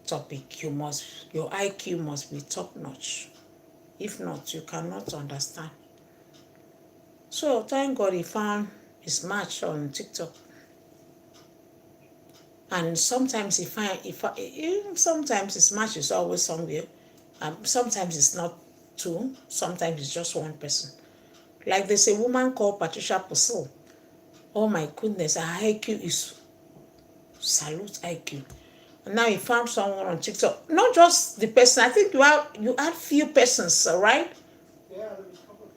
topic, your IQ must be top notch. If not, you cannot understand. So thank God he found his match on TikTok. And sometimes sometimes his match is always somewhere. Sometimes it's not two. Sometimes it's just one person. Like there's a woman called Patricia Purcell. Oh my goodness, her IQ is salute IQ. And now he found someone on TikTok. Not just the person. I think you had few persons, right?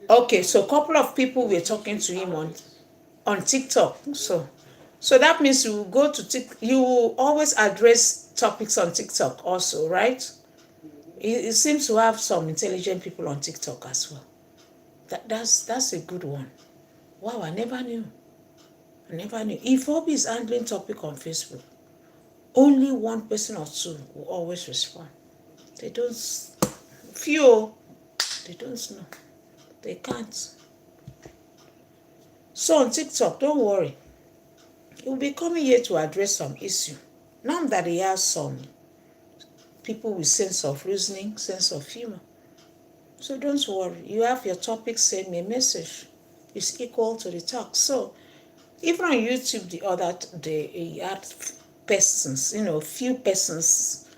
Okay, so a couple of people were talking to him on TikTok. So that means you go to you always address topics on TikTok also, right? It seems to have some intelligent people on TikTok as well. That's a good one. Wow, I never knew. I never knew. If Hobby is handling topic on Facebook, only one person or two will always respond. They don't few they don't know. They can't. So on TikTok, don't worry. He will be coming here to address some issue. Now that he has some people with sense of reasoning, sense of humor. So don't worry. You have your topic, send me a message. It's equal to the talk. So even on YouTube the other day, he had persons, few persons,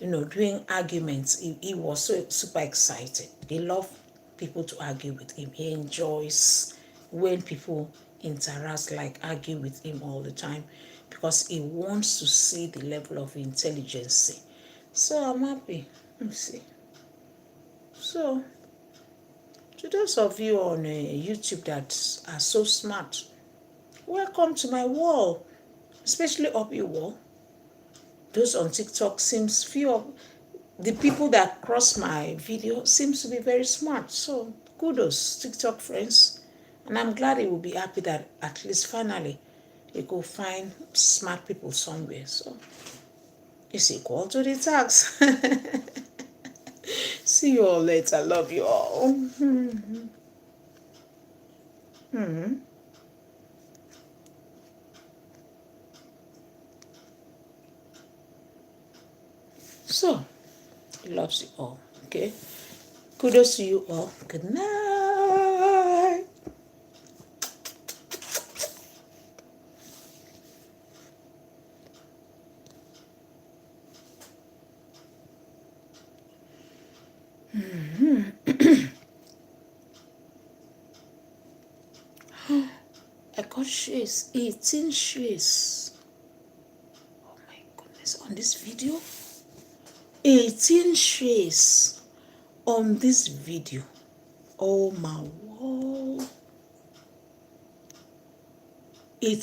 doing arguments. He was so super excited. He loved people to argue with him. He enjoys when people interact, like argue with him all the time, because he wants to see the level of intelligence. So I'm happy. Let me see. So to those of you on YouTube that are so smart, welcome to my wall, especially up your wall. Those on TikTok seems few of the people that cross my video seems to be very smart. So kudos, TikTok friends. And I'm glad he will be happy that at least finally he could find smart people somewhere. So it's equal to the tax. See you all later. Love you all. So he loves you all. Okay. Kudos to you all. Good night. I got shares, 18 shares. Oh my goodness, on this video? 18 shares on this video. Oh my word. 18